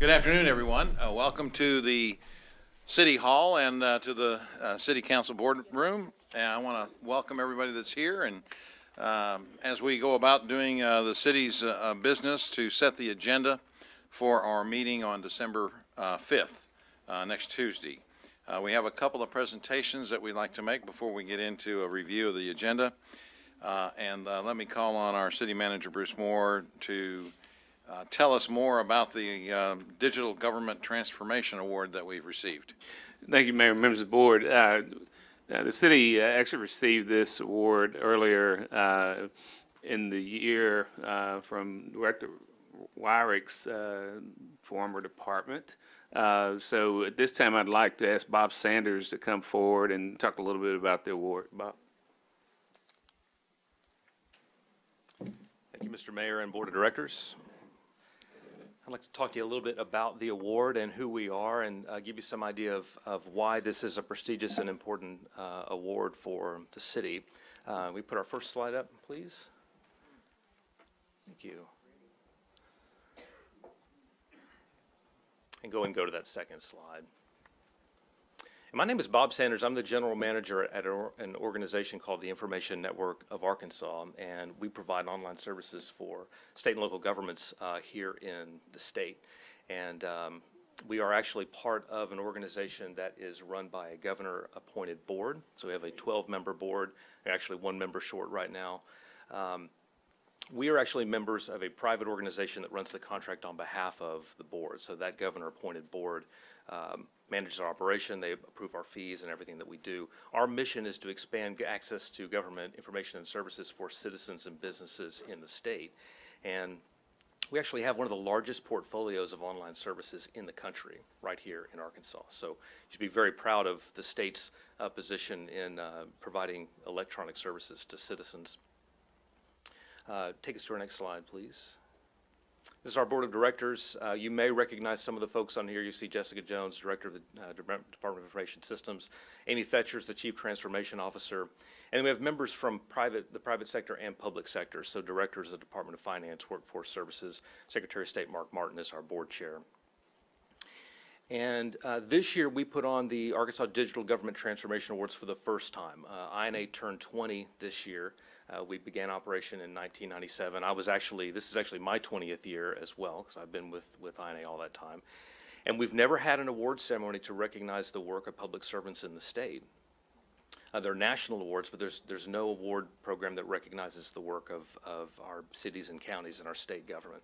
Good afternoon, everyone. Welcome to the City Hall and to the City Council boardroom. And I want to welcome everybody that's here. And as we go about doing the city's business to set the agenda for our meeting on December 5th, next Tuesday. We have a couple of presentations that we'd like to make before we get into a review of the agenda. Let me call on our City Manager, Bruce Moore, to tell us more about the Digital Government Transformation Award that we've received. Thank you, Mayor, members of the board. The city actually received this award earlier in the year from Director Wyrick's former department. So at this time, I'd like to ask Bob Sanders to come forward and talk a little bit about the award. Bob. Thank you, Mr. Mayor and Board of Directors. I'd like to talk to you a little bit about the award and who we are and give you some idea of why this is a prestigious and important award for the city. We put our first slide up, please. Thank you. And go to that second slide. And my name is Bob Sanders. I'm the general manager at an organization called the Information Network of Arkansas, and we provide online services for state and local governments here in the state. And we are actually part of an organization that is run by a governor-appointed board. So we have a 12-member board, actually one member short right now. We are actually members of a private organization that runs the contract on behalf of the board. So that governor-appointed board manages our operation. They approve our fees and everything that we do. Our mission is to expand access to government information and services for citizens and businesses in the state. And we actually have one of the largest portfolios of online services in the country right here in Arkansas. So you should be very proud of the state's position in providing electronic services to citizens. Take us to our next slide, please. This is our board of directors. You may recognize some of the folks on here. You see Jessica Jones, director of the Department of Information Systems. Amy Fetchers, the chief transformation officer. And we have members from the private sector and public sector. So directors of the Department of Finance, Workforce Services. Secretary of State Mark Martin is our board chair. And this year we put on the Arkansas Digital Government Transformation Awards for the first time. INA turned 20 this year. We began operation in 1997. This is actually my 20th year as well, because I've been with INA all that time. And we've never had an award ceremony to recognize the work of public servants in the state. There are national awards, but there's no award program that recognizes the work of our cities and counties and our state government.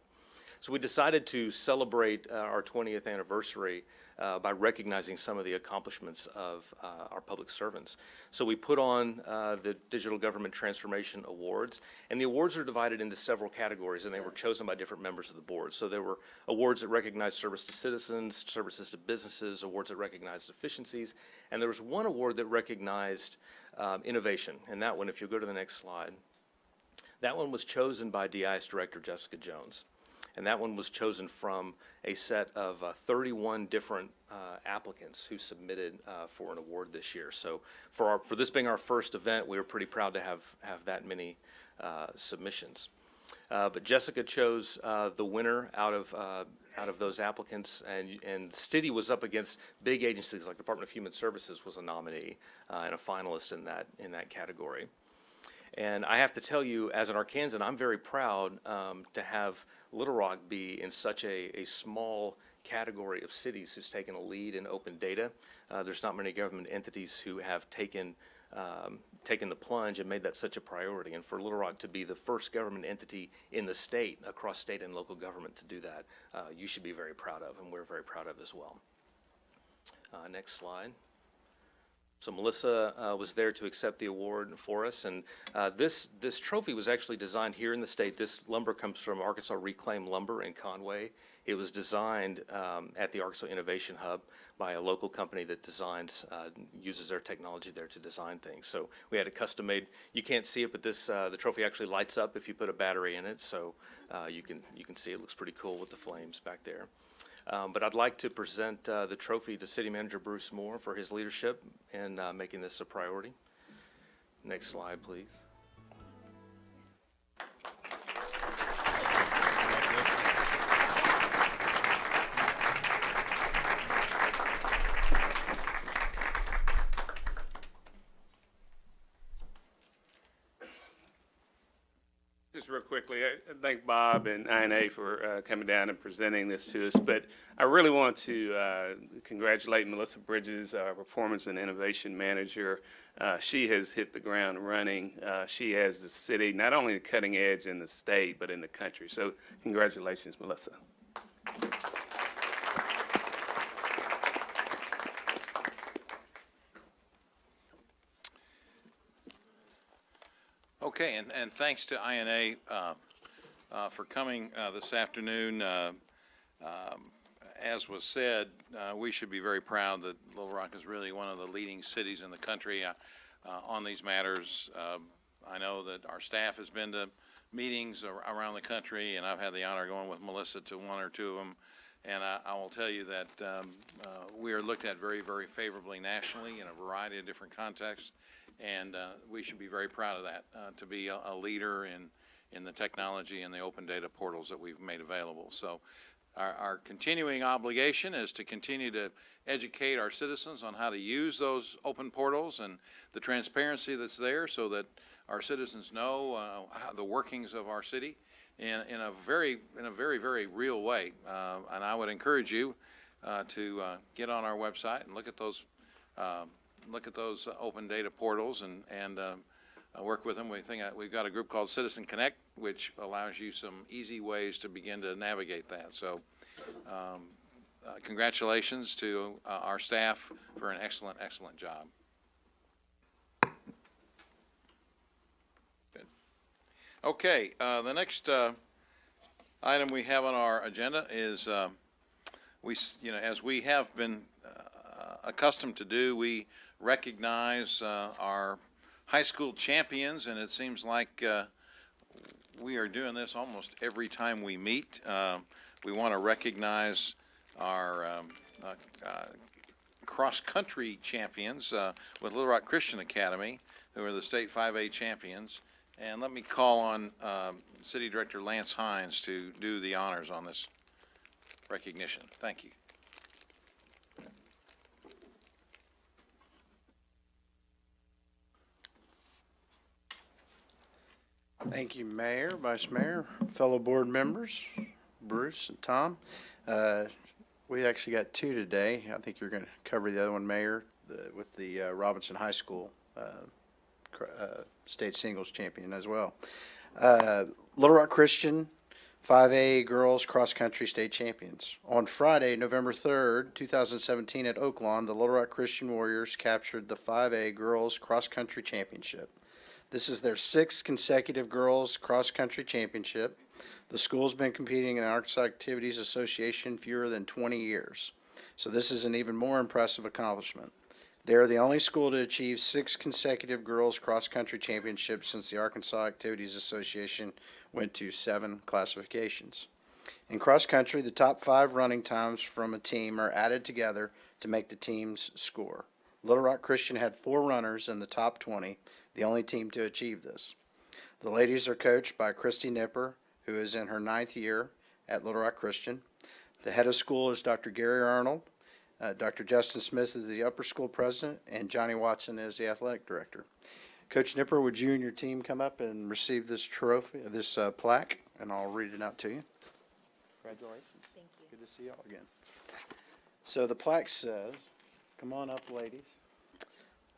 So we decided to celebrate our 20th anniversary by recognizing some of the accomplishments of our public servants. So we put on the Digital Government Transformation Awards, and the awards are divided into several categories, and they were chosen by different members of the board. So there were awards that recognized service to citizens, services to businesses, awards that recognized efficiencies, and there was one award that recognized innovation. And that one, if you'll go to the next slide, that one was chosen by DIS Director Jessica Jones. And that one was chosen from a set of 31 different applicants who submitted for an award this year. So for this being our first event, we were pretty proud to have that many submissions. But Jessica chose the winner out of those applicants, and the city was up against big agencies like Department of Human Services was a nominee and a finalist in that category. And I have to tell you, as an Arkansan, I'm very proud to have Little Rock be in such a small category of cities who's taken a lead in open data. There's not many government entities who have taken the plunge and made that such a priority. And for Little Rock to be the first government entity in the state, across state and local government, to do that, you should be very proud of, and we're very proud of as well. Next slide. So Melissa was there to accept the award for us, and this trophy was actually designed here in the state. This lumber comes from Arkansas Reclaim Lumber in Conway. It was designed at the Arkansas Innovation Hub by a local company that uses their technology there to design things. So we had it custom made. You can't see it, but the trophy actually lights up if you put a battery in it. So you can see it looks pretty cool with the flames back there. But I'd like to present the trophy to City Manager Bruce Moore for his leadership in making this a priority. Next slide, please. quickly. I thank Bob and INA for coming down and presenting this to us, but I really want to congratulate Melissa Bridges, our Performance and Innovation Manager. She has hit the ground running. She has the city not only the cutting edge in the state, but in the country. So congratulations, Melissa. Okay, and thanks to INA for coming this afternoon. As was said, we should be very proud that Little Rock is really one of the leading cities in the country on these matters. I know that our staff has been to meetings around the country, and I've had the honor of going with Melissa to one or two of them. And I will tell you that we are looked at very, very favorably nationally in a variety of different contexts. And we should be very proud of that, to be a leader in the technology and the open data portals that we've made available. So our continuing obligation is to continue to educate our citizens on how to use those open portals and the transparency that's there so that our citizens know the workings of our city in a very, very real way. And I would encourage you to get on our website and look at those open data portals and work with them. We've got a group called Citizen Connect, which allows you some easy ways to begin to navigate that. So congratulations to our staff for an excellent, excellent job. Good. Okay, the next item we have on our agenda is as we have been accustomed to do, we recognize our high school champions, and it seems like we are doing this almost every time we meet. We want to recognize our cross-country champions with Little Rock Christian Academy, who are the state 5A champions. And let me call on City Director Lance Hines to do the honors on this recognition. Thank you. Thank you, Mayor, Vice Mayor, fellow board members, Bruce and Tom. We actually got two today. I think you're going to cover the other one, Mayor, with the Robinson High School state singles champion as well. Little Rock Christian 5A girls cross-country state champions. On Friday, November 3rd, 2017 at Oaklawn, the Little Rock Christian Warriors captured the 5A girls cross-country championship. This is their sixth consecutive girls cross-country championship. The school's been competing in the Arkansas Activities Association fewer than 20 years. So this is an even more impressive accomplishment. They are the only school to achieve 6 consecutive girls cross-country championships since the Arkansas Activities Association went to 7 classifications. In cross-country, the top 5 running times from a team are added together to make the team's score. Little Rock Christian had 4 runners in the top 20, the only team to achieve this. The ladies are coached by Christy Nipper, who is in her 9th year at Little Rock Christian. The head of school is Dr. Gary Arnold. Dr. Justin Smith is the upper school president, and Johnny Watson is the athletic director. Coach Nipper, would you and your team come up and receive this trophy, this plaque, and I'll read it out to you. Congratulations. Thank you. Good to see you all again. So the plaque says, come on up, ladies.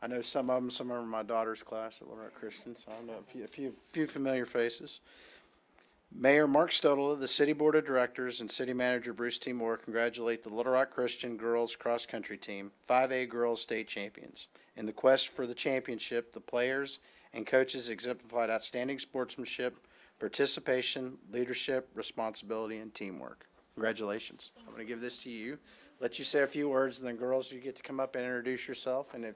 I know some of them are in my daughter's class at Little Rock Christian, so I know a few familiar faces. Mayor Mark Stodola, the City Board of Directors, and City Manager Bruce T. Moore congratulate the Little Rock Christian girls cross-country team, 5A girls state champions. In the quest for the championship, the players and coaches exemplified outstanding sportsmanship, participation, leadership, responsibility, and teamwork. Congratulations. I'm going to give this to you. Let you say a few words, and then girls, you get to come up and introduce yourself. And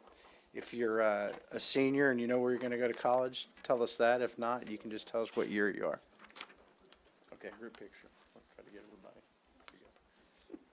if you're a senior and you know where you're going to go to college, tell us that. If not, you can just tell us what year you are. Okay, group picture. I'll try to get everybody. Here you go.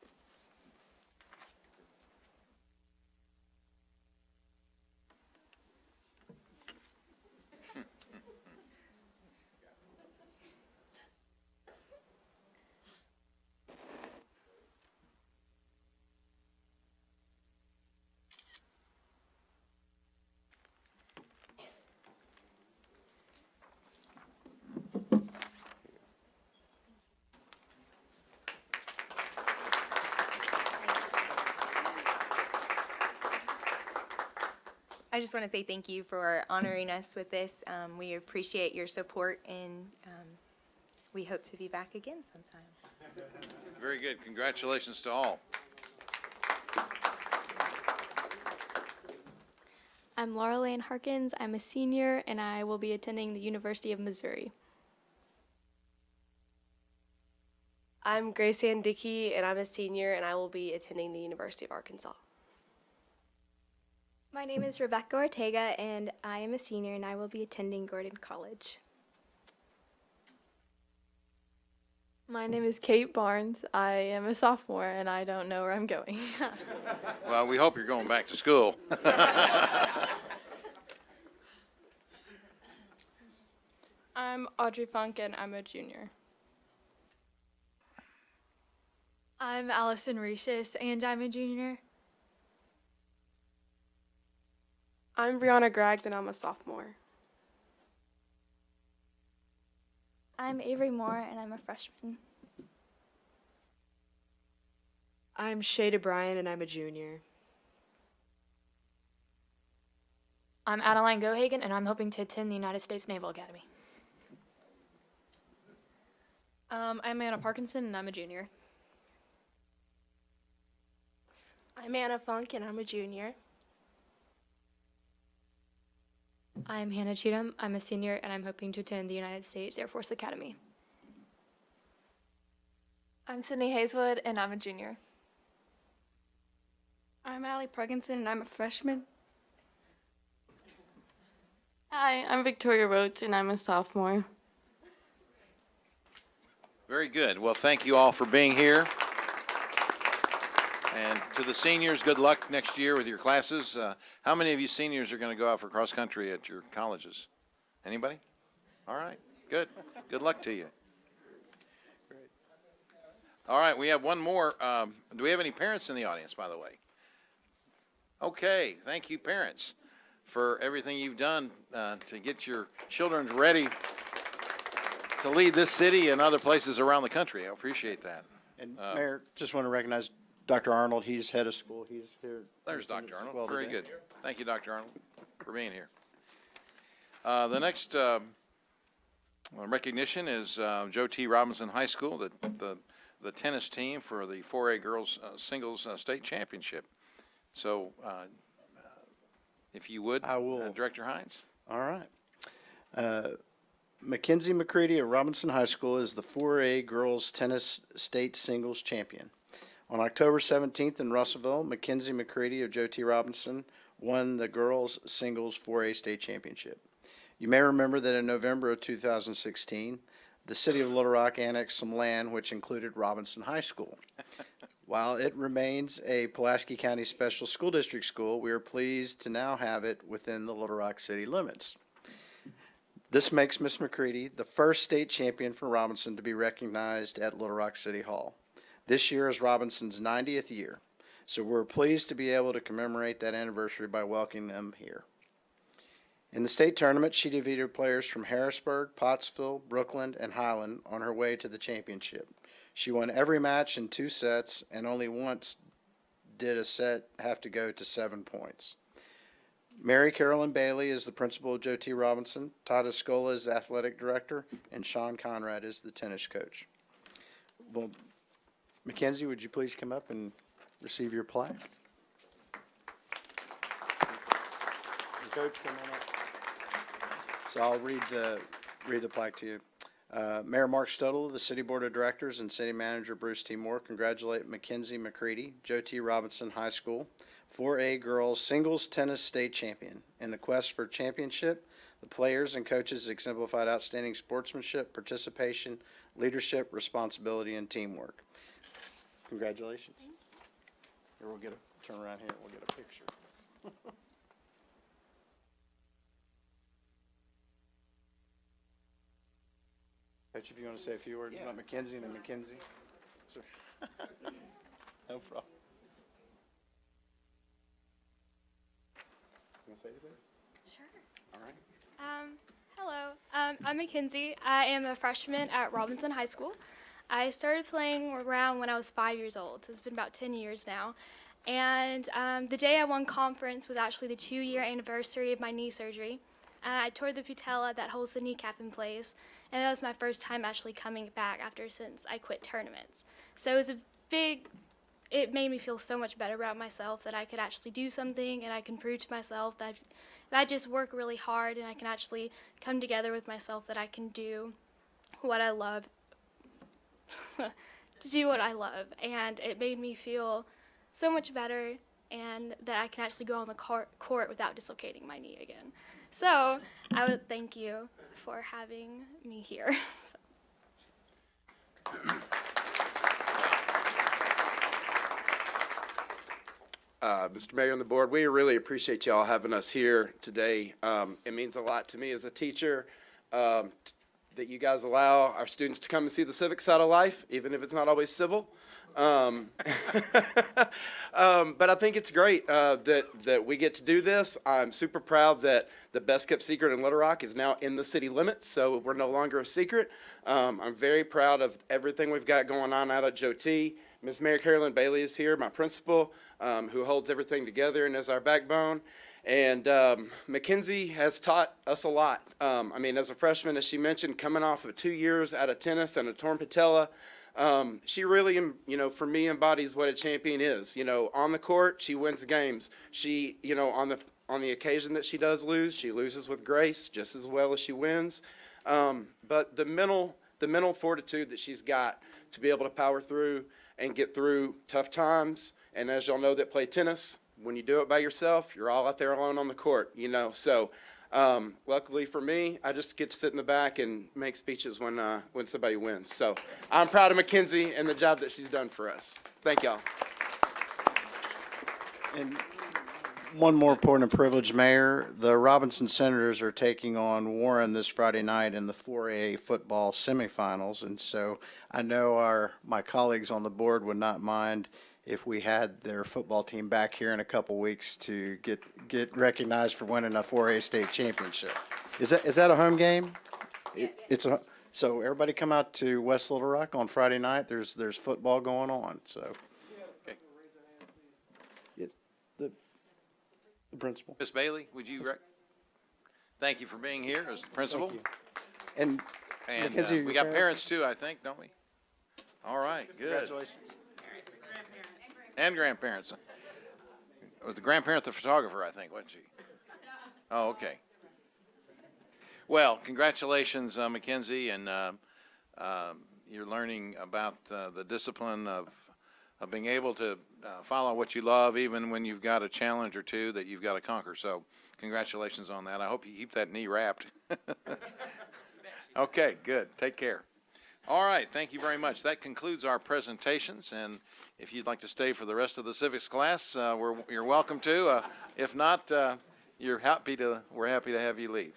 I just want to say thank you for honoring us with this. We appreciate your support, and we hope to be back again sometime. Very good. Congratulations to all. I'm Laura Lane Harkins. I'm a senior, and I will be attending the University of Missouri. I'm Grace Ann Dickey, and I'm a senior, and I will be attending the University of Arkansas. My name is Rebecca Ortega, and I am a senior, and I will be attending Gordon College. My name is Kate Barnes. I am a sophomore, and I don't know where I'm going. Well, we hope you're going back to school. I'm Audrey Funk, and I'm a junior. I'm Allison Recius, and I'm a junior. I'm Brianna Graggs, and I'm a sophomore. I'm Avery Moore, and I'm a freshman. I'm Shada Bryan, and I'm a junior. I'm Adeline Gohagen, and I'm hoping to attend the United States Naval Academy. I'm Anna Parkinson, and I'm a junior. I'm Anna Funk, and I'm a junior. I'm Hannah Cheatham. I'm a senior, and I'm hoping to attend the United States Air Force Academy. I'm Sydney Hazelwood, and I'm a junior. I'm Allie Pregginson, and I'm a freshman. Hi, I'm Victoria Roach, and I'm a sophomore. Very good. Well, thank you all for being here. And to the seniors, good luck next year with your classes. How many of you seniors are going to go out for cross-country at your colleges? Anybody? All right, good. Good luck to you. All right, we have one more. Do we have any parents in the audience, by the way? Okay, thank you, parents, for everything you've done to get your children ready to lead this city and other places around the country. I appreciate that. And Mayor, just want to recognize Dr. Arnold. He's head of school. He's here. There's Dr. as Arnold. well Very today. good. Thank you, Dr. Arnold, for being here. The next recognition is Joe T. Robinson High School, the tennis team for the 4A girls singles state championship. So, if you would, I will. Director Hines. All right. Mackenzie McCready of Robinson High School is the 4A girls tennis state singles champion. On October 17th in Russellville, Mackenzie McCready of Joe T. Robinson won the girls singles 4A state championship. You may remember that in November of 2016, the city of Little Rock annexed some land which included Robinson High School. While it remains a Pulaski County Special School District school, we are pleased to now have it within the Little Rock city limits. This makes Miss McCready the first state champion for Robinson to be recognized at Little Rock City Hall. This year is Robinson's 90th year, so we're pleased to be able to commemorate that anniversary by welcoming them here. In the state tournament, she defeated players from Harrisburg, Pottsville, Brookland, and Highland on her way to the championship. She won every match in 2 sets, and only once did a set have to go to 7 points. Mary Carolyn Bailey is the principal of Joe T. Robinson, Todd Escola is the athletic director, and Sean Conrad is the tennis coach. Well, Mackenzie, would you please come up and receive your plaque? Coach, come on up. So I'll read the plaque to you. Mayor Mark Stuttle, the City Board of Directors, and City Manager Bruce T. Moore congratulate Mackenzie McCready, Joe T. Robinson High School, 4A girls singles tennis state champion. In the quest for championship, the players and coaches exemplified outstanding sportsmanship, participation, leadership, responsibility, and teamwork. Congratulations. Here, we'll get a turn around here. We'll get a picture. Coach, if you want to say a few words about Mackenzie and Mackenzie. No problem. You want to say anything? Sure. All right. Hello. I'm Mackenzie. I am a freshman at Robinson High School. I started playing around when I was 5 years old, so it's been about 10 years now. And the day I won conference was actually the 2-year anniversary of my knee surgery. I tore the patella that holds the kneecap in place, and that was my first time actually coming back since I quit tournaments. So it made me feel so much better about myself that I could actually do something, and I can prove to myself that if I just work really hard and I can actually come together with myself, that I can do what I love, to do what I love. And it made me feel so much better, and that I can actually go on the court without dislocating my knee again. So I would thank you for having me here. Mr. Mayor and the board, we really appreciate y'all having us here today. It means a lot to me as a teacher that you guys allow our students to come and see the civic side of life, even if it's not always civil. But I think it's great that we get to do this. I'm super proud that the best kept secret in Little Rock is now in the city limits, so we're no longer a secret. I'm very proud of everything we've got going on out at Joe T. Ms. Mary Carolyn Bailey is here, my principal, who holds everything together and is our backbone. And Mackenzie has taught us a lot. I mean, as a freshman, as she mentioned, coming off of 2 years out of tennis and a torn patella, she really, for me, embodies what a champion is. On the court, she wins games. She, on the occasion that she does lose, she loses with grace just as well as she wins. But the mental fortitude that she's got to be able to power through and get through tough times. And as y'all know that play tennis, when you do it by yourself, you're all out there alone on the court, So luckily for me, I just get to sit in the back and make speeches when somebody wins. So I'm proud of Mackenzie and the job that she's done for us. Thank y'all. And one more point of privilege, Mayor. The Robinson Senators are taking on Warren this Friday night in the 4A football semifinals. And so I know my colleagues on the board would not mind if we had their football team back here in a couple weeks to get recognized for winning a 4A state championship. Is that a home game? So everybody come out to West Little Rock on Friday night. There's football going on. So the principal. Ms. Bailey, would you thank you for being here as the principal. Thank you. And Mackenzie, we got parents too, I think, don't we? All right, good. Congratulations. And grandparents. Was the grandparent the photographer, I think, wasn't she? Oh, okay. Well, congratulations, Mackenzie, and you're learning about the discipline of being able to follow what you love, even when you've got a challenge or two that you've got to conquer. So congratulations on that. I hope you keep that knee wrapped. Okay, good. Take care. All right, thank you very much. That concludes our presentations, and if you'd like to stay for the rest of the civics class, you're welcome to. If not, we're happy to have you leave.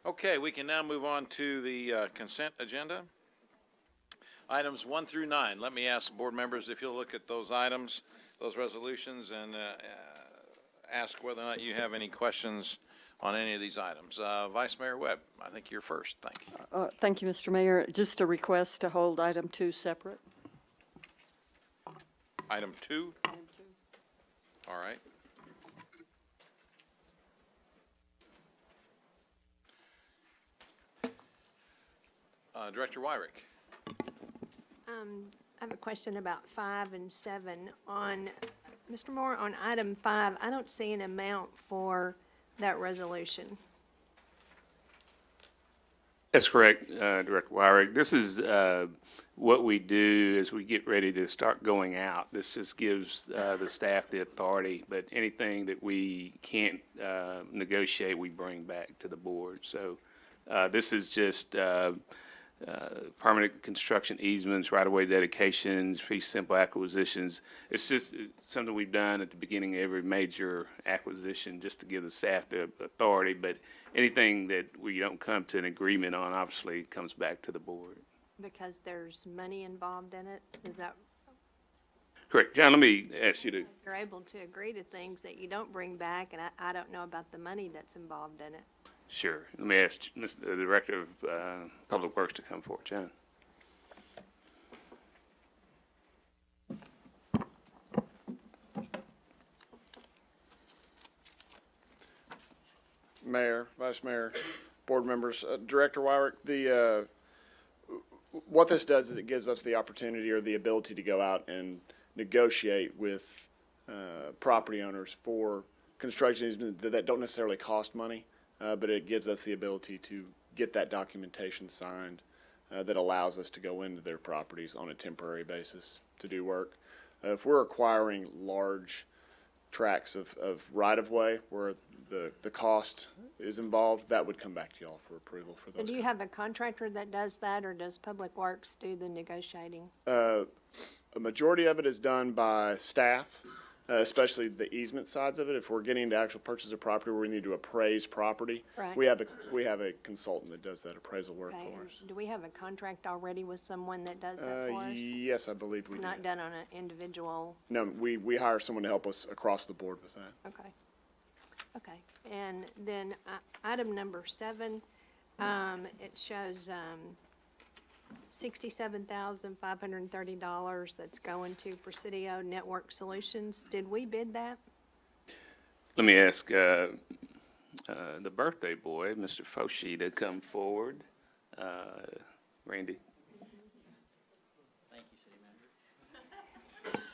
Okay, we can now move on to the consent agenda. Items 1 through 9. Let me ask board members if you'll look at those items, those resolutions, and ask whether or not you have any questions on any of these items. Vice Mayor Webb, I think you're first. Thank you. Thank you, Mr. Mayor. Just a request to hold item 2 separate. Item 2? All right. Director Wyrick. I have a question about 5 and 7. Mr. Moore, on item 5, I don't see an amount for that resolution. That's correct, Director Wyrick. This is what we do as we get ready to start going out. This just gives the staff the authority, but anything that we can't negotiate, we bring back to the board. So this is just permanent construction easements, right-of-way dedications, fee simple acquisitions. It's just something we've done at the beginning of every major acquisition just to give the staff the authority. But anything that we don't come to an agreement on obviously comes back to the board. Because there's money involved in it? Is that, Correct. John, let me ask you to, you're able to agree to things that you don't bring back, and I don't know about the money that's involved in it. sure, let me ask the Director of Public Works to come forward. John? Mayor, Vice Mayor, board members, Director Wyrick, what this does is it gives us the opportunity or the ability to go out and negotiate with property owners for construction easements that don't necessarily cost money, but it gives us the ability to get that documentation signed that allows us to go into their properties on a temporary basis to do work. If we're acquiring large tracts of right-of-way where the cost is involved, that would come back to y'all for approval for So those. do you have a contractor that does that, or does Public Works do the negotiating? A majority of it is done by staff, especially the easement sides of it. If we're getting into actual purchase of property where we need to appraise property, Right. we have a consultant that does that appraisal work Okay, for and us. do we have a contract already with someone that does that for us? Yes, I believe It's we not do. done on an individual, No, we hire someone to help us across the board with that. okay. Okay, and then item number 7, it shows $67,530 that's going to Presidio Network Solutions. Did we bid that? Let me ask the birthday boy, Mr. Foshi, to come forward. Randy?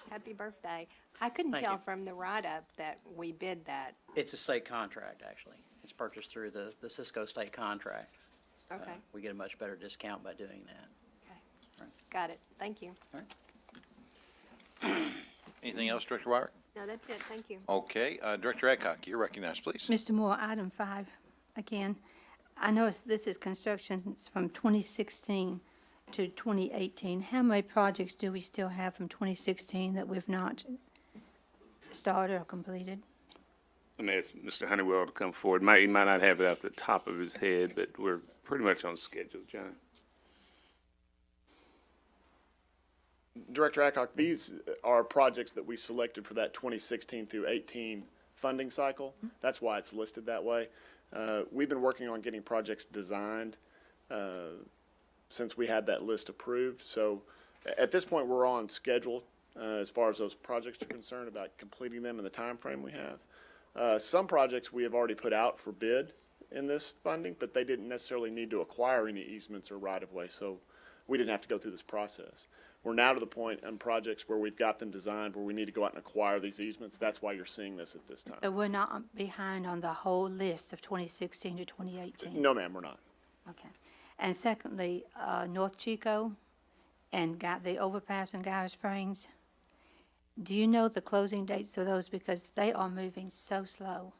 Happy birthday. I couldn't tell from the write-up that we bid that. It's a state contract, actually. It's purchased through the Cisco state contract. Okay, We get a much better discount by doing that. got it. Thank you. Anything else, Director Wyrick? No, that's it. Thank you. Okay, Director Adcock, you're recognized, please. Mr. Moore, item 5, again. I know this is construction from 2016 to 2018. How many projects do we still have from 2016 that we've not started or completed? Let me ask Mr. Honeywell to come forward. He might not have it off the top of his head, but we're pretty much on schedule. John? Director Adcock, these are projects that we selected for that 2016 through 18 funding cycle. That's why it's listed that way. We've been working on getting projects designed since we had that list approved. So at this point, we're on schedule as far as those projects are concerned about completing them in the time frame we have. Some projects we have already put out for bid in this funding, but they didn't necessarily need to acquire any easements or right-of-way, so we didn't have to go through this process. We're now to the point on projects where we've got them designed, where we need to go out and acquire these easements. That's why you're seeing this at this time. So we're not behind on the whole list of 2016 to 2018? No, ma'am, we're not. Okay. And secondly, North Chico and got the overpass in Guyer Springs. Do you know the closing dates of those? Because they are moving so slow.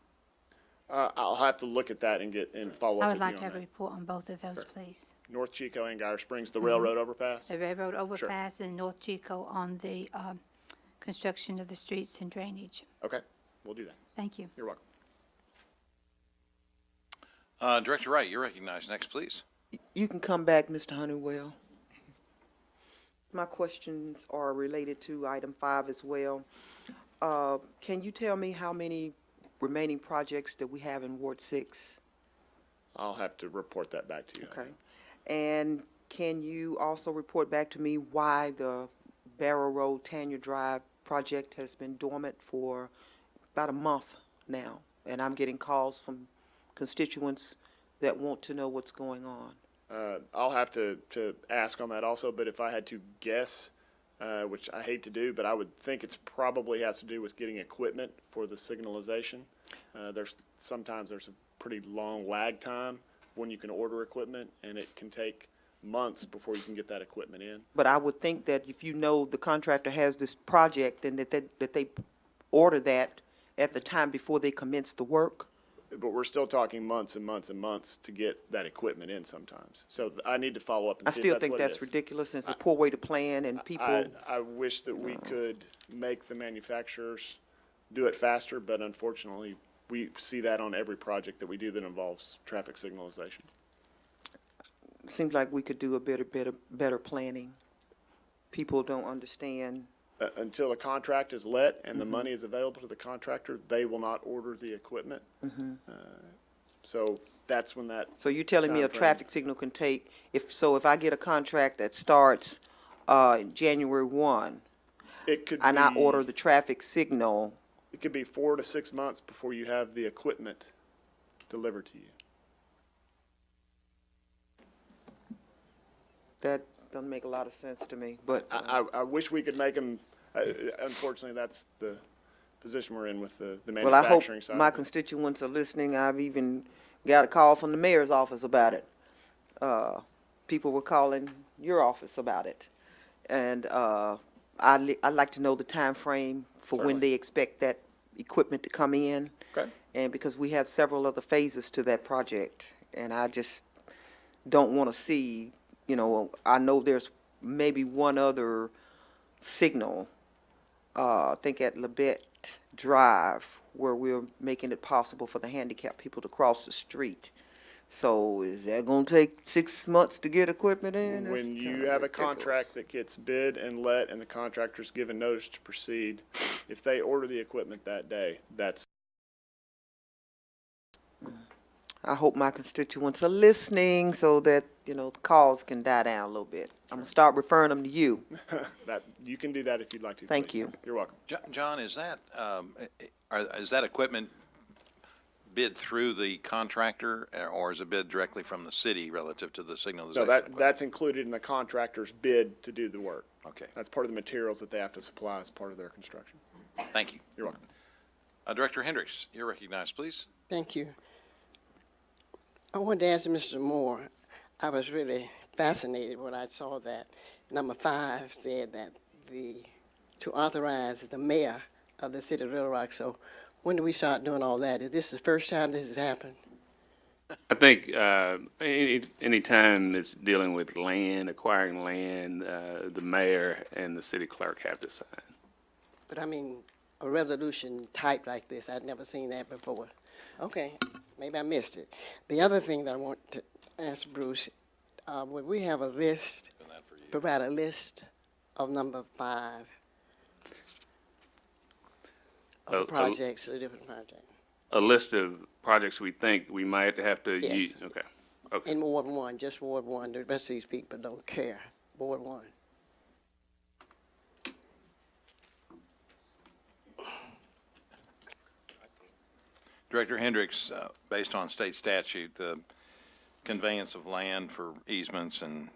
I'll have to look at that and follow I up would with like you to on have a that. report on both of those, please. North Chico and Guyer Springs, the railroad overpass? The railroad overpass and North Chico on the construction of the streets and drainage. Okay, we'll do that. Thank you. You're welcome. Director Wright, you're recognized. Next, please. You can come back, Mr. Honeywell. My questions are related to item 5 as well. Can you tell me how many remaining projects that we have in Ward 6? I'll have to report that back to you. Okay. And can you also report back to me why the Barrow Road, Tanya Drive project has been dormant for about a month now? And I'm getting calls from constituents that want to know what's going on. I'll have to ask on that also, but if I had to guess, which I hate to do, but I would think it's probably has to do with getting equipment for the signalization. Sometimes there's a pretty long lag time when you can order equipment, and it can take months before you can get that equipment in. But I would think that if you know the contractor has this project, then that they order that at the time before they commence the work. but we're still talking months and months and months to get that equipment in sometimes. So I need to follow up and I see if still that's think what it that's is. ridiculous, and it's a poor way to plan, and people, I wish that we could make the manufacturers do it faster, but unfortunately, we see that on every project that we do that involves traffic signalization. seems like we could do a better planning. People don't understand. Until a contract is let and the money is available to the contractor, they will not order the equipment. So that's when that. So you're telling me a timeframe- traffic signal can take, if I get a contract that starts, January 1, It could and I be- order the traffic signal, It could be 4 to 6 months before you have the equipment delivered to you. that doesn't make a lot of sense to me, but. I wish we could make them, unfortunately, that's the position we're in with the Well, I hope manufacturing side. my of it. constituents are listening. I've even got a call from the mayor's office about it. People were calling your office about it. And I'd like to know the time frame for when Certainly. they expect that equipment to come in. Okay. And because we have several other phases to that project, and I just don't want to see, I know there's maybe one other signal, I think at Labette Drive, where we're making it possible for the handicapped people to cross the street. So is that gonna take 6 months to get equipment in? That's When you kinda have a ridiculous. contract that gets bid and let and the contractor's given notice to proceed, if they order the equipment that day, that's. I hope my constituents are listening so that, the calls can die down a little bit. I'm gonna start referring them to you. That, you can do that if you'd like to. Thank please. you. You're welcome. John, is that, is that equipment bid through the contractor, or is it bid directly from the city relative to the signalization? No, equipment? that's included in the contractor's bid to do the work. Okay, That's part of the materials that they have to supply as part of their construction. thank you. You're welcome. Director Hendricks, you're recognized, please. Thank you. I wanted to ask Mr. Moore, I was really fascinated when I saw that number 5 said that to authorize the mayor of the city of Little Rock. So when do we start doing all that? Is this the first time this has happened? I think any time it's dealing with land, acquiring land, the mayor and the city clerk have to sign. But I mean, a resolution type like this, I'd never seen that before. Okay, maybe I missed it. The other thing that I want to ask Bruce, would we have a list, provide a list of number 5 of the projects, the different projects? A list of projects we think we might have to Yes. use. Okay. Okay. In Ward 1, just Ward 1, the rest of these people don't care. Ward 1. Director Hendricks, based on state statute, the conveyance of land for easements and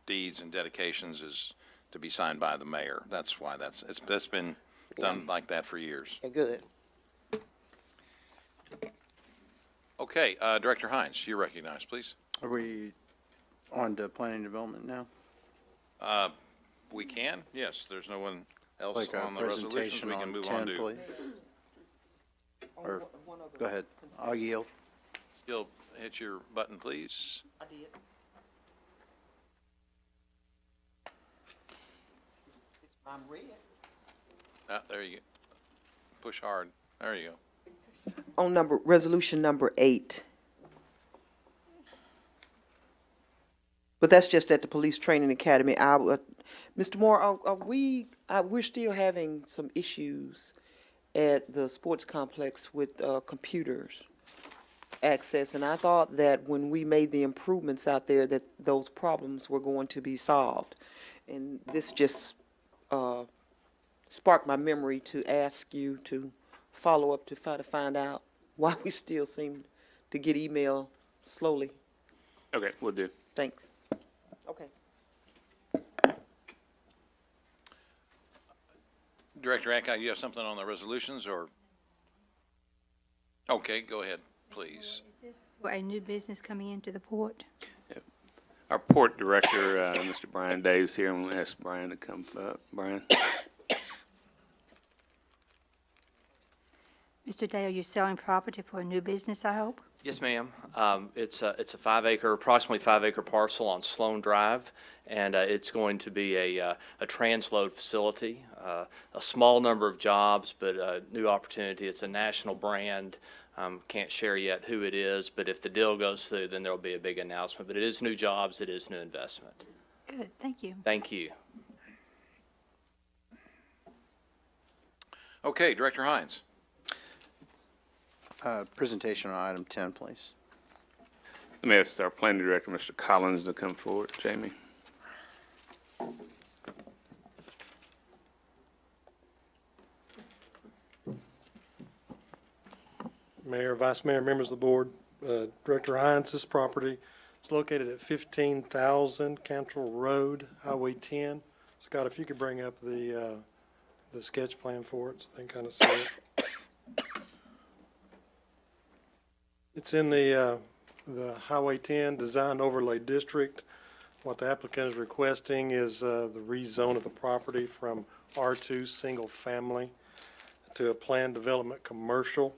deeds and dedications is to be signed by the mayor. That's why that's been done like that for years. Yeah, good. Okay, Director Hines, you're recognized, please. Are we on to planning and development now? We can, yes, there's no one else Like a on the resolutions, presentation we can on move 10, on to. please? Or, go ahead, I'll yield. You'll hit your button, please. I did. I'm red. There you go. Push hard. There you go. On resolution number 8. But that's just at the Police Training Academy. Mr. Moore, we're still having some issues at the sports complex with computers access, and I thought that when we made the improvements out there that those problems were going to be solved. And this just sparked my memory to ask you to follow up to try to find out why we still seem to get email slowly. Okay, we'll do. Thanks. Okay. Director Adcock, you have something on the resolutions, or? Okay, go ahead, please. For a new business coming into the port? Our port director, Mr. Brian Davis here. I'm going to ask Brian to come up. Brian? Mr. Day, are you selling property for a new business, I hope? Yes, ma'am. It's a 5-acre, approximately 5-acre parcel on Sloan Drive, and it's going to be a transload facility. A small number of jobs, but a new opportunity. It's a national brand. Can't share yet who it is, but if the deal goes through, then there'll be a big announcement. But it is new jobs. It is new investment. Good, thank you. Thank you. Okay, Director Hines. Presentation on item 10, please. Let me ask our planning director, Mr. Collins, to come forward. Jamie. Mayor, Vice Mayor, members of the board, Director Hines, this property is located at 15,000 Cantrell Road, Highway 10. Scott, if you could bring up the sketch plan for it so they can kind of see it. It's in the Highway 10 Design Overlay District. What the applicant is requesting is the rezone of the property from R2 Single Family to a planned development commercial.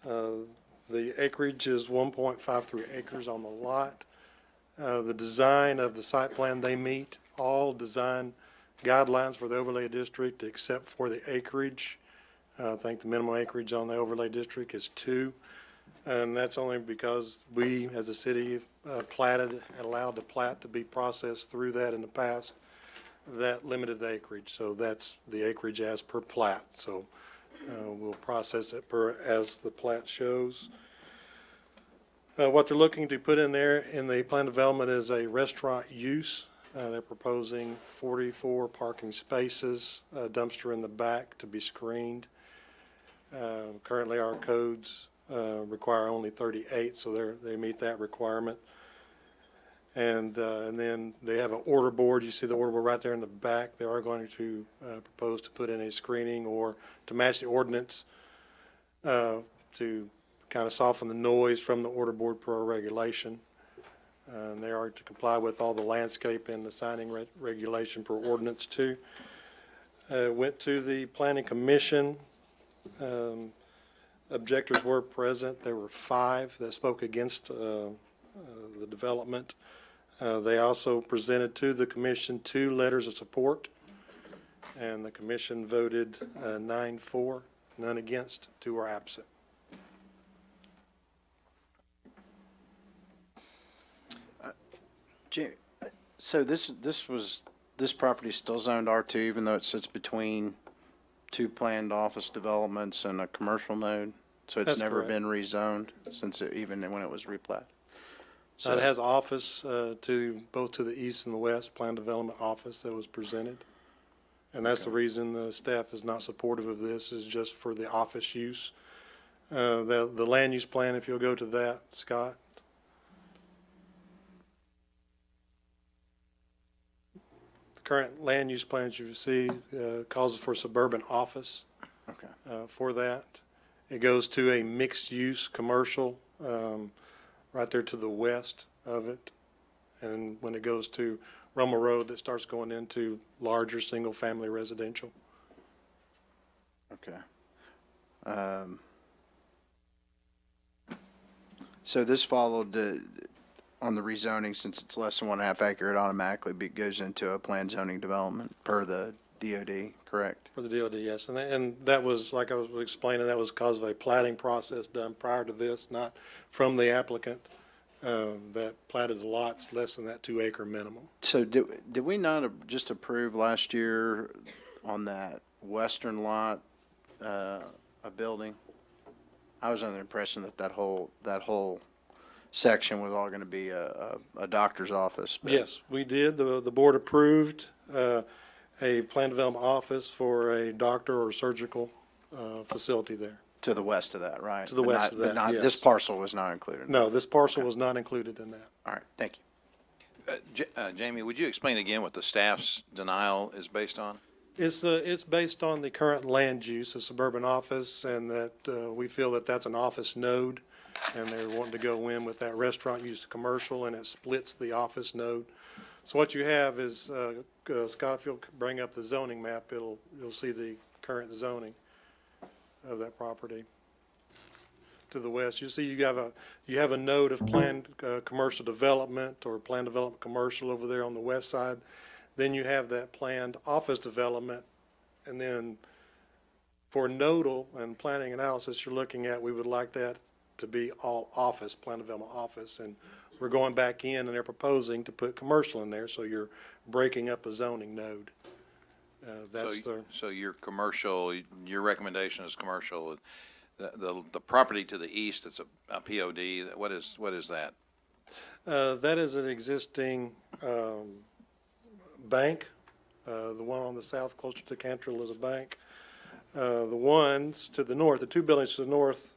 The acreage is 1.53 acres on the lot. The design of the site plan, they meet all design guidelines for the overlay district except for the acreage. I think the minimum acreage on the overlay district is 2. And that's only because we, as a city, allowed the plat to be processed through that in the past. That limited the acreage, so that's the acreage as per plat. So we'll process it as the plat shows. What they're looking to put in there in the plan development is a restaurant use. They're proposing 44 parking spaces, a dumpster in the back to be screened. Currently, our codes require only 38, so they meet that requirement. And then they have an order board. You see the order board right there in the back. They are going to propose to put in a screening or to match the ordinance to kind of soften the noise from the order board per our regulation. And they are to comply with all the landscape and the signing regulation per ordinance too. Went to the Planning Commission. Objectors were present. There were 5 that spoke against the development. They also presented to the commission 2 letters of support, and the commission voted 9-4, none against, 2 were absent. So this property is still zoned R2, even though it sits between 2 planned office developments and a commercial node? So it's That's never correct. been rezoned since even when it was replat? So it has office to both to the east and the west, plan development office that was presented. And that's the reason the staff is not supportive of this, is just for the office use. The land use plan, if you'll go to that, Scott. The current land use plan, as you see, calls for suburban office. For that. It goes to a mixed-use commercial right there to the west of it. And when it goes to Rummel Road, it starts going into larger single-family residential. Okay. So this followed on the rezoning, since it's less than 1.5 acre, it automatically goes into a planned zoning development per the DOD, correct? For the DOD, yes. And that was, like I was explaining, that was because of a platting process done prior to this, not from the applicant that platted the lots less than that 2 acre minimum. So did we not just approve last year on that western lot a building? I was under the impression that whole section was all going to be a doctor's office. But Yes, we did. The board approved a plan development office for a doctor or surgical facility there. to the west of that, right? To the But west not- of but that, not- yes. This parcel was not included. No, this parcel was not included in that. All right, thank you. Jamie, would you explain again what the staff's denial is based on? It's based on the current land use of suburban office, and that we feel that that's an office node, and they're wanting to go in with that restaurant use commercial, and it splits the office node. So what you have is, Scott, if you'll bring up the zoning map, you'll see the current zoning. of that property. To the west, you see you have a node of planned commercial development or planned development commercial over there on the west side. Then you have that planned office development, and then for nodal and planning analysis you're looking at, we would like that to be all office, planned development office, and we're going back in and they're proposing to put commercial in there, so you're breaking up a zoning node. So your commercial, your recommendation is commercial. The property to the east, it's a POD, what is that? That is an existing bank. The one on the south closer to Cantrell is a bank. The ones to the north, the two buildings to the north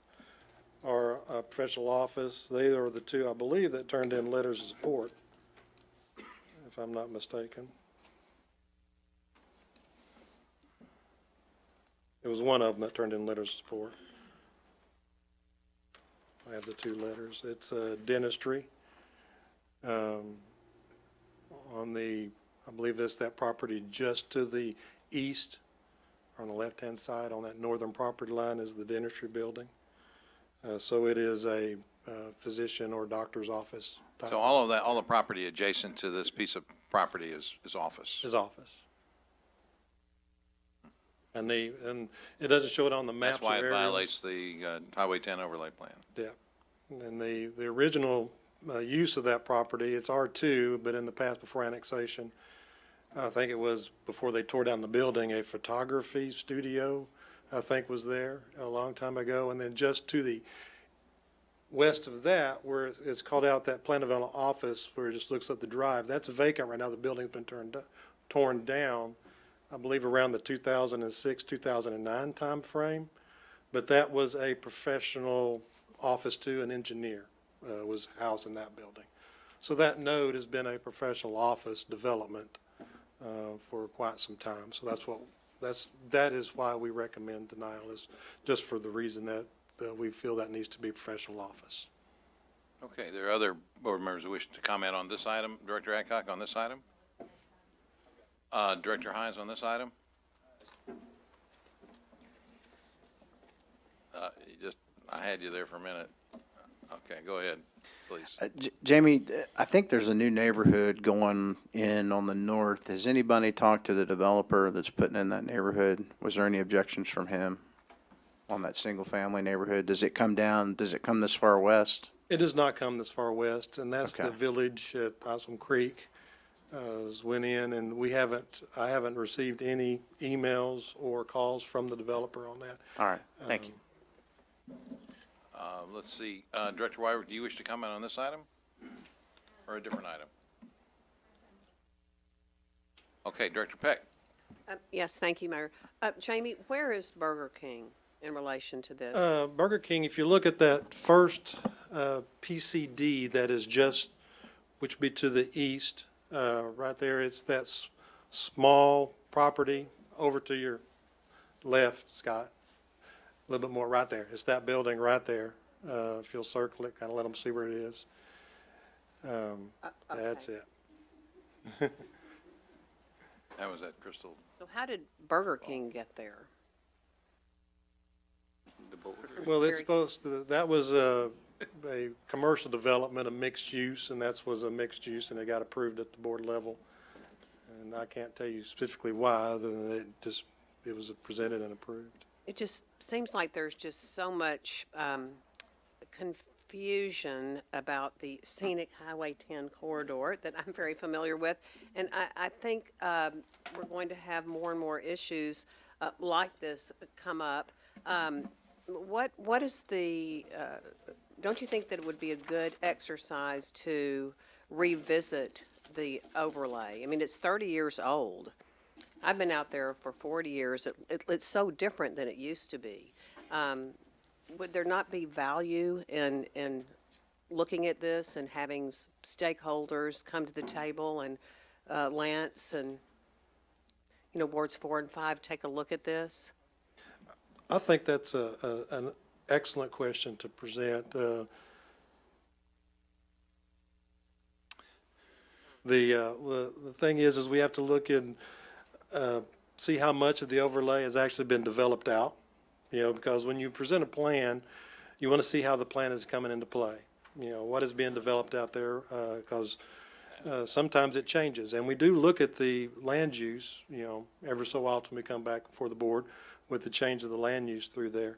are a professional office. They are the two, I believe, that turned in letters of support, if I'm not mistaken. It was one of them that turned in letters of support. I have the two letters. It's dentistry. On the, I believe that's that property just to the east, on the left-hand side, on that northern property line is the dentistry building. So it is a physician or doctor's office type. So all of that, all the property adjacent to this piece of property is office? Is office. And it doesn't show it on the maps. That's why or it areas. violates the Highway 10 overlay plan. Yeah. And the original use of that property, it's R2, but in the past, before annexation, I think it was before they tore down the building, a photography studio, I think, was there a long time ago. And then just to the west of that, where it's called out that plan development office, where it just looks at the drive, that's vacant right now. The building's been torn down, I believe, around the 2006, 2009 time frame. But that was a professional office too, an engineer was housed in that building. So that node has been a professional office development for quite some time. So that is why we recommend denial, is just for the reason that we feel that needs to be professional office. Okay, there are other board members who wish to comment on this item. Director Adcock, on this item? Director Hines, on this item? I had you there for a minute. Okay, go ahead, please. Jamie, I think there's a new neighborhood going in on the north. Has anybody talked to the developer that's putting in that neighborhood? Was there any objections from him on that single-family neighborhood? Does it come down, does it come this far west? It does not come this far west, and that's the Okay. village at Oswald Creek. Went in, and I haven't received any emails or calls from the developer on that. All right, thank you. Let's see, Director Wyrick, do you wish to comment on this item? Or a different item? Okay, Director Peck. Yes, thank you, Mayor. Jamie, where is Burger King in relation to this? Burger King, if you look at that first PCD that is just, which would be to the east, right there, it's that small property over to your left, Scott. A little bit more right there. It's that building right there. If you'll circle it, kind of let them see where it is. That's it. That was at Crystal. So how did Burger King get there? Well, it's supposed to, that was a commercial development, a mixed use, and that was a mixed use, and it got approved at the board level. And I can't tell you specifically why, other than it was presented and approved. It just seems like there's just so much confusion about the scenic Highway 10 corridor that I'm very familiar with. And I think we're going to have more and more issues like this come up. What is the, don't you think that it would be a good exercise to revisit the overlay? I mean, it's 30 years old. I've been out there for 40 years. It's so different than it used to be. Would there not be value in looking at this and having stakeholders come to the table, and Lance and, wards 4 and 5 take a look at this? I think that's an excellent question to present. The thing is we have to look and see how much of the overlay has actually been developed out. because when you present a plan, you want to see how the plan is coming into play. What is being developed out there, because sometimes it changes. And we do look at the land use, every so often we come back before the board with the change of the land use through there.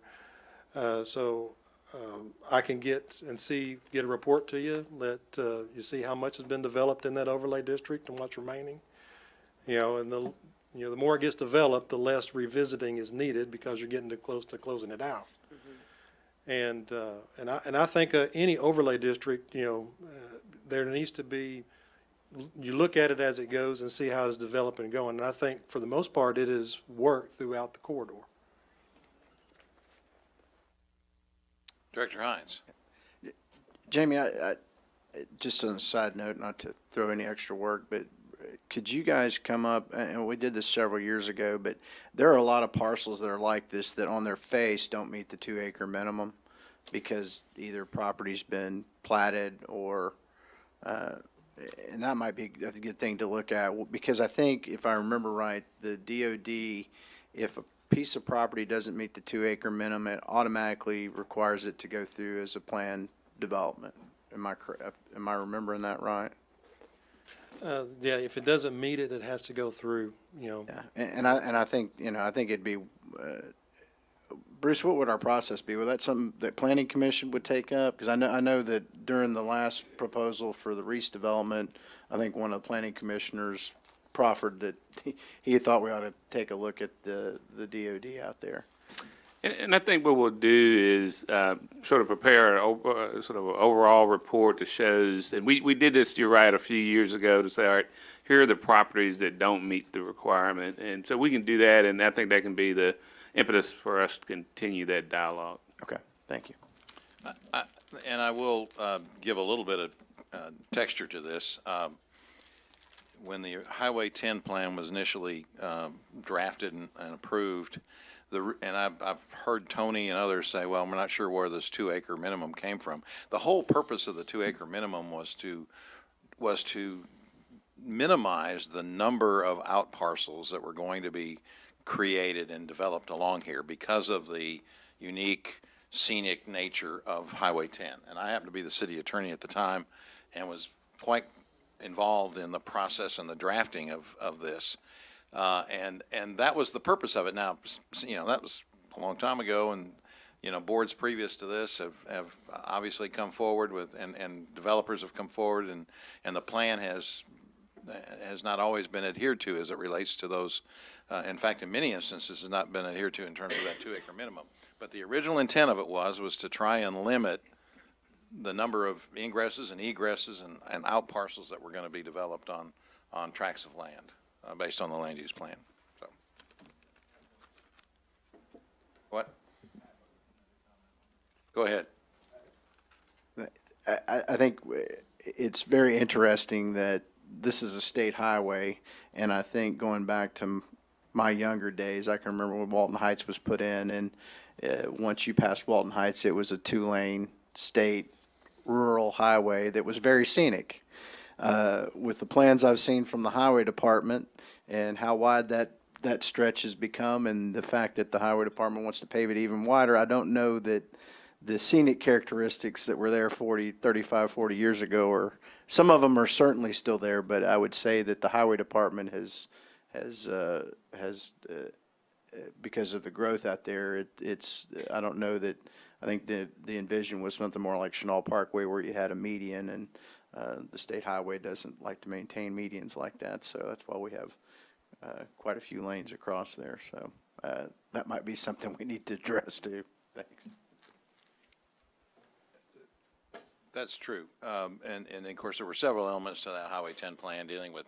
I can get a report to you, let you see how much has been developed in that overlay district and what's remaining. And the more it gets developed, the less revisiting is needed because you're getting close to closing it out. And I think any overlay district, there needs to be, you look at it as it goes and see how it's developing and going. And I think for the most part, it is worked throughout the corridor. Director Hines. Jamie, I just on a side note, not to throw any extra work, but could you guys come up, and we did this several years ago, but there are a lot of parcels that are like this that on their face don't meet the 2-acre minimum because either property's been platted or, and that might be a good thing to look at, because I think, if I remember right, the DOD, if a piece of property doesn't meet the 2-acre minimum, it automatically requires it to go through as a planned development. Am I remembering that right? Yeah, if it doesn't meet it, it has to go through, Yeah, and I think, I think it'd be, Bruce, what would our process be? Would that something that planning commission would take up? Because I know that during the last proposal for the Reese development, I think one of the planning commissioners proffered that he thought we ought to take a look at the DOD out there. And I think what we'll do is sort of prepare sort of an overall report that shows, and we did this, you're right, a few years ago to say, all right, here are the properties that don't meet the requirement. And so we can do that, and I think that can be the impetus for us to continue that dialogue. Okay, thank you. And I will give a little bit of texture to this. When the Highway 10 plan was initially drafted and approved, and I've heard Tony and others say, well, we're not sure where this 2-acre minimum came from. The whole purpose of the 2-acre minimum was to minimize the number of out parcels that were going to be created and developed along here because of the unique scenic nature of Highway 10. And I happened to be the city attorney at the time and was quite involved in the process and the drafting of this. And that was the purpose of it. Now, that was a long time ago, and, boards previous to this have obviously come forward with, and developers have come forward, and the plan has not always been adhered to as it relates to those. In fact, in many instances, has not been adhered to in terms of that 2-acre minimum. But the original intent of it was to try and limit the number of ingresses and egresses and out parcels that were going to be developed on tracts of land based on the land use plan. So, what? Go ahead. I think it's very interesting that this is a state highway, and I think going back to my younger days, I can remember when Walton Heights was put in, and once you passed Walton Heights, it was a 2-lane state rural highway that was very scenic. With the plans I've seen from the highway department and how wide that stretch has become, and the fact that the highway department wants to pave it even wider, I don't know that the scenic characteristics that were there 35, 40 years ago, or some of them are certainly still there, but I would say that the highway department has because of the growth out there, I don't know that, I think the envision was something more like Chenal Parkway where you had a median, and the state highway doesn't like to maintain medians like that, so that's why we have quite a few lanes across there. So that might be something we need to address too. Thanks. That's true. And of course, there were several elements to that Highway 10 plan dealing with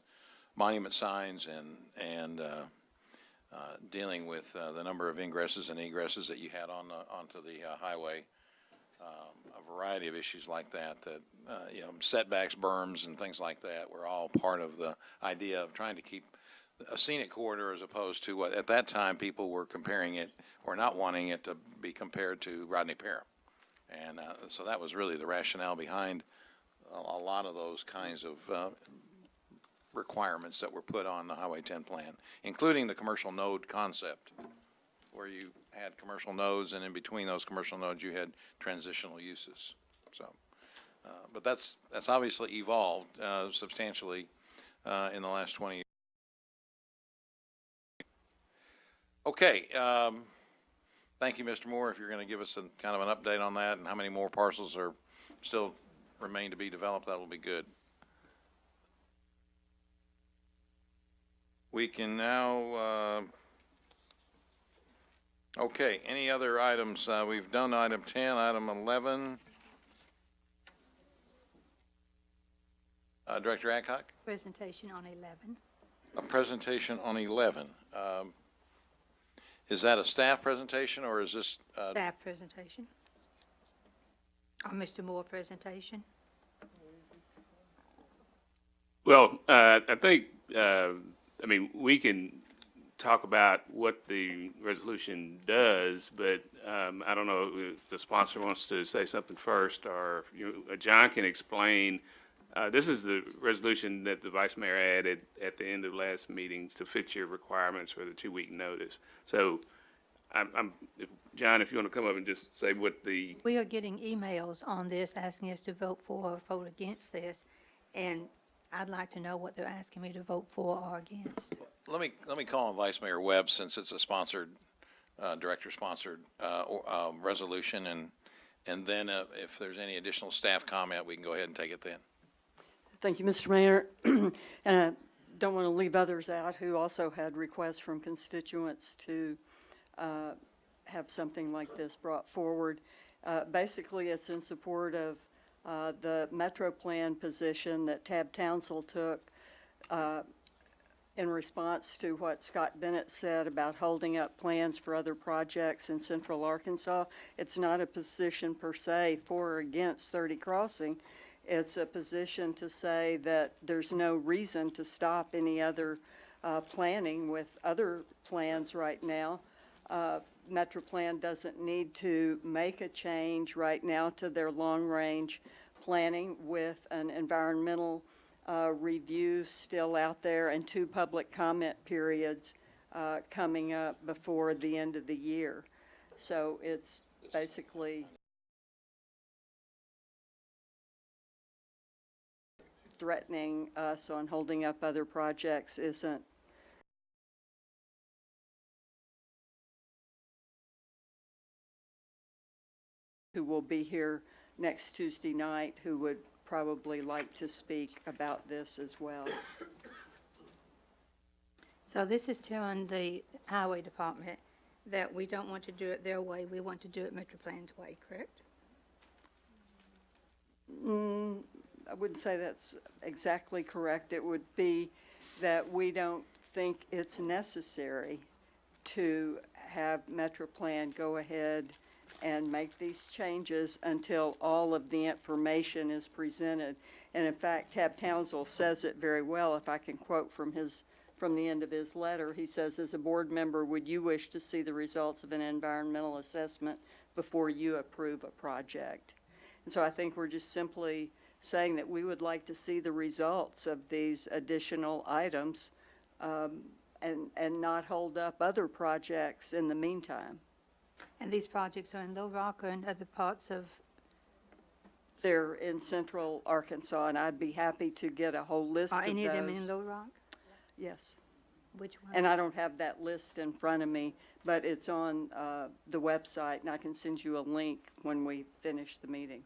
monument signs and dealing with the number of ingresses and egresses that you had onto the highway. A variety of issues like that, setbacks, berms, and things like that were all part of the idea of trying to keep a scenic corridor as opposed to what at that time people were comparing it or not wanting it to be compared to Rodney Parham. And so that was really the rationale behind a lot of those kinds of requirements that were put on the Highway 10 plan, including the commercial node concept. where you had commercial nodes, and in between those commercial nodes, you had transitional uses. So, but that's obviously evolved substantially in the last 20 years. Okay, thank you, Mr. Moore. If you're going to give us kind of an update on that and how many more parcels are still remain to be developed, that will be good. We can now, okay, any other items? We've done item 10, item 11. Director Adcock? Presentation on 11. A presentation on 11. Is that a staff presentation, or is this? Staff presentation. Or Mr. Moore presentation. Well, I think, I mean, we can talk about what the resolution does, but I don't know if the sponsor wants to say something first, or John can explain. This is the resolution that the Vice Mayor added at the end of last meeting to fit your requirements for the 2-week notice. So, John, if you want to come up and just say what the. We are getting emails on this asking us to vote for or vote against this, and I'd like to know what they're asking me to vote for or against. Let me call on Vice Mayor Webb, since it's a sponsored, director-sponsored resolution, and then if there's any additional staff comment, we can go ahead and take it then. Thank you, Mr. Mayor. And I don't want to leave others out who also had requests from constituents to have something like this brought forward. Basically, it's in support of the Metro Plan position that Tab Townsell took in response to what Scott Bennett said about holding up plans for other projects in central Arkansas. It's not a position per se for or against 30 Crossing. It's a position to say that there's no reason to stop any other planning with other plans right now. Metro Plan doesn't need to make a change right now to their long-range planning with an environmental review still out there and 2 public comment periods coming up before the end of the year. So it's basically threatening us on holding up other projects isn't who will be here next Tuesday night who would probably like to speak about this as well. So this is telling the Highway Department that we don't want to do it their way, we want to do it Metro Plan's way, correct? I wouldn't say that's exactly correct. It would be that we don't think it's necessary to have Metro Plan go ahead and make these changes until all of the information is presented. And in fact, Tab Townsell says it very well. If I can quote from the end of his letter, he says, as a board member, would you wish to see the results of an environmental assessment before you approve a project? And so I think we're just simply saying that we would like to see the results of these additional items and not hold up other projects in the meantime. And these projects are in Little Rock or in other parts of? They're in central Arkansas, and I'd be happy to get a whole list of Are those. any of them in Little Rock? Yes. Which one? And I don't have that list in front of me, but it's on the website, and I can send you a link when we finish the meeting.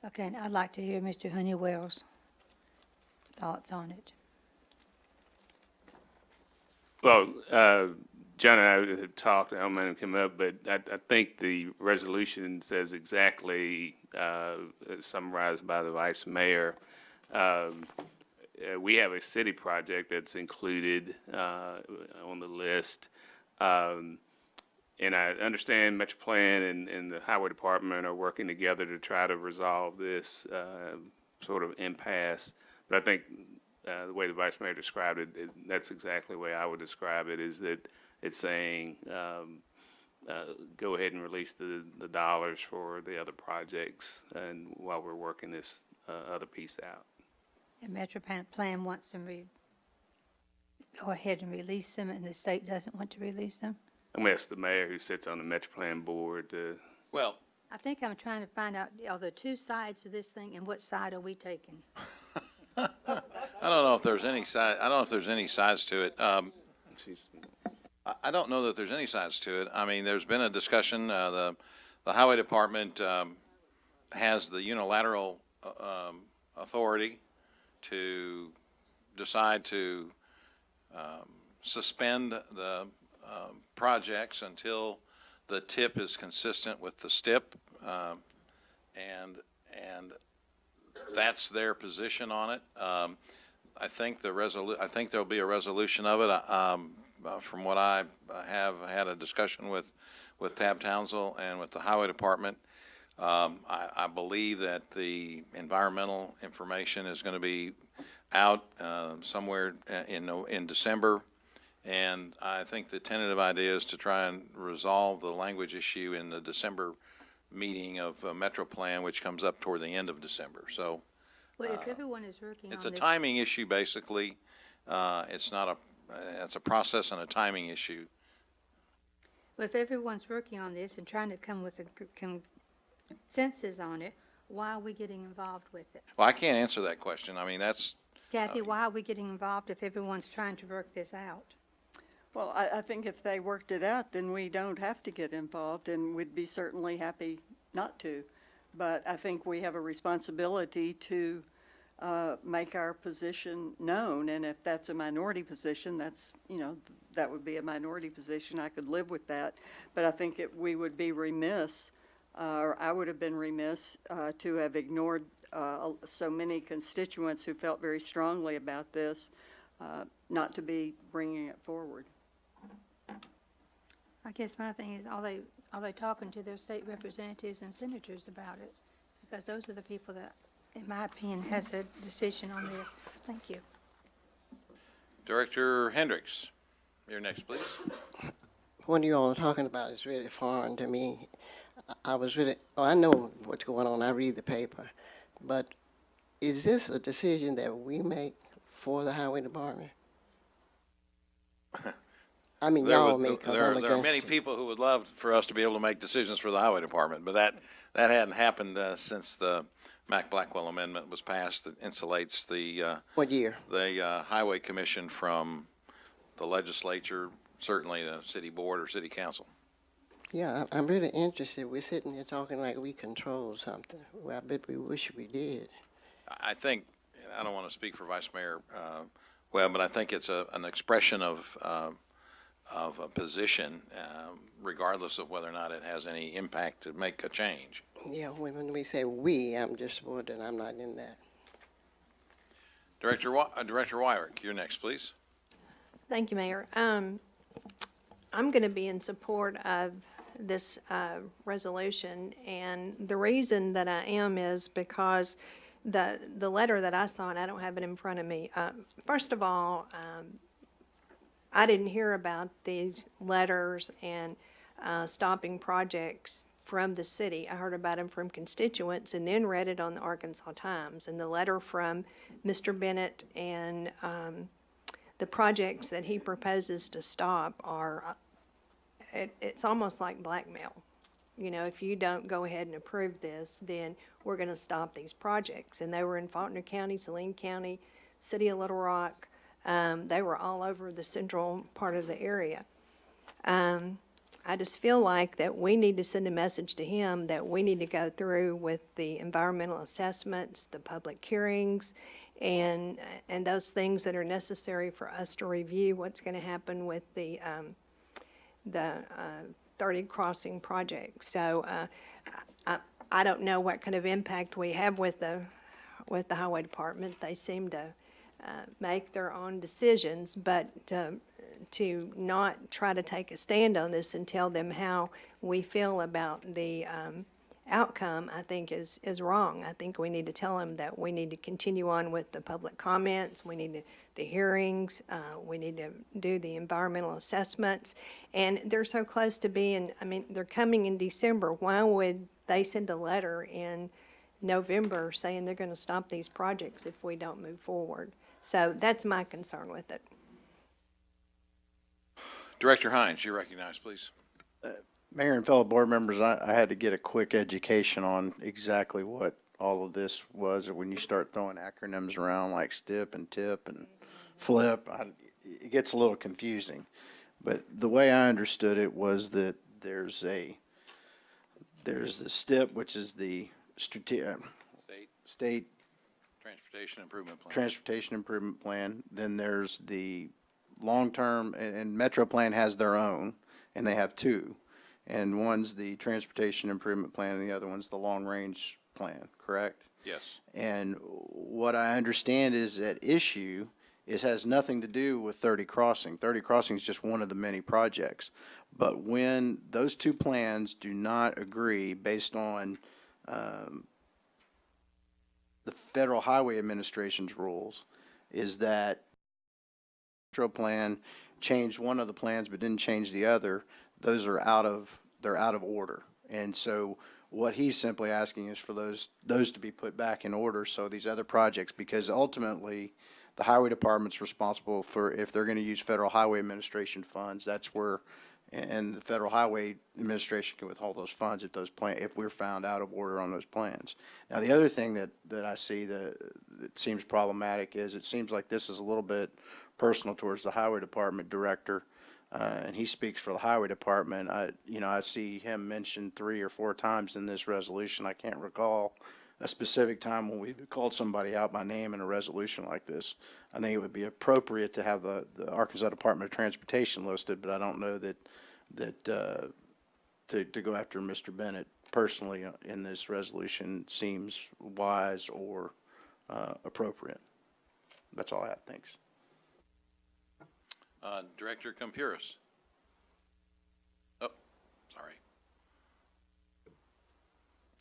Okay, and I'd like to hear Mr. Honeywell's thoughts on it. Well, John and I have talked, I don't mind him come up, but I think the resolution says exactly, summarized by the Vice Mayor. We have a city project that's included on the list. And I understand Metro Plan and the Highway Department are working together to try to resolve this sort of impasse. But I think the way the Vice Mayor described it, that's exactly the way I would describe it, is that it's saying go ahead and release the dollars for the other projects and while we're working this other piece out. And Metro Plan wants them go ahead and release them, and the state doesn't want to release them? I'm gonna ask the mayor who sits on the Metro Plan Board. Well, I think I'm trying to find out, are there two sides to this thing, and what side are we taking? I don't know if there's any side, I don't know if there's any sides to it. I don't know that there's any sides to it. I mean, there's been a discussion, the highway department, has the unilateral, authority to decide to, suspend the, projects until the tip is consistent with the STIP, and that's their position on it. I think I think there'll be a resolution of it. From what I have had a discussion with Tab Townsend and with the highway department, I believe that the environmental information is going to be out somewhere in December. And I think the tentative idea is to try and resolve the language issue in the December meeting of Metro Plan, which comes up toward the end of December. So Well, if everyone is working on it's this. a timing issue, basically. It's not it's a process and a timing issue. Well, if everyone's working on this and trying to come with a consensus on it, why are we getting involved with it? Well, I can't answer that question. I mean, that's, Kathy, why are we getting involved if everyone's trying to work this out? Well, I think if they worked it out, then we don't have to get involved, and we'd be certainly happy not to. But I think we have a responsibility to make our position known, and if that's a minority position, that's, that would be a minority position. I could live with that. But I think we would be remiss, or I would have been remiss, to have ignored so many constituents who felt very strongly about this, not to be bringing it forward. I guess my thing is, are they talking to their state representatives and senators about it? Because those are the people that, in my opinion, has a decision on this. Thank you. Director Hendricks, you're next, please. What you all are talking about is really foreign to me. I know what's going on, I read the paper, but is this a decision that we make for the highway department? I mean, y'all make, because I'm against it. There are many people who would love for us to be able to make decisions for the highway department, but that hadn't happened since the Mac Blackwell amendment was passed that insulates the what year? The highway commission from the legislature, certainly the city board or city council. Yeah, I'm really interested. We're sitting here talking like we control something. Well, I bet we wish we did. I think, I don't want to speak for Vice Mayor Webb, but I think it's an expression of a position, regardless of whether or not it has any impact to make a change. Yeah, when we say we, I'm just wondering, I'm not in that. Director Wyrick, you're next, please. Thank you, Mayor. I'm going to be in support of this resolution, and the reason that I am is because the letter that I saw, and I don't have it in front of me. First of all, I didn't hear about these letters and stopping projects from the city. I heard about them from constituents and then read it on the Arkansas Times. And the letter from Mr. Bennett and the projects that he proposes to stop are, it's almost like blackmail. You know, if you don't go ahead and approve this, then we're going to stop these projects. And they were in Faulkner County, Saline County, City of Little Rock. They were all over the central part of the area. I just feel like that we need to send a message to him that we need to go through with the environmental assessments, the public hearings, and those things that are necessary for us to review what's going to happen with the 30 crossing project. So I don't know what kind of impact we have with the highway department. They seem to make their own decisions, but to not try to take a stand on this and tell them how we feel about the outcome, I think is wrong. I think we need to tell them that we need to continue on with the public comments, we need the hearings, we need to do the environmental assessments, and they're so close to being, I mean, they're coming in December. Why would they send a letter in November saying they're going to stop these projects if we don't move forward? So that's my concern with it. Director Hines, you're recognized, please. Mayor and fellow board members, I had to get a quick education on exactly what all of this was. When you start throwing acronyms around like STIP and TIP and FLIP, it gets a little confusing. But the way I understood it was that there's the STIP, which is the state Transportation Improvement Plan. Transportation Improvement Plan. Then there's the long-term, and Metro Plan has their own, and they have two. And one's the Transportation Improvement Plan, and the other one's the Long Range Plan, correct? Yes. And what I understand is that issue has nothing to do with 30 Crossing. 30 Crossing is just one of the many projects. But when those two plans do not agree based on the Federal Highway Administration's rules, is that Metro Plan changed one of the plans but didn't change the other, those are out of order. And so what he's simply asking is for those to be put back in order, so these other projects, because ultimately the highway department's responsible for, if they're going to use Federal Highway Administration funds, that's where, and the Federal Highway Administration can withhold those funds if we're found out of order on those plans. Now, the other thing that I see that seems problematic is it seems like this is a little bit personal towards the highway department director. And he speaks for the highway department. I see him mentioned 3 or 4 times in this resolution. I can't recall a specific time when we've called somebody out by name in a resolution like this. I think it would be appropriate to have the Arkansas Department of Transportation listed, but I don't know that to go after Mr. Bennett personally in this resolution seems wise or appropriate. That's all I have. Thanks. Director Campuris. Oh, sorry.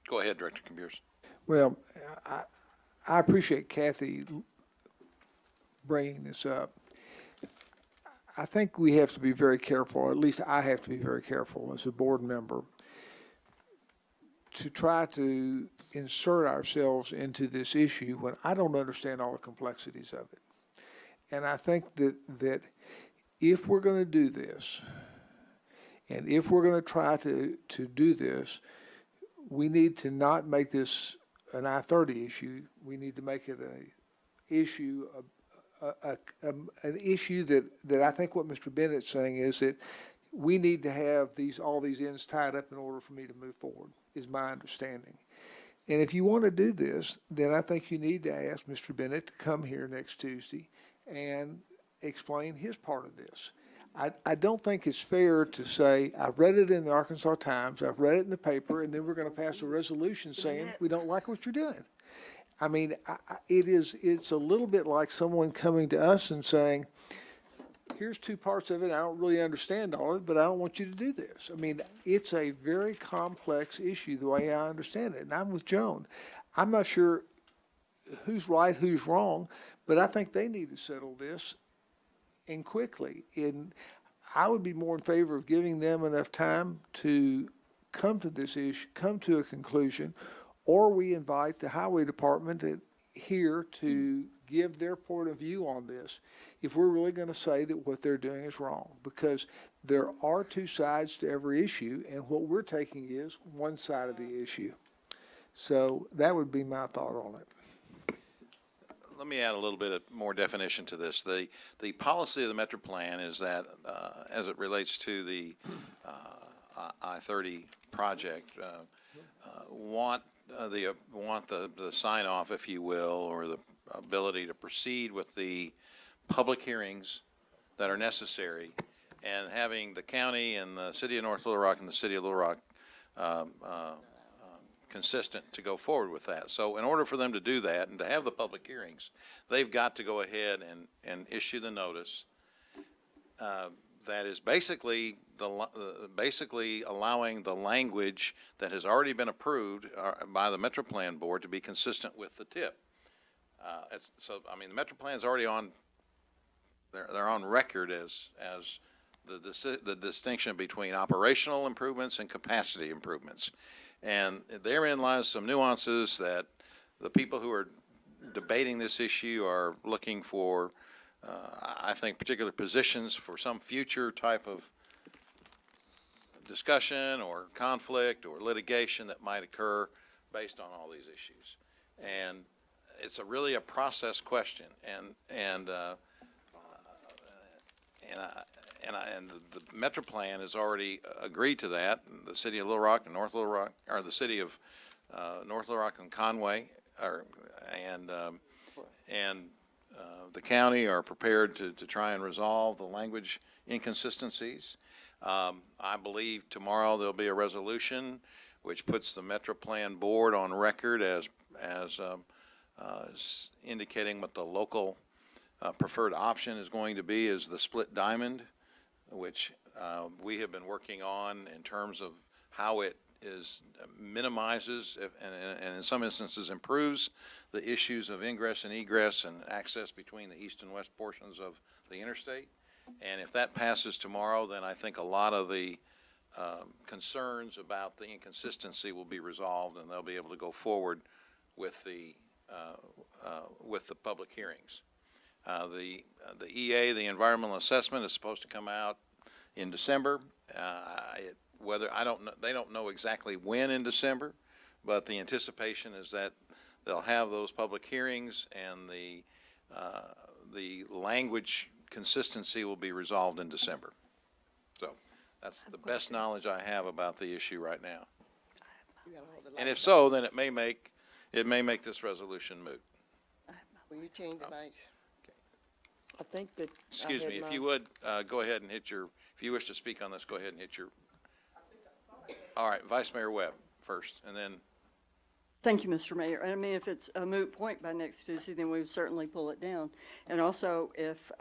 Go ahead, Director Campuris. Well, I appreciate Kathy bringing this up. I think we have to be very careful, or at least I have to be very careful as a board member, to try to insert ourselves into this issue when I don't understand all the complexities of it. And I think that if we're going to do this, and if we're going to try to do this, we need to not make this an I-30 issue. We need to make it an issue that I think what Mr. Bennett's saying is that we need to have all these ends tied up in order for me to move forward, is my understanding. And if you want to do this, then I think you need to ask Mr. Bennett to come here next Tuesday and explain his part of this. I don't think it's fair to say, I've read it in the Arkansas Times, I've read it in the paper, and then we're going to pass a resolution saying we don't like what you're doing. I mean, it's a little bit like someone coming to us and saying, here's 2 parts of it, I don't really understand all of it, but I don't want you to do this. I mean, it's a very complex issue the way I understand it, and I'm with Joan. I'm not sure who's right, who's wrong, but I think they need to settle this and quickly. And I would be more in favor of giving them enough time to come to this issue, come to a conclusion, or we invite the highway department here to give their point of view on this if we're really going to say that what they're doing is wrong, because there are 2 sides to every issue, and what we're taking is one side of the issue. So that would be my thought on it. Let me add a little bit of more definition to this. The policy of the Metro Plan is that, as it relates to the I-30 project, want the sign off, if you will, or the ability to proceed with the public hearings that are necessary, and having the county and the city of North Little Rock and the city of Little Rock consistent to go forward with that. So in order for them to do that and to have the public hearings, they've got to go ahead and issue the notice that is basically allowing the language that has already been approved by the Metro Plan Board to be consistent with the TIP. So I mean, the Metro Plan is already on. They're on record as the distinction between operational improvements and capacity improvements. And therein lies some nuances that the people who are debating this issue are looking for I think, particular positions for some future type of discussion or conflict or litigation that might occur based on all these issues. And it's really a process question, and the Metro Plan has already agreed to that. And the city of Little Rock and North Little Rock, or the city of North Little Rock and Conway, and the county are prepared to try and resolve the language inconsistencies. I believe tomorrow there'll be a resolution which puts the Metro Plan Board on record as indicating what the local preferred option is going to be, is the split diamond, which we have been working on in terms of how it minimizes and in some instances improves the issues of ingress and egress and access between the east and west portions of the interstate. And if that passes tomorrow, then I think a lot of the concerns about the inconsistency will be resolved, and they'll be able to go forward with the public hearings. The EA, the environmental assessment, is supposed to come out in December. They don't know exactly when in December, but the anticipation is that they'll have those public hearings, and the language consistency will be resolved in December. So that's the best knowledge I have about the issue right now. And if so, then it may make this resolution moot. When you change the lights. I think that. Excuse me, if you would, go ahead and hit your, if you wish to speak on this, go ahead and hit your. All right, Vice Mayor Webb first, and then. Thank you, Mr. Mayor. I mean, if it's a moot point by next Tuesday, then we would certainly pull it down. And also, if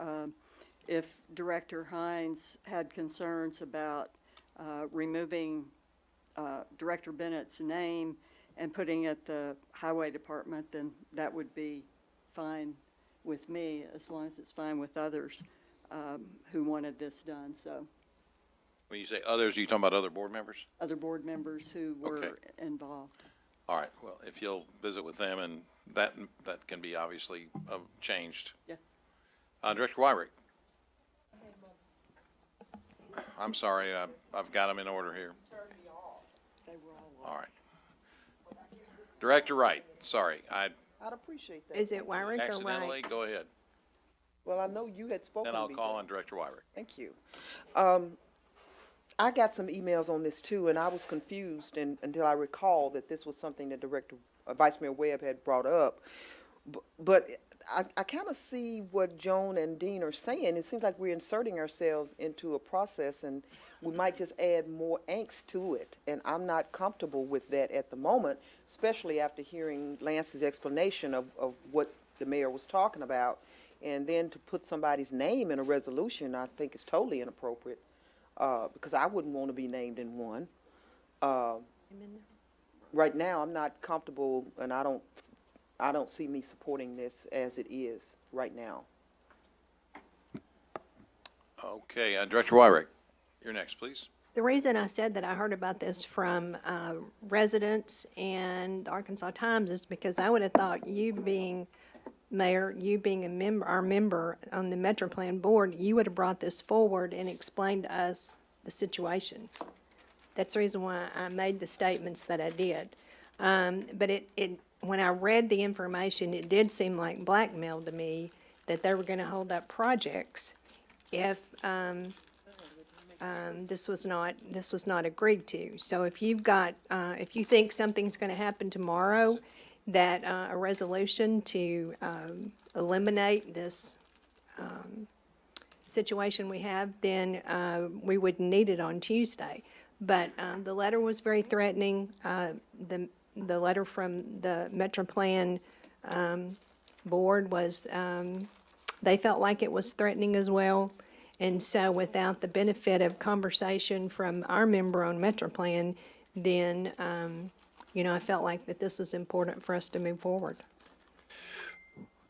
Director Hines had concerns about removing Director Bennett's name and putting it the Highway Department, then that would be fine with me, as long as it's fine with others who wanted this done. So, When you say others, are you talking about other board members? other board members who were involved. All right, well, if you'll visit with them, and that can be obviously changed. Yeah. Director Wyrick. I'm sorry, I've got them in order here. All right. Director Wright, sorry, I'd appreciate that. Is it Wyrick or accidentally, Wright? go ahead. Well, I know you had spoken Then I'll before. call on Director Wyrick. Thank you. I got some emails on this too, and I was confused until I recalled that this was something that Vice Mayor Webb had brought up. But I kind of see what Joan and Dean are saying. It seems like we're inserting ourselves into a process, and we might just add more angst to it. And I'm not comfortable with that at the moment, especially after hearing Lance's explanation of what the mayor was talking about. And then to put somebody's name in a resolution, I think is totally inappropriate, because I wouldn't want to be named in one. Right now, I'm not comfortable, and I don't see me supporting this as it is right now. Okay, Director Wyrick, you're next, please. The reason I said that I heard about this from residents and the Arkansas Times is because I would have thought you being Mayor, you being our member on the Metro Plan Board, you would have brought this forward and explained to us the situation. That's the reason why I made the statements that I did. But when I read the information, it did seem like blackmail to me that they were going to hold up projects if this was not agreed to. So if you've got, if you think something's going to happen tomorrow, that a resolution to eliminate this situation we have, then we would need it on Tuesday. But the letter was very threatening. The letter from the Metro Plan Board was, they felt like it was threatening as well. And so without the benefit of conversation from our member on Metro Plan, then I felt like that this was important for us to move forward.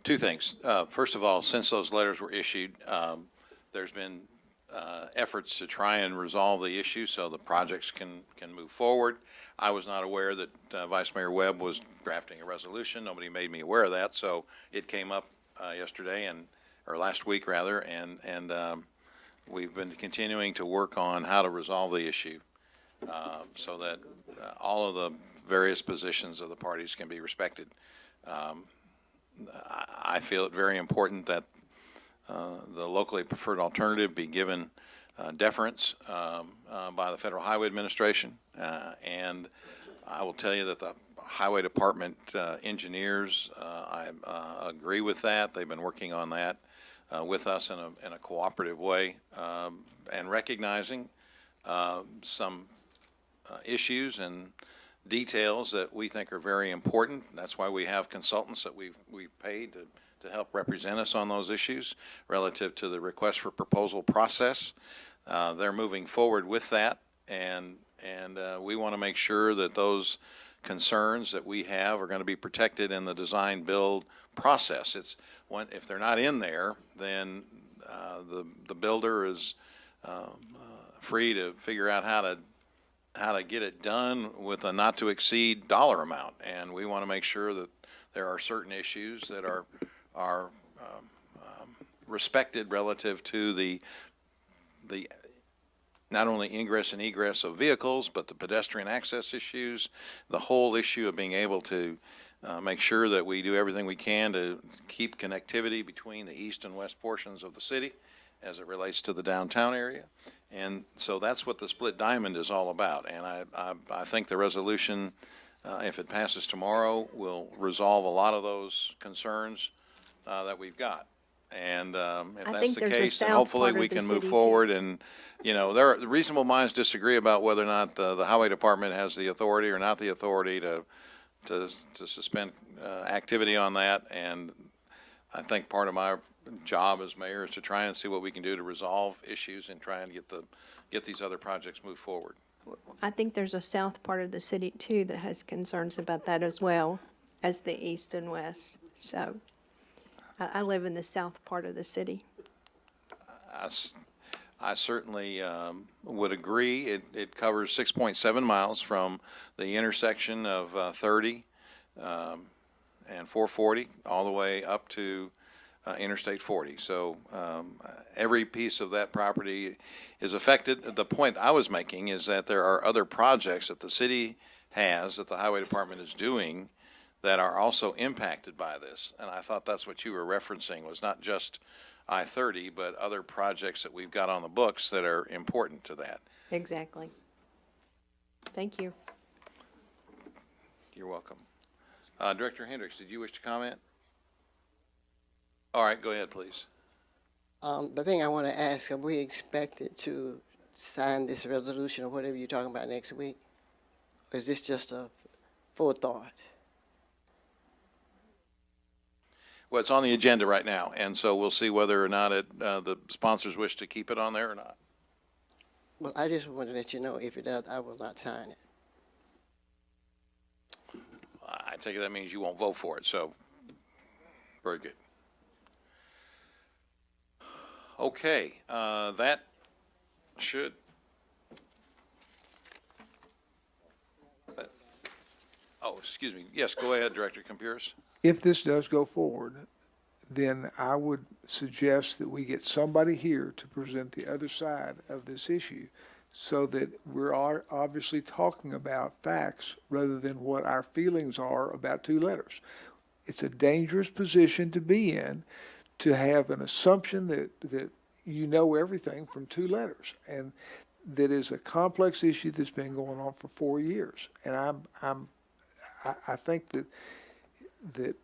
Two things. First of all, since those letters were issued, there's been efforts to try and resolve the issue so the projects can move forward. I was not aware that Vice Mayor Webb was drafting a resolution. Nobody made me aware of that, so it came up yesterday or last week rather, and we've been continuing to work on how to resolve the issue so that all of the various positions of the parties can be respected. I feel it very important that the locally preferred alternative be given deference by the Federal Highway Administration. And I will tell you that the Highway Department engineers, I agree with that. They've been working on that with us in a cooperative way and recognizing some issues and details that we think are very important. That's why we have consultants that we've paid to help represent us on those issues relative to the request for proposal process. They're moving forward with that, and we want to make sure that those concerns that we have are going to be protected in the design build process. If they're not in there, then the builder is free to figure out how to get it done with a not to exceed dollar amount. And we want to make sure that there are certain issues that are respected relative to the not only ingress and egress of vehicles, but the pedestrian access issues, the whole issue of being able to make sure that we do everything we can to keep connectivity between the east and west portions of the city as it relates to the downtown area. And so that's what the split diamond is all about. And I think the resolution, if it passes tomorrow, will resolve a lot of those concerns that we've got. And if that's the case, then hopefully we can move forward. And, you know, the reasonable minds disagree about whether or not the Highway Department has the authority or not the authority to suspend activity on that. And I think part of my job as mayor is to try and see what we can do to resolve issues and try and get these other projects moved forward. I think there's a south part of the city too that has concerns about that as well as the east and west. So I live in the south part of the city. I certainly would agree. It covers 6.7 miles from the intersection of 30 and 440 all the way up to Interstate 40. So every piece of that property is affected. The point I was making is that there are other projects that the city has, that the Highway Department is doing, that are also impacted by this. And I thought that's what you were referencing, was not just I-30, but other projects that we've got on the books that are important to that. Exactly. Thank you. You're welcome. Director Hendricks, did you wish to comment? All right, go ahead, please. The thing I want to ask, are we expected to sign this resolution or whatever you're talking about next week? Or is this just a forethought? Well, it's on the agenda right now, and so we'll see whether or not the sponsors wish to keep it on there or not. Well, I just want to let you know, if it does, I will not sign it. I take it that means you won't vote for it, so very good. Okay, that should. Oh, excuse me. Yes, go ahead, Director Campuris. If this does go forward, then I would suggest that we get somebody here to present the other side of this issue so that we're obviously talking about facts rather than what our feelings are about two letters. It's a dangerous position to be in, to have an assumption that you know everything from two letters. And that is a complex issue that's been going on for 4 years. And I think that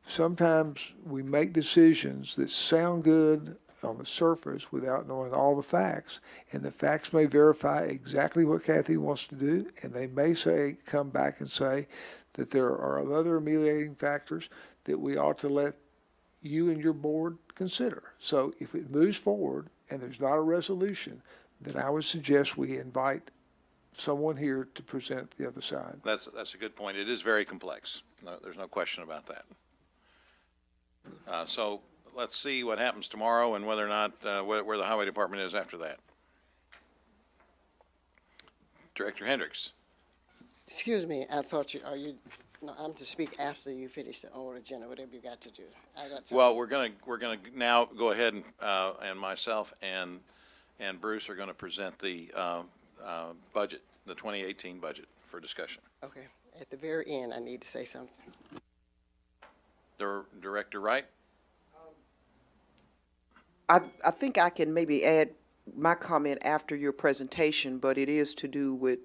sometimes we make decisions that sound good on the surface without knowing all the facts, and the facts may verify exactly what Kathy wants to do, and they may come back and say that there are other ameliorating factors that we ought to let you and your board consider. So if it moves forward and there's not a resolution, then I would suggest we invite someone here to present the other side. That's a good point. It is very complex. No, there's no question about that. So let's see what happens tomorrow and whether or not where the Highway Department is after that. Director Hendricks. Excuse me, I thought no, I'm to speak after you finish the oral agenda, whatever you got to do. I got time. Well, we're gonna now go ahead and myself and Bruce are gonna present the budget, the 2018 budget for discussion. Okay, at the very end, I need to say something. Director Wright? I think I can maybe add my comment after your presentation, but it is to do with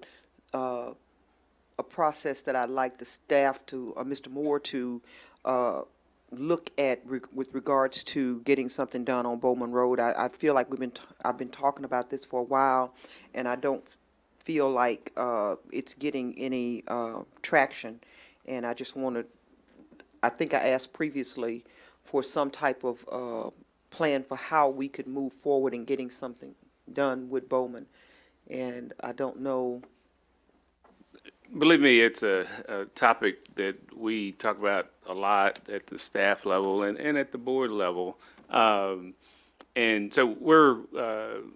a process that I'd like the staff to, Mr. Moore, to look at with regards to getting something done on Bowman Road. I feel like I've been talking about this for a while, and I don't feel like it's getting any traction. And I just want to, I think I asked previously for some type of plan for how we could move forward in getting something done with Bowman. And I don't know. Believe me, it's a topic that we talk about a lot at the staff level and at the board level. And so we're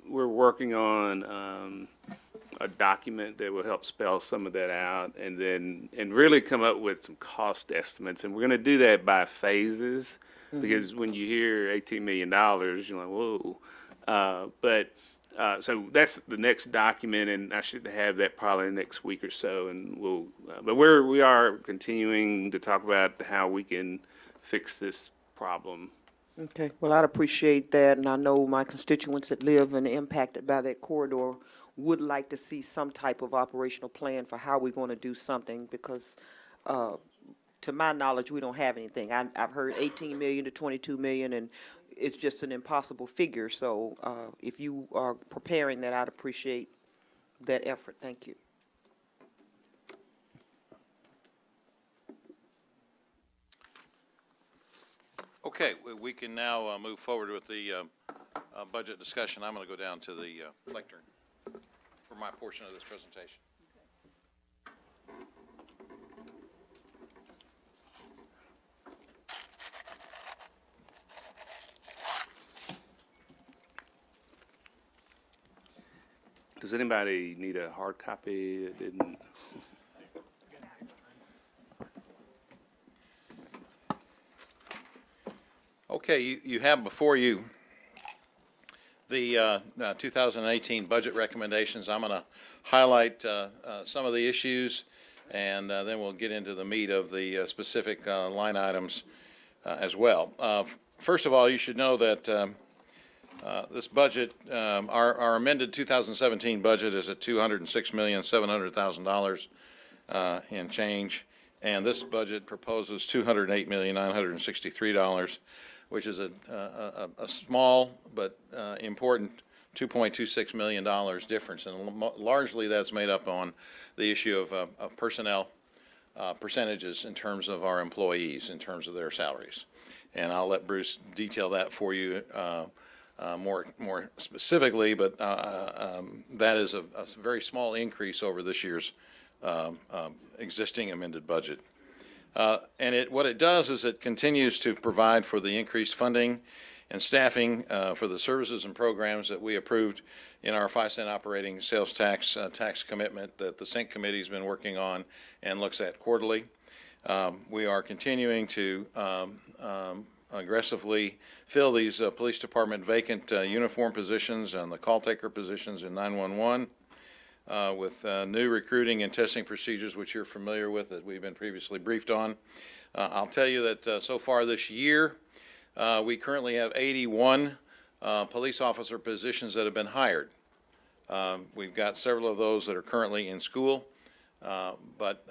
working on a document that will help spell some of that out and really come up with some cost estimates. And we're going to do that by phases, because when you hear $18 million, you're like, whoa. So that's the next document, and I should have that probably next week or so. And but we are continuing to talk about how we can fix this problem. Okay, well, I'd appreciate that, and I know my constituents that live and impacted by that corridor would like to see some type of operational plan for how we're going to do something, because to my knowledge, we don't have anything. I've heard 18 million to 22 million, and it's just an impossible figure. So if you are preparing that, I'd appreciate that effort. Thank you. Okay, we can now move forward with the budget discussion. I'm going to go down to the lectern for my portion of this presentation. Does anybody need a hard copy that didn't? Okay, you have before you the 2018 budget recommendations. I'm going to highlight some of the issues, and then we'll get into the meat of the specific line items as well. First of all, you should know that this budget, our amended 2017 budget is at $206,700,000 in change, and this budget proposes $208,963, which is a small but important $2.26 million difference, and largely that's made up on the issue of personnel percentages in terms of our employees, in terms of their salaries. And I'll let Bruce detail that for you more specifically, but that is a very small increase over this year's existing amended budget. And what it does is it continues to provide for the increased funding and staffing for the services and programs that we approved in our 5-cent operating sales tax commitment that the Sync Committee has been working on and looks at quarterly. We are continuing to aggressively fill these police department vacant uniform positions and the call taker positions in 911 with new recruiting and testing procedures, which you're familiar with, that we've been previously briefed on. I'll tell you that so far this year, we currently have 81 police officer positions that have been hired. We've got several of those that are currently in school, but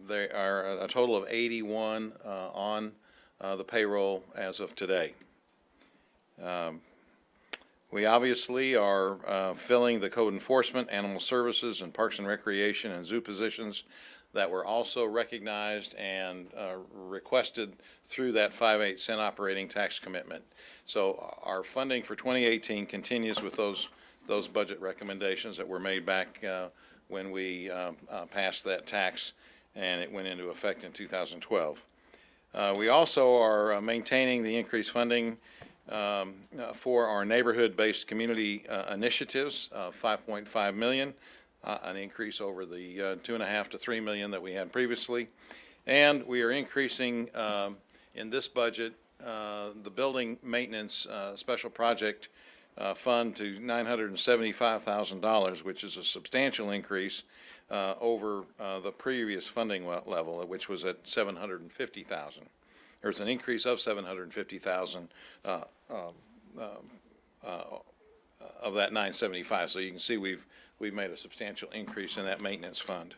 there are a total of 81 on the payroll as of today. We obviously are filling the code enforcement, animal services, and parks and recreation and zoo positions that were also recognized and requested through that 5/8 cent operating tax commitment. So our funding for 2018 continues with those budget recommendations that were made back when we passed that tax and it went into effect in 2012. We also are maintaining the increased funding for our neighborhood-based community initiatives, $5.5 million. an increase over the 2.5 to 3 million that we had previously. And we are increasing in this budget the building maintenance special project fund to $975,000, which is a substantial increase over the previous funding level, which was at $750,000. There's an increase of $750,000 of that 975. So you can see we've made a substantial increase in that maintenance fund.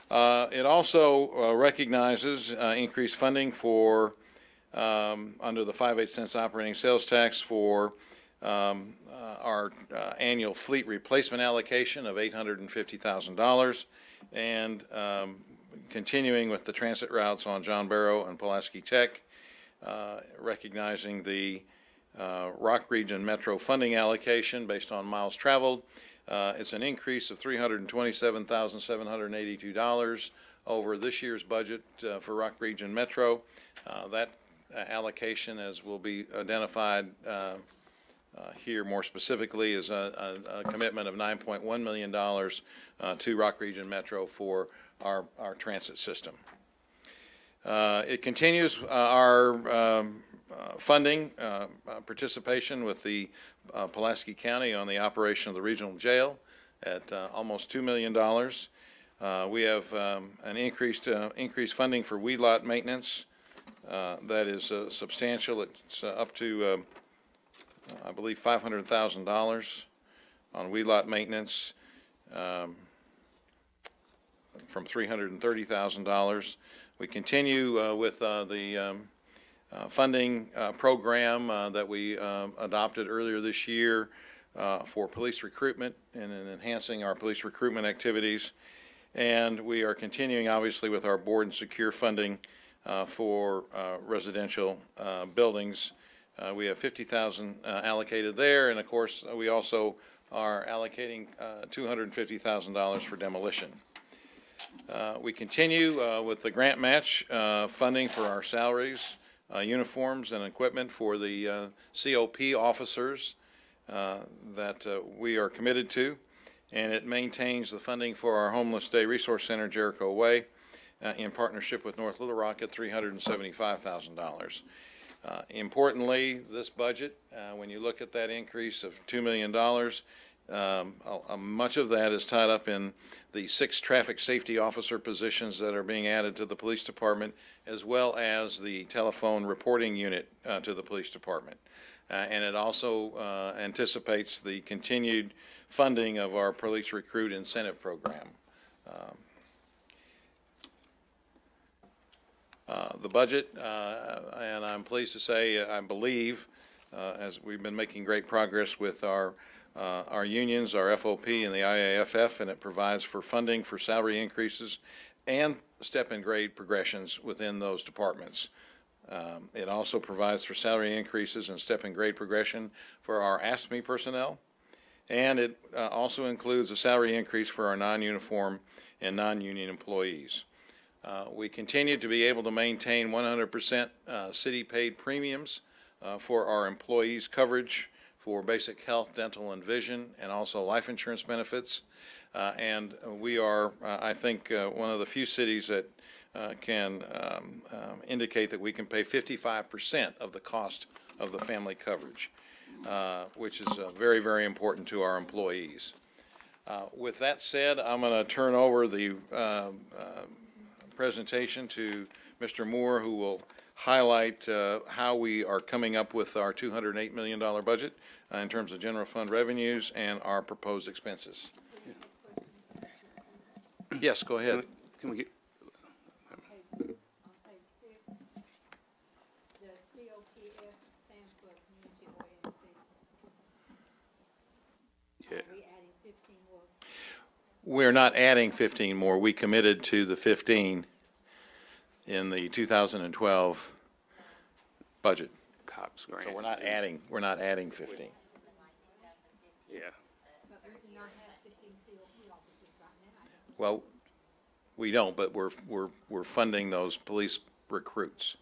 It also recognizes increased funding for under the 5/8 cents operating sales tax for our annual fleet replacement allocation of $850,000, and continuing with the transit routes on John Barrow and Pulaski Tech, recognizing the Rock Region Metro funding allocation based on miles traveled. It's an increase of $327,782 over this year's budget for Rock Region Metro. That allocation, as will be identified here more specifically, is a commitment of $9.1 million to Rock Region Metro for our transit system. It continues our funding participation with the Pulaski County on the operation of the regional jail at almost $2 million. We have an increased funding for weed lot maintenance that is substantial. It's up to I believe $500,000 on weed lot maintenance from $330,000. We continue with the funding program that we adopted earlier this year for police recruitment and in enhancing our police recruitment activities. And we are continuing, obviously, with our board and secure funding for residential buildings. We have $50,000 allocated there, and of course, we also are allocating $250,000 for demolition. We continue with the grant match funding for our salaries, uniforms, and equipment for the COP officers that we are committed to, and it maintains the funding for our Homeless Day Resource Center, Jericho Way, in partnership with North Little Rock at $375,000. Importantly, this budget, when you look at that increase of $2 million, much of that is tied up in the 6 traffic safety officer positions that are being added to the police department, as well as the telephone reporting unit to the police department. And it also anticipates the continued funding of our police recruit incentive program. The budget, and I'm pleased to say, I believe, as we've been making great progress with our unions, our FOP and the IAFF, and it provides for funding for salary increases and step and grade progressions within those departments. It also provides for salary increases and step and grade progression for our ASME personnel, and it also includes a salary increase for our non-uniform and non-union employees. We continue to be able to maintain 100% city-paid premiums for our employees' coverage for basic health, dental, and vision, and also life insurance benefits. And we are, I think, one of the few cities that can indicate that we can pay 55% of the cost of the family coverage, which is very, very important to our employees. With that said, I'm going to turn over the presentation to Mr. Moore, who will highlight how we are coming up with our $208 million budget in terms of general fund revenues and our proposed expenses. Yes, go ahead. Can we get, yeah. We're not adding 15 more. We committed to the 15 in the 2012 budget. COPS grant. So we're not adding 15. Yeah. Well, we don't, but we're funding those police recruits.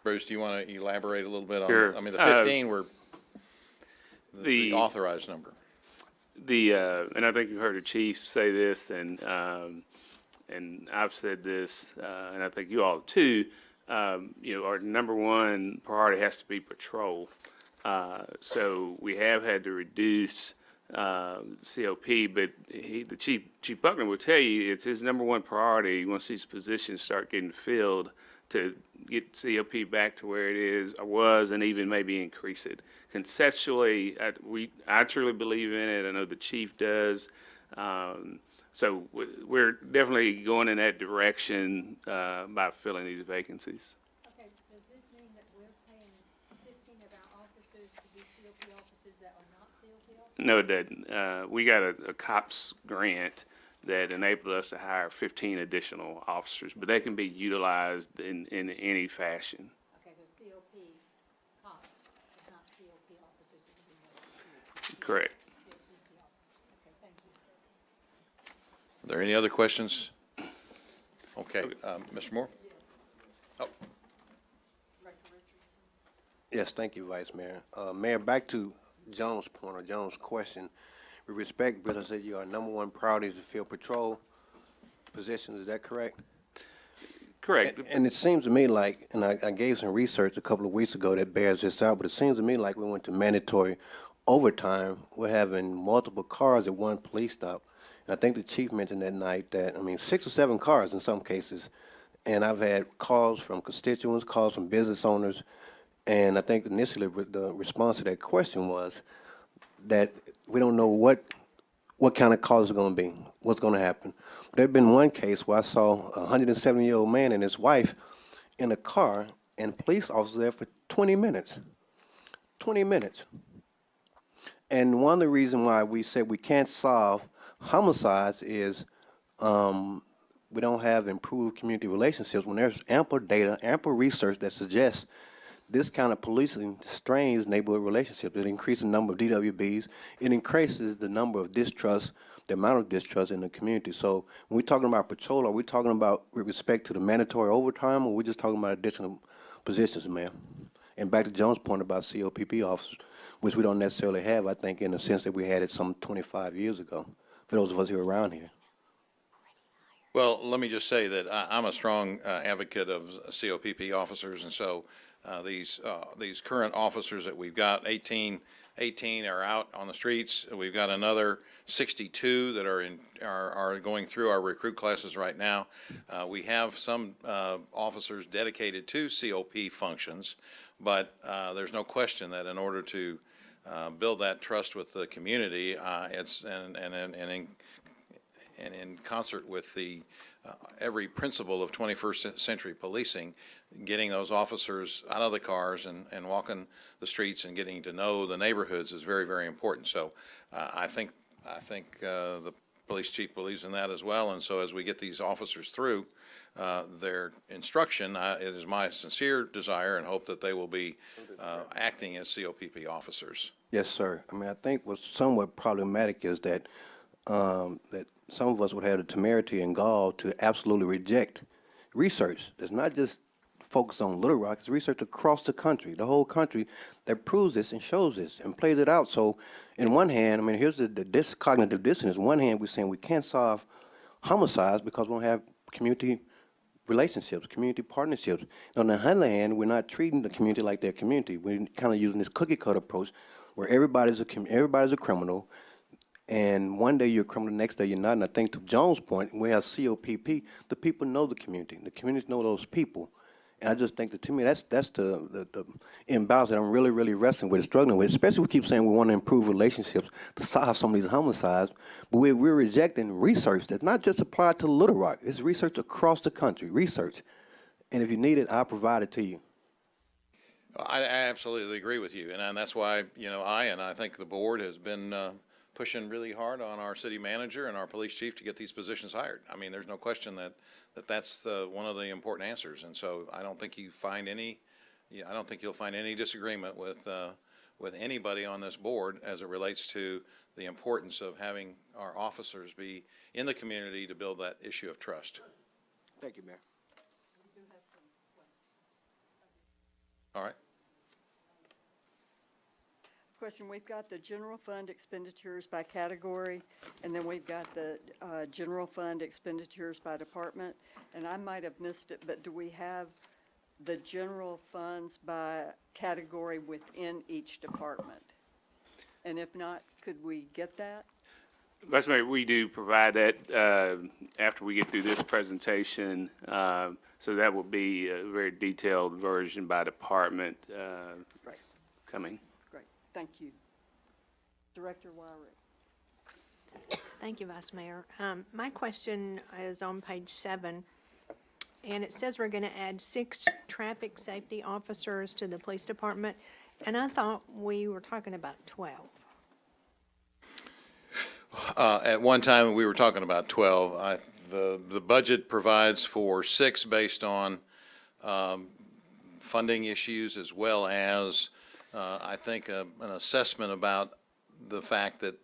Bruce, do you want to elaborate a little bit on? Sure. I mean, the 15 were the the- authorized number. And I think you heard the chief say this, and I've said this, and I think you all too. Our number one priority has to be patrol. So we have had to reduce COP, but the Chief Buckner will tell you it's his number one priority once these positions start getting filled to get COP back to where it was, and even maybe increase it. Conceptually, I truly believe in it. I know the chief does. So we're definitely going in that direction by filling these vacancies. Okay, does this mean that we're paying 15 of our officers to be COP officers that are not COP officers? No, it doesn't. We got a COPS grant that enabled us to hire 15 additional officers, but they can be utilized in any fashion. Okay, so COP cops is not COP officers. Correct. Okay, thank you. Are there any other questions? Okay, Mr. Moore? Oh, Yes, thank you, Vice Mayor. Mayor, back to Jones' point or Jones' question. With respect, because I said your number one priority is to fill patrol positions. Is that correct? Correct. And it seems to me like, and I gave some research a couple of weeks ago that bears this out, but it seems to me like we went to mandatory overtime. We're having multiple cars at one police stop. And I think the chief mentioned that night that, 6 or 7 cars in some cases. And I've had calls from constituents, calls from business owners. And I think initially the response to that question was that we don't know what kind of calls are going to be, what's going to happen. There had been one case where I saw a 170-year-old man and his wife in a car and police officers there for 20 minutes. 20 minutes. And one of the reasons why we said we can't solve homicides is we don't have improved community relationships when there's ample data, ample research that suggests this kind of policing strains neighborhood relationships. It increases the number of DWBs. It increases the number of distrust, the amount of distrust in the community. So when we're talking about patrol, are we talking about with respect to the mandatory overtime, or we're just talking about additional positions, ma'am? And back to Jones' point about COPP officers, which we don't necessarily have, I think, in the sense that we had it some 25 years ago, for those of us who are around here. well, let me just say that I'm a strong advocate of COPP officers, and so these current officers that we've got, 18 are out on the streets. We've got another 62 that are going through our recruit classes right now. We have some officers dedicated to COP functions, but there's no question that in order to build that trust with the community, it's and in concert with the every principle of 21st century policing, getting those officers out of the cars and walking the streets and getting to know the neighborhoods is very, very important. So I think the police chief believes in that as well. And so as we get these officers through their instruction, it is my sincere desire and hope that they will be acting as COPP officers. Yes, sir. I think what's somewhat problematic is that that some of us would have the temerity and gall to absolutely reject research that's not just focused on Little Rock, it's research across the country, the whole country, that proves this and shows this and plays it out. So, in one hand, here's the cognitive dissonance. On one hand, we're saying we can't solve homicides because we don't have community relationships, community partnerships. On the other hand, we're not treating the community like their community. We're kind of using this cookie-cutter approach where everybody's a criminal, and one day you're a criminal, the next day you're not. And I think to Jones' point, we have COPP, the people know the communities know those people. And I just think that to me, that's the imbalance that I'm really, really wrestling with, struggling with, especially we keep saying we want to improve relationships to solve some of these homicides, but we're rejecting research that's not just applied to Little Rock. It's research across the country, research. And if you need it, I'll provide it to you. I absolutely agree with you, and that's why, I think the board has been pushing really hard on our city manager and our police chief to get these positions hired. There's no question that's one of the important answers, and so I don't think you'll find any disagreement with anybody on this board as it relates to the importance of having our officers be in the community to build that issue of trust. Thank you, Mayor. All right. Question, we've got the general fund expenditures by category, and then we've got the general fund expenditures by department. And I might have missed it, but do we have the general funds by category within each department? And if not, could we get that? Vice Mayor, we do provide that after we get through this presentation. So that will be a very detailed version by department Right. coming. Great, thank you. Director Wyrick. Thank you, Vice Mayor. My question is on page 7, and it says we're going to add 6 traffic safety officers to the police department, and I thought we were talking about 12. At one time, we were talking about 12. The budget provides for 6 based on funding issues as well as, I think, an assessment about the fact that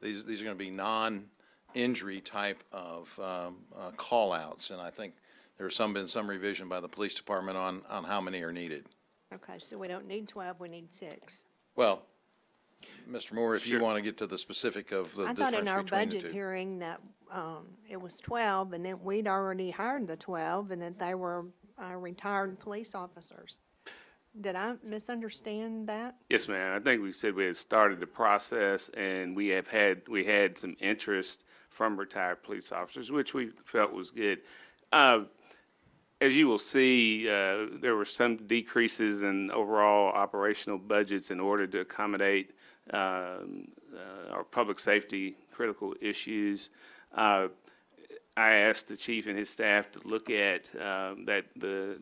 these are going to be non-injury type of call-outs. And I think there's been some revision by the police department on how many are needed. Okay, so we don't need 12, we need 6. Well, Mr. Moore, if you Sure. want to get to the specific of the I difference thought in our between the budget two. hearing that it was 12, and that we'd already hired the 12, and that they were retired police officers. Did I misunderstand that? Yes, ma'am. I think we said we had started the process, and we had some interest from retired police officers, which we felt was good. As you will see, there were some decreases in overall operational budgets in order to accommodate our public safety critical issues. I asked the chief and his staff to look at the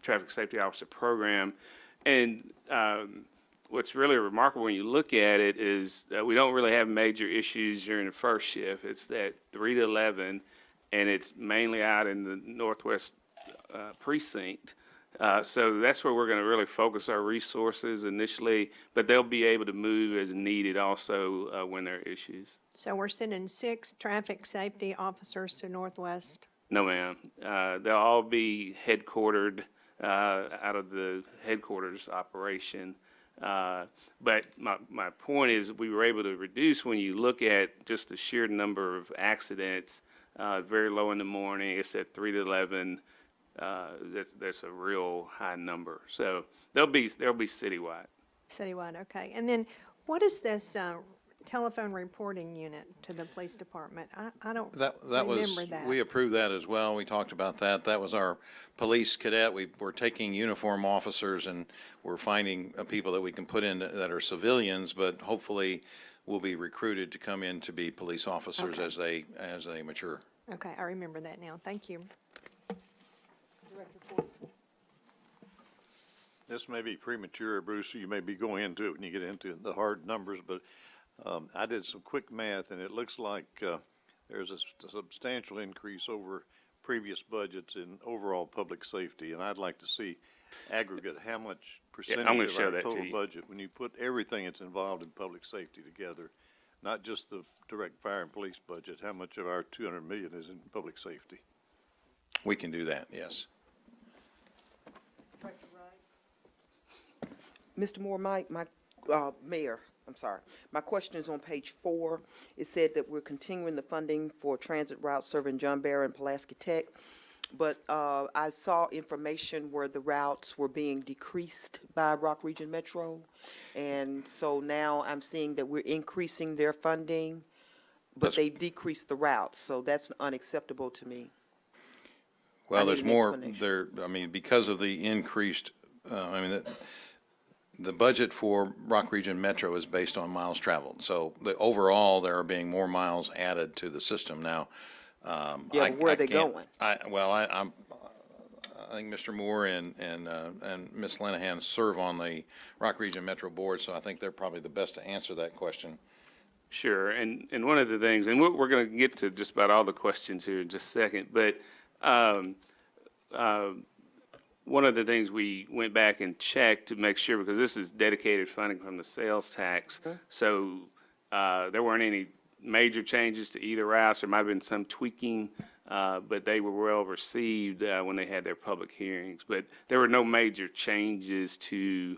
traffic safety officer program, and what's really remarkable when you look at it is that we don't really have major issues during the first shift. It's that 3 to 11, and it's mainly out in the northwest precinct. So that's where we're going to really focus our resources initially, but they'll be able to move as needed also when there are issues. So we're sending 6 traffic safety officers to Northwest. No, ma'am. They'll all be headquartered out of the headquarters operation. But my point is we were able to reduce, when you look at just the sheer number of accidents, very low in the morning, it's at 3 to 11. That's a real high number. So they'll be citywide. Citywide, okay. And then what is this telephone reporting unit to the police department? I don't remember that. We approved that as well. We talked about that. That was our police cadet. We're taking uniform officers and we're finding people that we can put in that are civilians, but hopefully will be recruited to come in to be police officers as they mature. Okay, I remember that now. Thank you. This may be premature, Bruce, you may be going into it when you get into the hard numbers, but I did some quick math, and it looks like there's a substantial increase over previous budgets in overall public safety, and I'd like to see aggregate how much percentage I'm gonna of show our that to total you. budget, when you put everything that's involved in public safety together, not just the direct fire and police budget, how much of our 200 million is in public safety? We can do that, yes. Mr. Moore, Mayor, I'm sorry. My question is on page 4. It said that we're continuing the funding for transit routes serving John Barrow and Pulaski Tech. But I saw information where the routes were being decreased by Rock Region Metro. And so now I'm seeing that we're increasing their funding, but they decreased the routes. So that's unacceptable to me. Well, I need there's an more explanation. because of the increased, the budget for Rock Region Metro is based on miles traveled. So overall, there are being more miles added to the system now. But where are they going? I think Mr. Moore and Ms. Lenahan serve on the Rock Region Metro Board, so I think they're probably the best to answer that question. Sure, and one of the things, and we're going to get to just about all the questions here in just a second, but one of the things we went back and checked to make sure, because this is dedicated funding from the sales tax, so there weren't any major changes to either routes. There might have been some tweaking but they were well received when they had their public hearings. But there were no major changes to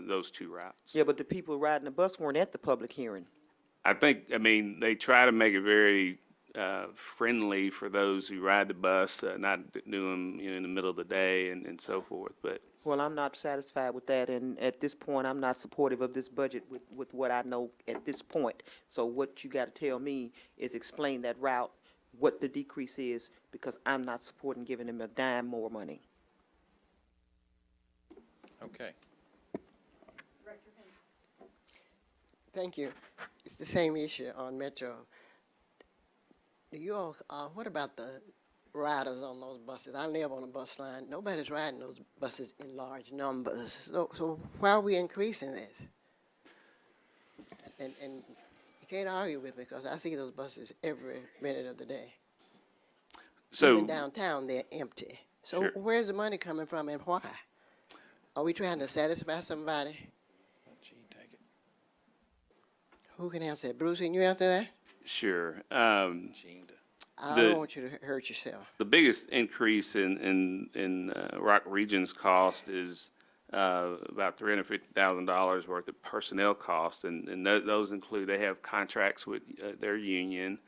those two routes. Yeah, but the people riding the bus weren't at the public hearing. I mean, they try to make it very friendly for those who ride the bus, not do them in the middle of the day and so forth. But Well, I'm not satisfied with that, and at this point, I'm not supportive of this budget with what I know at this point. So what you gotta tell me is explain that route, what the decrease is, because I'm not supporting giving them a dime more money. Okay. Thank you. It's the same issue on Metro. Do you all, what about the riders on those buses? I live on a bus line. Nobody's riding those buses in large numbers. So why are we increasing this? And you can't argue with me because I see those buses every minute of the day. so Even downtown, they're empty. So Sure. where's the money coming from and why? Are we trying to satisfy somebody? Who can answer that? Bruce, can you answer that? sure. I The- don't want you to hurt yourself. The biggest increase in Rock Region's cost is about $350,000 worth of personnel costs, and those include, they have contracts with their union,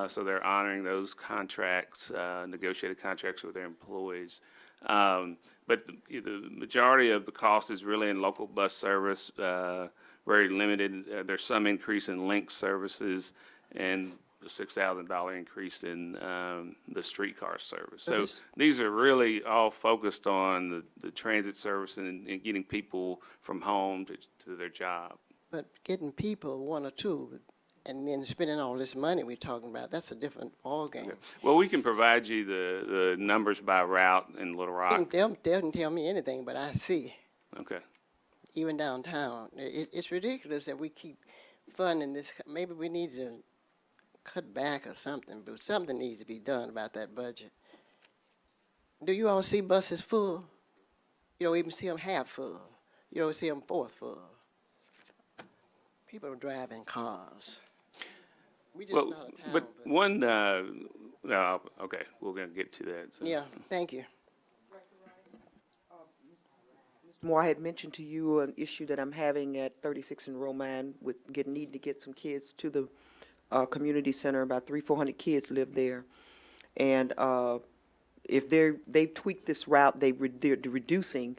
so they're honoring those contracts, negotiated contracts with their employees. But the majority of the cost is really in local bus service, very limited. There's some increase in link services and the $6,000 increase in the streetcar service. So these are really all focused on the transit service and getting people from home to their job. But getting people, one or two, and then spending all this money we're talking about, that's a different ballgame. Well, we can provide you the numbers by route in Little Rock. They don't tell me anything, but I see, Okay. even downtown. It's ridiculous that we keep funding this. Maybe we need to cut back or something, but something needs to be done about that budget. Do you all see buses full? You don't even see them half full. You don't see them fourth full. People are driving cars. We just Well, not a town. but one, okay, we're gonna get to that. So. Yeah, thank you. Moore, I had mentioned to you an issue that I'm having at 36 and Roman with needing to get some kids to the community center. About 400 kids live there, and if they've tweaked this route, they're reducing.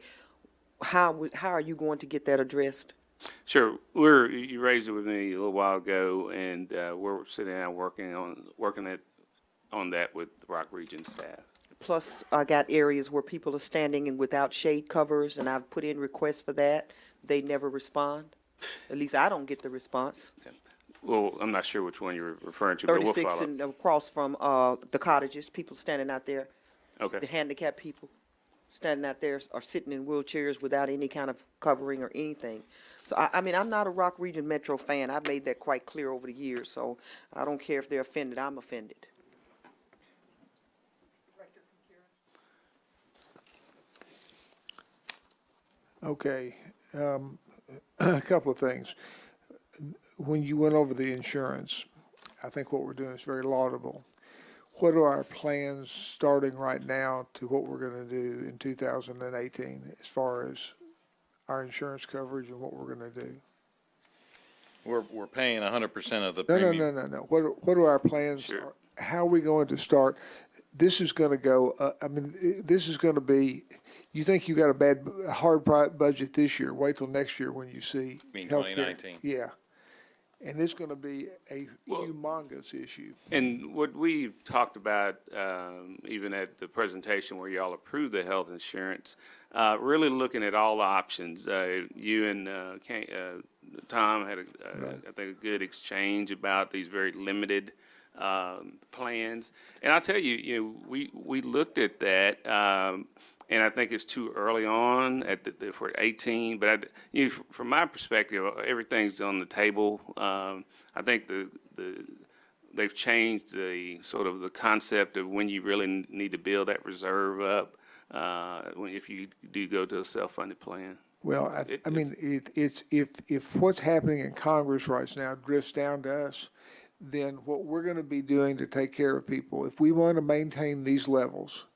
How are you going to get that addressed? Sure. You raised it with me a little while ago, and we're sitting down working on that with the Rock Region staff. Plus, I got areas where people are standing and without shade covers, and I've put in requests for that. They never respond. At least I don't get the response. Well, I'm not sure which one you're referring to, but we'll 36 follow. and across from the cottages, people standing out there. Okay. The handicapped people standing out there are sitting in wheelchairs without any kind of covering or anything. So, I mean, I'm not a Rock Region Metro fan. I've made that quite clear over the years, so I don't care if they're offended. I'm offended. Okay, a couple of things. When you went over the insurance, I think what we're doing is very laudable. What are our plans starting right now to what we're gonna do in 2018 as far as our insurance coverage and what we're gonna do? We're paying 100% of the No, premium. no. What are our plans? Sure. How are we going to start? This is gonna go, this is gonna be, you think you got a hard budget this year, wait till next year when you see mean healthcare. 2019? Yeah. And it's gonna be a humongous issue. And what we talked about, even at the presentation where y'all approved the health insurance, really looking at all the options. You and Tom had, I think, a good exchange about these very limited plans. And I'll tell you, we looked at that, and I think it's too early on for 18. But from my perspective, everything's on the table. I think they've changed the sort of the concept of when you really need to build that reserve up if you do go to a self-funded plan. Well, I mean, it's if what's happening in Congress right now drifts down to us, then what we're gonna be doing to take care of people, if we want to maintain these levels,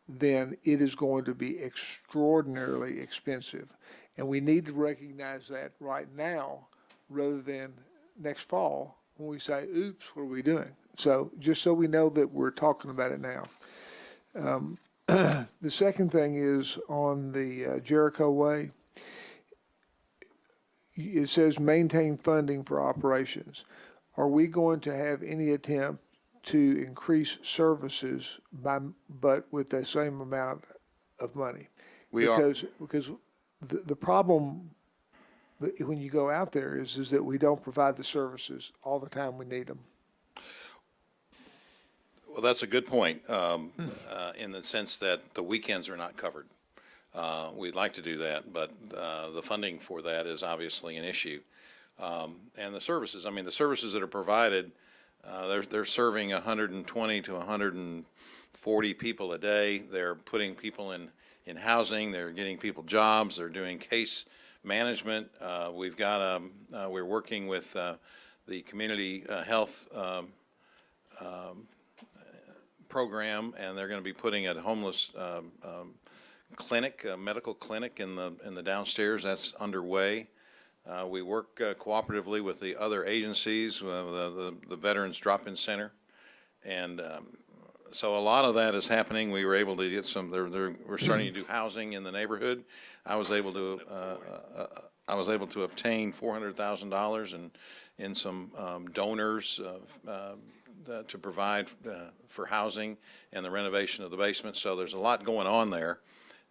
then it is going to be extraordinarily expensive. And we need to recognize that right now, rather than next fall, when we say, oops, what are we doing? So, just so we know that we're talking about it now. The second thing is on the Jericho Way. It says maintain funding for operations. Are we going to have any attempt to increase services but with the same amount of money? We are. Because the problem when you go out there is that we don't provide the services all the time we need them. Well, that's a good point, in the sense that the weekends are not covered. We'd like to do that, but the funding for that is obviously an issue. And the services, I mean, the services that are provided, they're serving 120 to 140 people a day. They're putting people in housing. They're getting people jobs. They're doing case management. We've got we're working with the community health program, and they're going to be putting a homeless clinic, a medical clinic in the downstairs. That's underway. We work cooperatively with the other agencies, the Veterans Drop-In Center, and so a lot of that is happening. We were able to get some. We're starting to do housing in the neighborhood. I was able to obtain $400,000 in some donors to provide for housing and the renovation of the basement. So there's a lot going on there,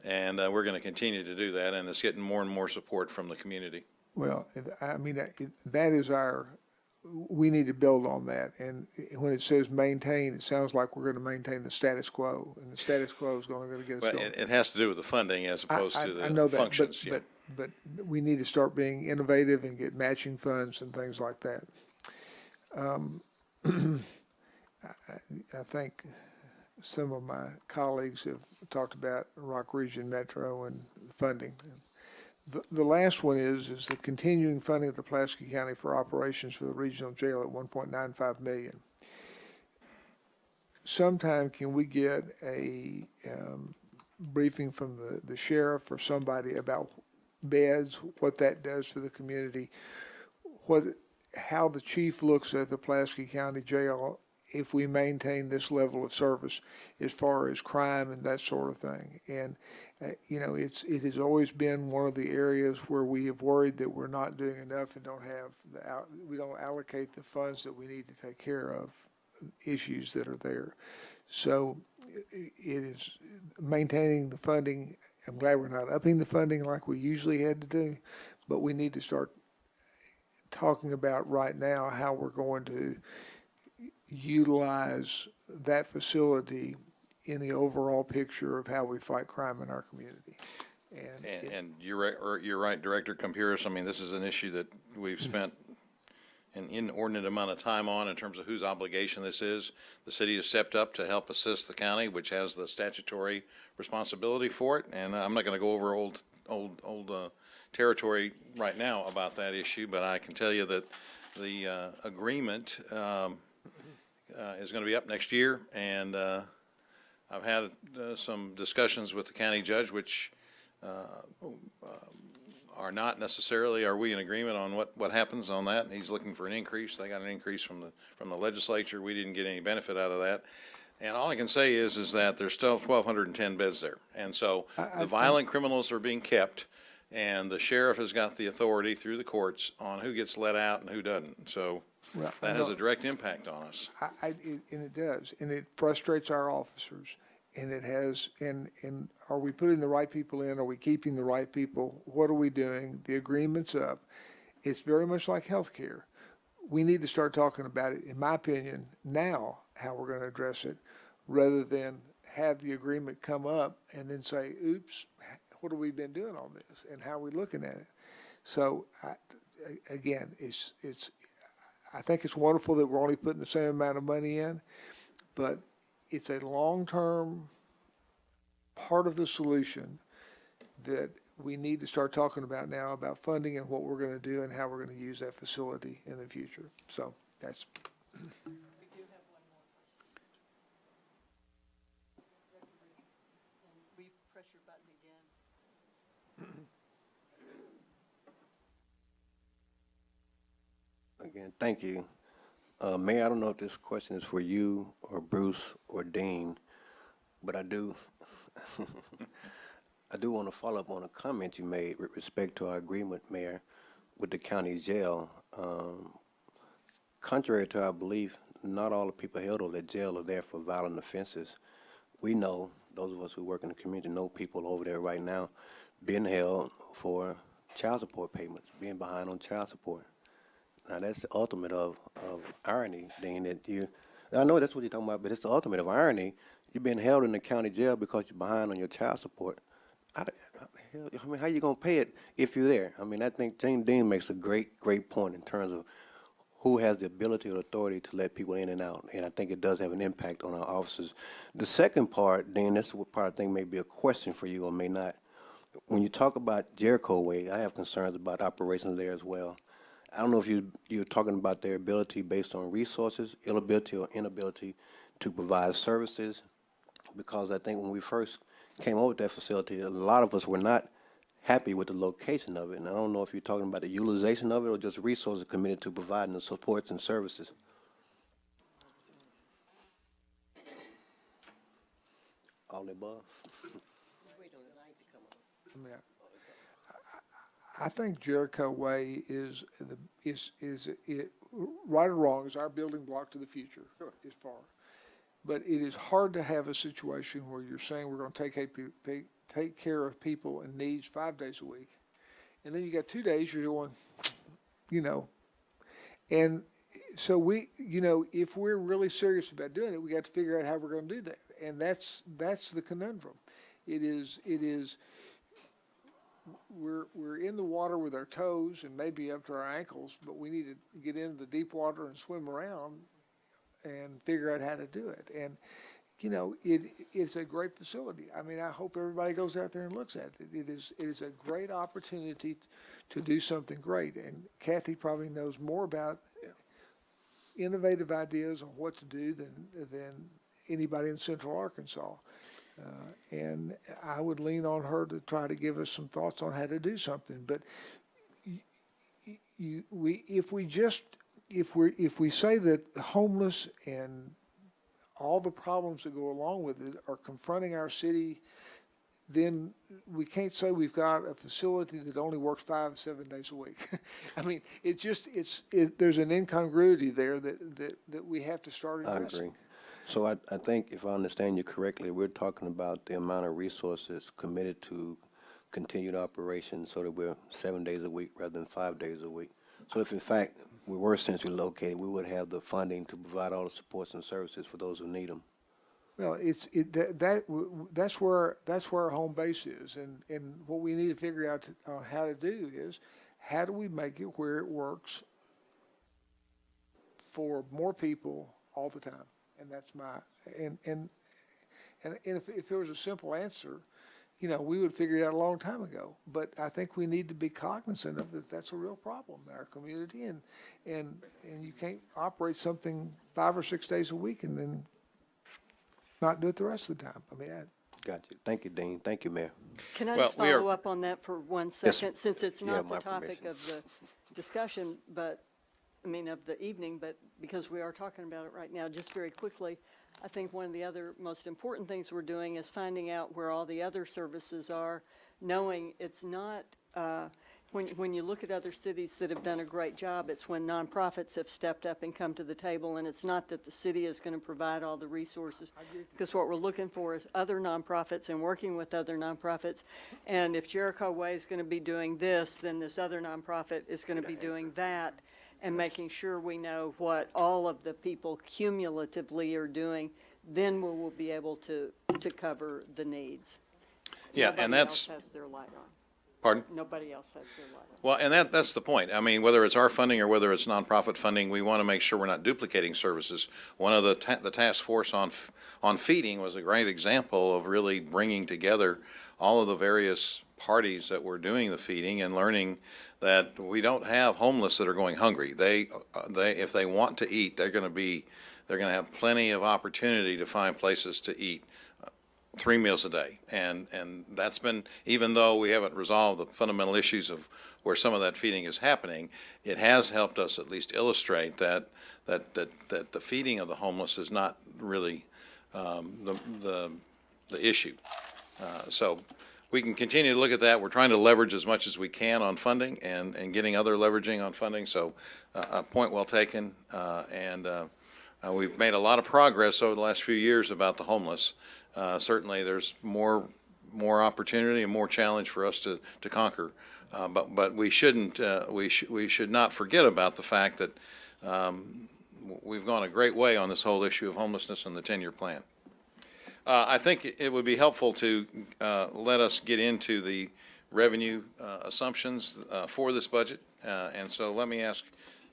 and we're going to continue to do that. And it's getting more and more support from the community. Well, I mean, that is we need to build on that. And when it says maintain, it sounds like we're going to maintain the status quo, and the status quo is going to get us Well, going. it has to do with the funding as opposed to I know the that, functions. but we need to start being innovative and get matching funds and things like that. I think some of my colleagues have talked about Rock Region Metro and funding. The last one is the continuing funding of the Pulaski County for operations for the regional jail at $1.95 million. Sometime can we get a briefing from the sheriff or somebody about beds, what that does for the community, how the chief looks at the Pulaski County Jail if we maintain this level of service as far as crime and that sort of thing. And it has always been one of the areas where we have worried that we're not doing enough and we don't allocate the funds that we need to take care of issues that are there. So it is maintaining the funding. I'm glad we're not upping the funding like we usually had to do, but we need to start talking about right now how we're going to utilize that facility in the overall picture of how we fight crime in our community. And you're right, Director Campuris. I mean, this is an issue that we've spent an inordinate amount of time on in terms of whose obligation this is. The city has stepped up to help assist the county, which has the statutory responsibility for it. And I'm not going to go over old territory right now about that issue, but I can tell you that the agreement is going to be up next year, and I've had some discussions with the county judge, which are not necessarily, are we in agreement on what happens on that? He's looking for an increase. They got an increase from the legislature. We didn't get any benefit out of that. And all I can say is that there's still 1,210 beds there. And so the violent criminals are being kept, and the sheriff has got the authority through the courts on who gets let out and who doesn't. So that has a direct impact on us. And it does, and it frustrates our officers. And it has, and are we putting the right people in? Are we keeping the right people? What are we doing? The agreement's up. It's very much like healthcare. We need to start talking about it, in my opinion, now, how we're going to address it, rather than have the agreement come up and then say, oops, what have we been doing on this? And how are we looking at it? So, again, I think it's wonderful that we're only putting the same amount of money in, but it's a long-term part of the solution that we need to start talking about now, about funding and what we're going to do and how we're going to use that facility in the future. So that's Again, thank you. Mayor, I don't know if this question is for you or Bruce or Dean, but I do, I do want to follow up on a comment you made with respect to our agreement, Mayor, with the county jail. Contrary to our belief, not all the people held over that jail are there for violent offenses. We know, those of us who work in the community know people over there right now being held for child support payments, being behind on child support. Now, that's the ultimate of irony, Dean, that I know that's what you're talking about, but it's the ultimate of irony. You're being held in the county jail because you're behind on your child support. I mean, how you going to pay it if you're there? I mean, I think Jane Dean makes a great point in terms of who has the ability or authority to let people in and out, and I think it does have an impact on our officers. The second part, Dean, this is what part I think may be a question for you or may not. When you talk about Jericho Way, I have concerns about operations there as well. I don't know if you're talking about their ability based on resources, ability or inability to provide services, because I think when we first came over with that facility, a lot of us were not happy with the location of it. And I don't know if you're talking about the utilization of it or just resources committed to providing the supports and services. All the above. I mean, I think Jericho Way is right or wrong, is our building block to the future. Sure. As far. But it is hard to have a situation where you're saying we're going to take care of people and needs 5 days a week. And then you got 2 days you're doing, and so if we're really serious about doing it, we got to figure out how we're going to do that. And that's the conundrum. It is, we're in the water with our toes and maybe up to our ankles, but we need to get into the deep water and swim around and figure out how to do it. And, it's a great facility. I mean, I hope everybody goes out there and looks at it. It is a great opportunity to do something great. And Kathy probably knows more about innovative ideas on what to do than anybody in Central Arkansas. And I would lean on her to try to give us some thoughts on how to do something. But if we say that the homeless and all the problems that go along with it are confronting our city, then we can't say we've got a facility that only works 5 to 7 days a week. I mean, there's an incongruity there that we have to start addressing. I agree. So I think if I understand you correctly, we're talking about the amount of resources committed to continued operation so that we're 7 days a week rather than 5 days a week. So if in fact we were centrally located, we would have the funding to provide all the supports and services for those who need them. Well, that's where our home base is, and what we need to figure out how to do is how do we make it where it works for more people all the time, and that's and if there was a simple answer, we would figure it out a long time ago. But I think we need to be cognizant of that. That's a real problem in our community, and you can't operate something 5 or 6 days a week and then not do it the rest of the time. I mean, Got you. Thank you, Dean. Thank you, Mayor. Can I just follow up on that for 1 second, since it's not the topic permission. of the discussion, of the evening, but because we are talking about it right now, just very quickly, I think one of the other most important things we're doing is finding out where all the other services are, knowing it's not, when you look at other cities that have done a great job, it's when nonprofits have stepped up and come to the table, and it's not that the city is going to provide all the resources, because what we're looking for is other nonprofits and working with other nonprofits. And if Jericho Way is going to be doing this, then this other nonprofit is going to be doing that, and making sure we know what all of the people cumulatively are doing, then we will be able to cover the needs. Yeah, Nobody and that's. else has their light on. Pardon? Nobody else has their light on. Well, and that's the point. I mean, whether it's our funding or whether it's nonprofit funding, we want to make sure we're not duplicating services. One of the task force on feeding was a great example of really bringing together all of the various parties that were doing the feeding and learning that we don't have homeless that are going hungry. If they want to eat, they're going to have plenty of opportunity to find places to eat 3 meals a day. And that's been, even though we haven't resolved the fundamental issues of where some of that feeding is happening, it has helped us at least illustrate that the feeding of the homeless is not really the issue. So we can continue to look at that. We're trying to leverage as much as we can on funding and getting other leveraging on funding. So a point well taken. We've made a lot of progress over the last few years about the homeless. Certainly there's more opportunity and more challenge for us to conquer. But we shouldn't, we should not forget about the fact that we've gone a great way on this whole issue of homelessness and the 10-year plan. I think it would be helpful to let us get into the revenue assumptions for this budget. And so let me ask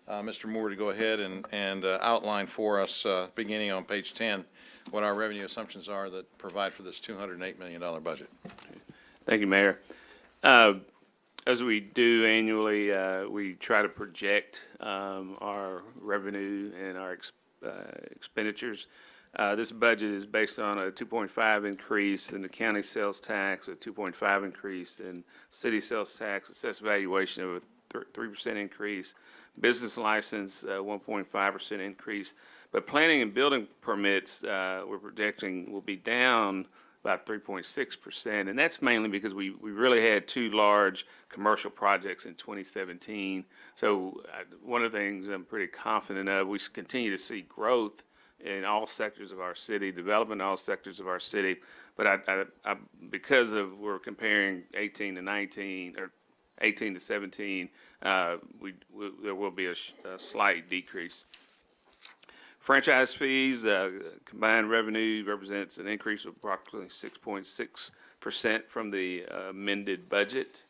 Mr. Moore to go ahead and outline for us, beginning on page 10, what our revenue assumptions are that provide for this $208 million budget. Thank you, Mayor. As we do annually, we try to project our revenue and our expenditures. This budget is based on a 2.5 increase in the county sales tax, a 2.5 increase in city sales tax, assessed valuation of a 3% increase, business license 1.5% increase. But planning and building permits we're projecting will be down about 3.6%, and that's mainly because we really had 2 large commercial projects in 2017. So one of the things I'm pretty confident of, we continue to see growth in all sectors of our city, development in all sectors of our city. But because of we're comparing 18 to 19 or 18 to 17, there will be a slight decrease. Franchise fees, combined revenue represents an increase of approximately 6.6% from the amended budget.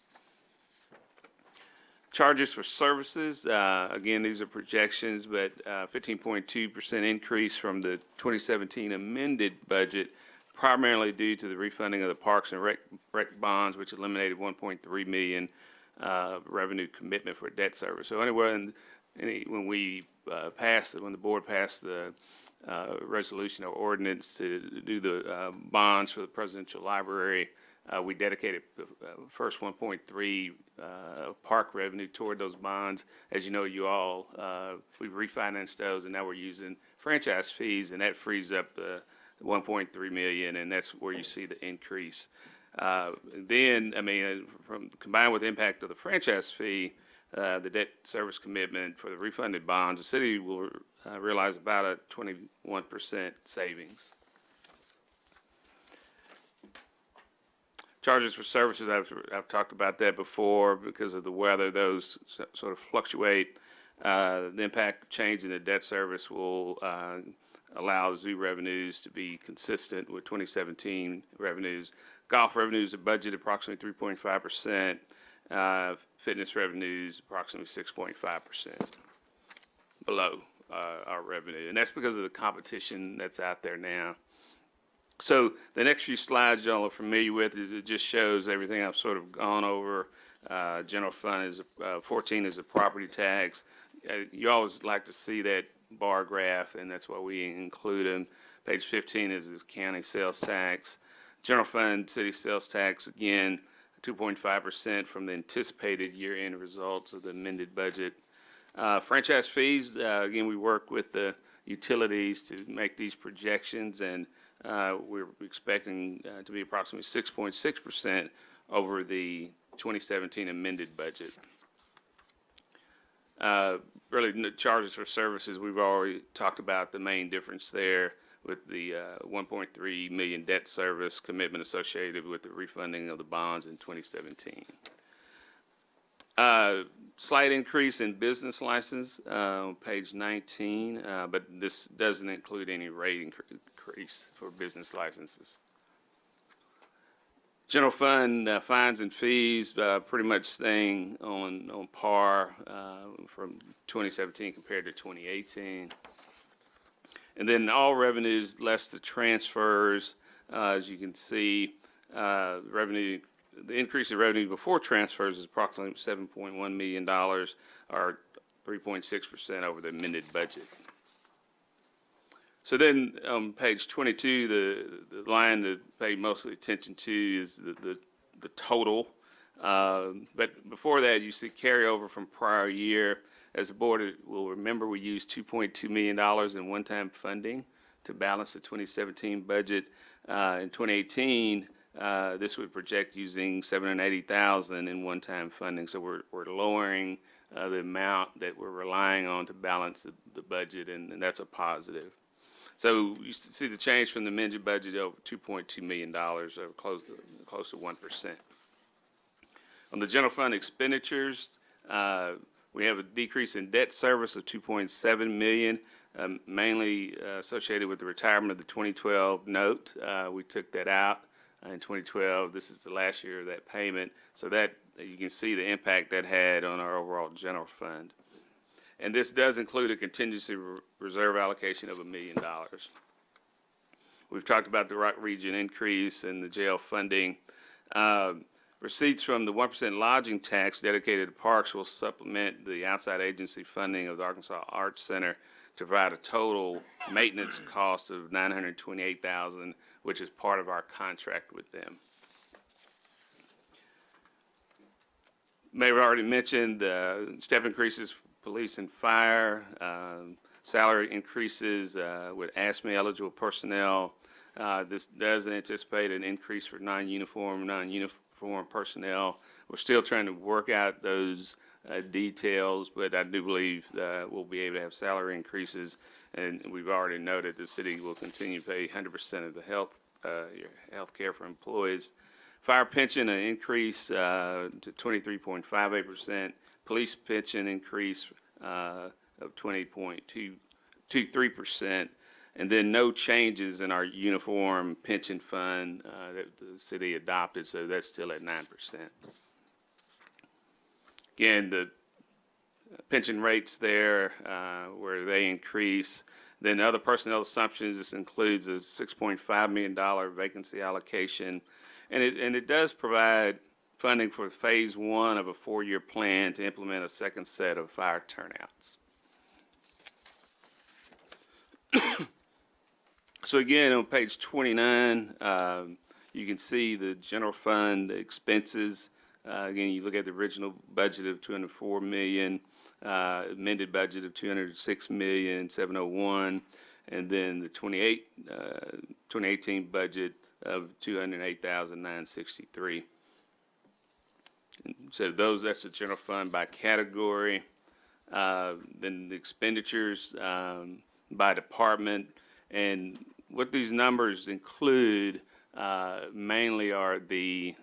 Charges for services, again, these are projections, but 15.2% increase from the 2017 amended budget, primarily due to the refunding of the Parks and Rec bonds, which eliminated $1.3 million revenue commitment for debt service. So anyway, when the board passed the resolution or ordinance to do the bonds for the presidential library, we dedicated the first 1.3 park revenue toward those bonds. As you know, we refinanced those, and now we're using franchise fees, and that frees up the 1.3 million, and that's where you see the increase. Then, combined with the impact of the franchise fee, the debt service commitment for the refunded bonds, the city will realize about a 21% savings. Charges for services, I've talked about that before. Because of the weather, those sort of fluctuate. The impact of change in the debt service will allow zoo revenues to be consistent with 2017 revenues. Golf revenues are budgeted approximately 3.5%. Fitness revenues approximately 6.5% below our revenue. And that's because of the competition that's out there now. So the next few slides y'all are familiar with, it just shows everything I've sort of gone over. General fund is 14 is the property tax. You always like to see that bar graph, and that's why we include them. Page 15 is the county sales tax. General fund city sales tax, again, 2.5% from the anticipated year-end results of the amended budget. Franchise fees, again, we work with the utilities to make these projections, and we're expecting to be approximately 6.6% over the 2017 amended budget. Really, the charges for services, we've already talked about the main difference there with the 1.3 million debt service commitment associated with the refunding of the bonds in 2017. Slight increase in business license on page 19, but this doesn't include any rate increase for business licenses. General fund fines and fees pretty much staying on par from 2017 compared to 2018. And then all revenues less the transfers, as you can see, revenue the increase in revenue before transfers is approximately $7.1 million, or 3.6% over the amended budget. So then on page 22, the line that paid mostly attention to is the total. But before that, you see carryover from prior year. As the board will remember, we used $2.2 million in one-time funding to balance the 2017 budget. In 2018, this would project using $780,000 in one-time funding. So we're lowering the amount that we're relying on to balance the budget, and that's a positive. So you see the change from the amended budget over $2.2 million, or close to 1%. On the general fund expenditures, we have a decrease in debt service of $2.7 million, mainly associated with the retirement of the 2012 note. We took that out in 2012. This is the last year of that payment. So that you can see the impact that had on our overall general fund. And this does include a contingency reserve allocation of $1 million. We've talked about the Rock Region increase and the jail funding. Receipts from the 1% lodging tax dedicated to parks will supplement the outside agency funding of the Arkansas Arts Center to provide a total maintenance cost of $928,000, which is part of our contract with them. May have already mentioned step increases for police and fire, salary increases with ASME eligible personnel. This does anticipate an increase for non-uniform personnel. We're still trying to work out those details, but I do believe we'll be able to have salary increases, and we've already noted the city will continue to pay 100% of the health care for employees. Fire pension, an increase to 23.58%. Police pension increase of 20.23%. And then no changes in our uniform pension fund that the city adopted, so that's still at 9%. Again, the pension rates there where they increase. Then other personnel assumptions, this includes a $6.5 million vacancy allocation. And it does provide funding for phase 1 of a 4-year plan to implement a second set of fire turnouts. So again, on page 29, you can see the general fund expenses. Again, you look at the original budget of $204 million, amended budget of $206,701,000, and then the 2018 budget of $208,963. So that's the general fund by category. Then the expenditures by department. And what these numbers include mainly are the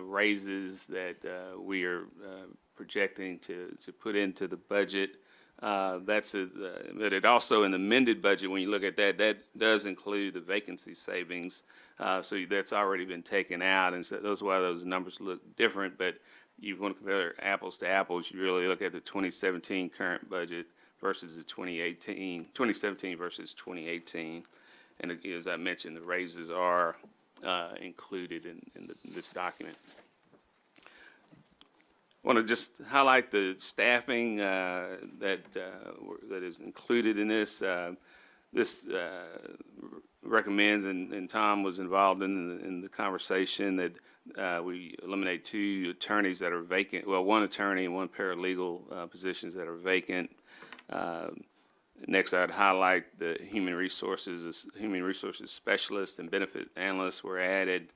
raises that we are projecting to put into the budget. But it also, in the amended budget, when you look at that, that does include the vacancy savings. So that's already been taken out, and so that's why those numbers look different. But you want to compare apples to apples, you really look at the 2017 current budget versus the 2017 versus 2018. And as I mentioned, the raises are included in this document. I want to just highlight the staffing that is included in this. This recommends, and Tom was involved in the conversation, that we eliminate 2 attorneys that are vacant. Well, 1 attorney and 1 paralegal positions that are vacant. Next, I'd highlight the human resources specialists and benefit analysts were added.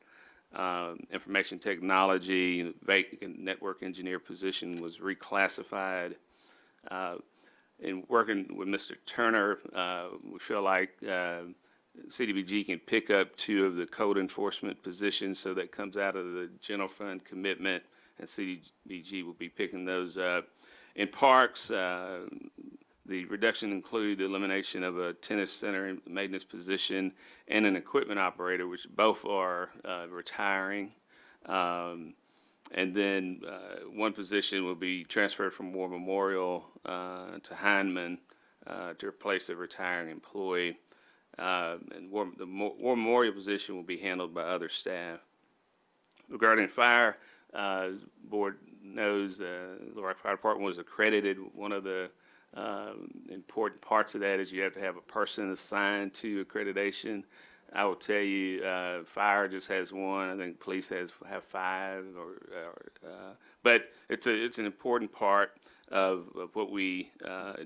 Information technology, vacant network engineer position was reclassified. In working with Mr. Turner, we feel like CDBG can pick up 2 of the code enforcement positions, so that comes out of the general fund commitment, and CDBG will be picking those up. In parks, the reduction included the elimination of a tennis center maintenance position and an equipment operator, which both are retiring. And then 1 position will be transferred from War Memorial to Heineman to replace a retiring employee. And the War Memorial position will be handled by other staff. Regarding fire, board knows Little Rock Fire Department was accredited. One of the important parts of that is you have to have a person assigned to accreditation. I will tell you, fire just has one. I think police have 5, but it's an important part of what we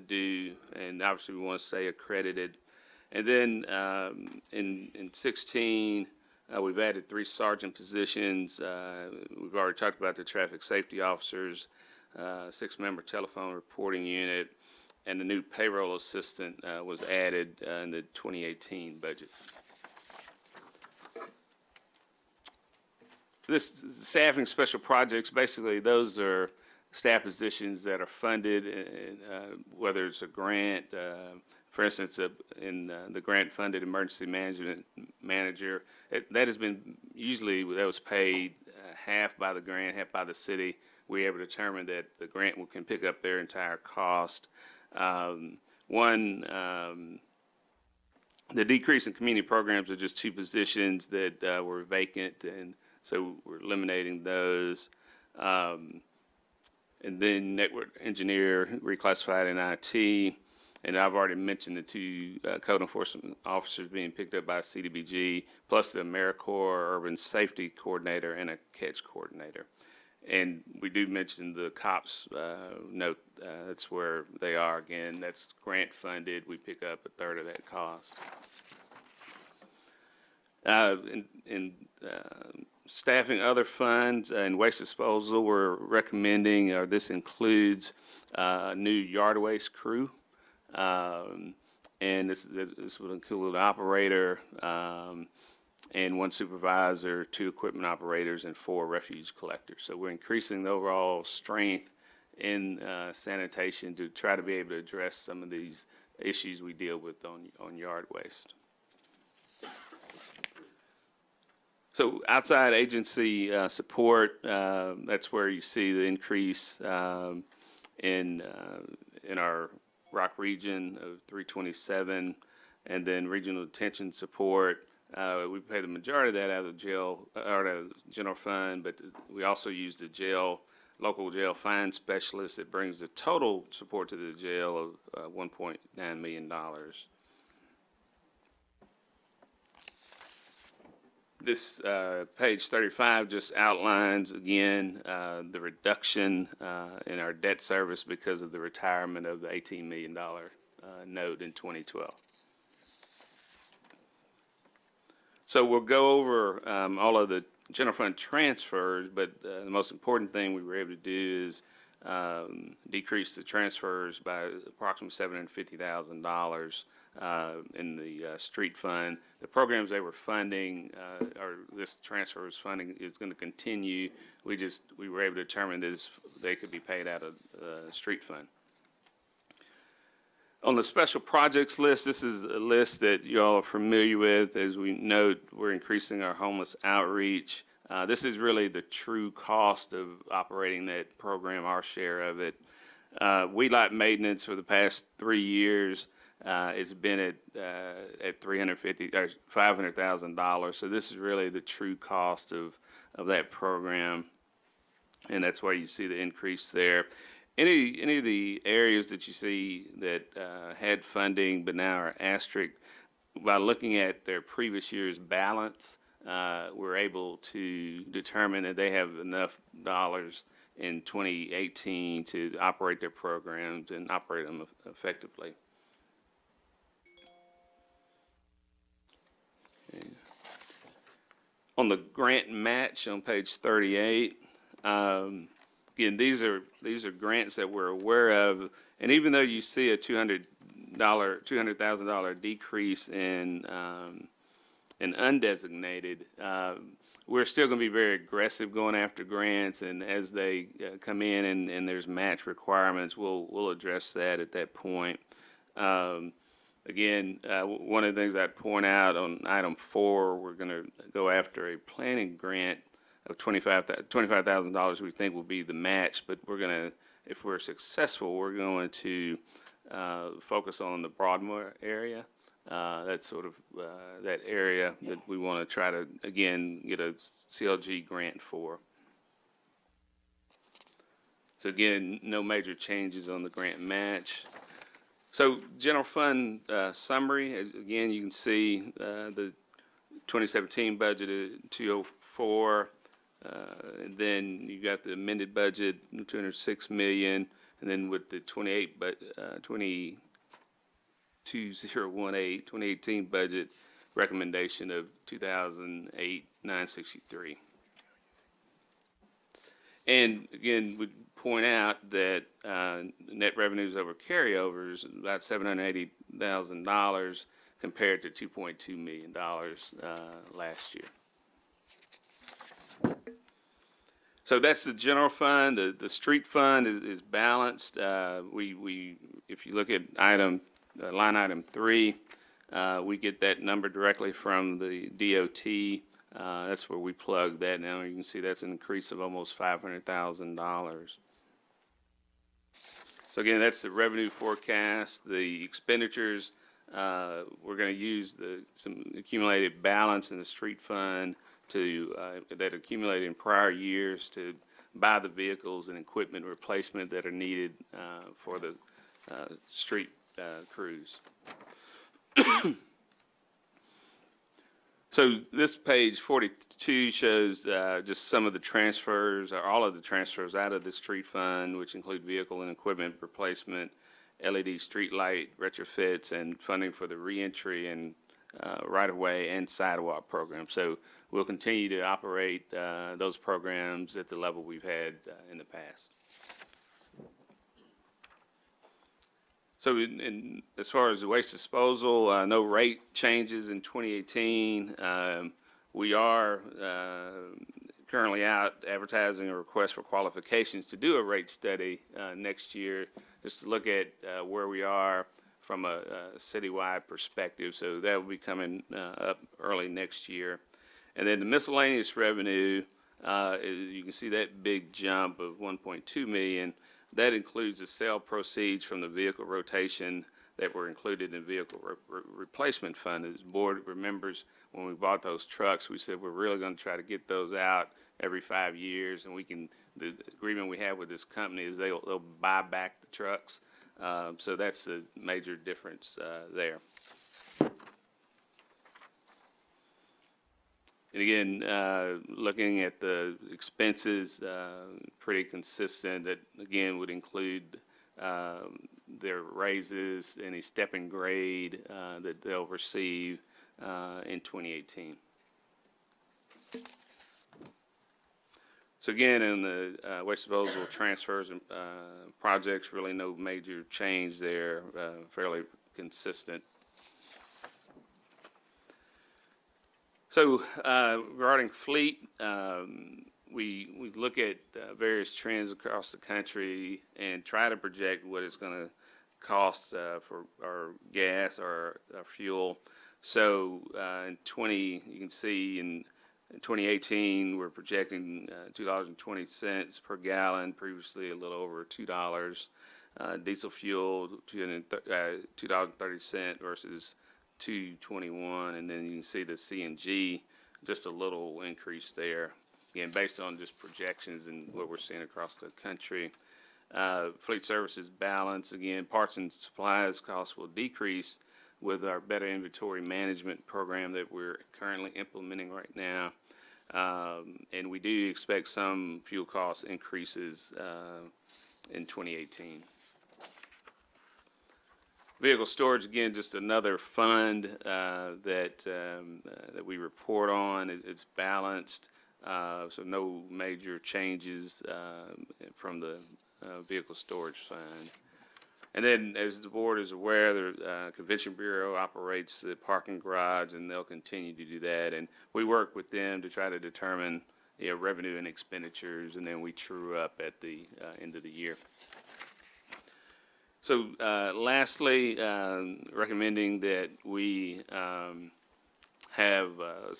do, and obviously we want to stay accredited. And then in 16, we've added 3 sergeant positions. We've already talked about the traffic safety officers, 6-member telephone reporting unit, and the new payroll assistant was added in the 2018 budget. This staffing special projects, basically those are staff positions that are funded, whether it's a grant, for instance, in the grant-funded emergency management manager, that has been, usually that was paid half by the grant, half by the city. We're able to determine that the grant can pick up their entire cost. The decrease in community programs are just 2 positions that were vacant, and so we're eliminating those. And then network engineer reclassified in IT. And I've already mentioned the 2 code enforcement officers being picked up by CDBG, plus the AmeriCorps urban safety coordinator and a catch coordinator. And we do mention the cops note, that's where they are again. That's grant funded. We pick up 1/3 of that cost. Staffing other funds and waste disposal, we're recommending, this includes a new yard waste crew. And this will include an operator and 1 supervisor, 2 equipment operators, and 4 refuge collectors. So we're increasing the overall strength in sanitation to try to be able to address some of these issues we deal with on yard waste. So outside agency support, that's where you see the increase in our Rock region of 327, and then regional detention support. We pay the majority of that out of the jail or out of the general fund, but we also use the local jail fine specialist that brings the total support to the jail of $1.9 million. This page 35 just outlines again the reduction in our debt service because of the retirement of the $18 million note in 2012. So we'll go over all of the general fund transfers, but the most important thing we were able to do is decrease the transfers by approximately $750,000 in the street fund. The programs they were funding, or this transfer was funding, is going to continue. We were able to determine this they could be paid out of the street fund. On the special projects list, this is a list that you all are familiar with. As we note, we're increasing our homeless outreach. This is really the true cost of operating that program, our share of it. Weed lot maintenance for the past 3 years has been at $500,000. So this is really the true cost of that program, and that's why you see the increase there. Any of the areas that you see that had funding but now are asterisk, by looking at their previous year's balance, we're able to determine that they have enough dollars in 2018 to operate their programs and operate them effectively. Okay. On the grant match on page 38, again, these are grants that we're aware of, and even though you see a $200,000 decrease in undesignated, we're still going to be very aggressive going after grants, and as they come in and there's match requirements, we'll address that at that point. Again, one of the things I'd point out on item 4, we're going to go after a planning grant of $25,000 we think will be the match, but we're going to, if we're successful, we're going to focus on the Broadmoor area. That's sort of that area that we want to try to, again, get a CLG grant for. So again, no major changes on the grant match. So general fund summary, again, you can see the 2017 budget at 204. And then you got the amended budget, 206 million, and then with the 2018 budget recommendation of 2008-963. And again, we point out that net revenues over carryovers about $780,000 compared to $2.2 million last year. So that's the general fund. The street fund is balanced. If you look at line item 3, we get that number directly from the DOT. That's where we plug that now. You can see that's an increase of almost $500,000. So again, that's the revenue forecast. The expenditures, we're going to use some accumulated balance in the street fund that accumulated in prior years to buy the vehicles and equipment replacement that are needed for the street crews. So this page 42 shows just some of the transfers, or all of the transfers out of the street fund, which include vehicle and equipment replacement, LED street light retrofits, and funding for the reentry and right-of-way and sidewalk program. So we'll continue to operate those programs at the level we've had in the past. So as far as the waste disposal, no rate changes in 2018. We are currently out advertising a request for qualifications to do a rate study next year, just to look at where we are from a citywide perspective. So that will be coming up early next year. And then the miscellaneous revenue, you can see that big jump of 1.2 million. That includes the sale proceeds from the vehicle rotation that were included in vehicle replacement fund. As the board remembers, when we bought those trucks, we said we're really going to try to get those out every 5 years, and the agreement we have with this company is they'll buy back the trucks. So that's the major difference there. And again, looking at the expenses, pretty consistent. That again would include their raises, any step and grade that they'll receive in 2018. So again, in the waste disposal transfers and projects, really no major change there, fairly consistent. So regarding fleet, we look at various trends across the country and try to project what it's going to cost for our gas or our fuel. So you can see in 2018, we're projecting $2.20 per gallon, previously a little over $2. Diesel fuel, $2.30 versus $2.21, and then you can see the CNG, just a little increase there. Again, based on just projections and what we're seeing across the country. Fleet services balance, again, parts and supplies costs will decrease with our better inventory management program that we're currently implementing right now. And we do expect some fuel cost increases in 2018. Vehicle storage, again, just another fund that we report on. It's balanced, so no major changes from the vehicle storage fund. And then, as the board is aware, the Convention Bureau operates the parking garage, and they'll continue to do that. And we work with them to try to determine revenue and expenditures, and then we true up at the end of the year. So lastly, recommending that we have a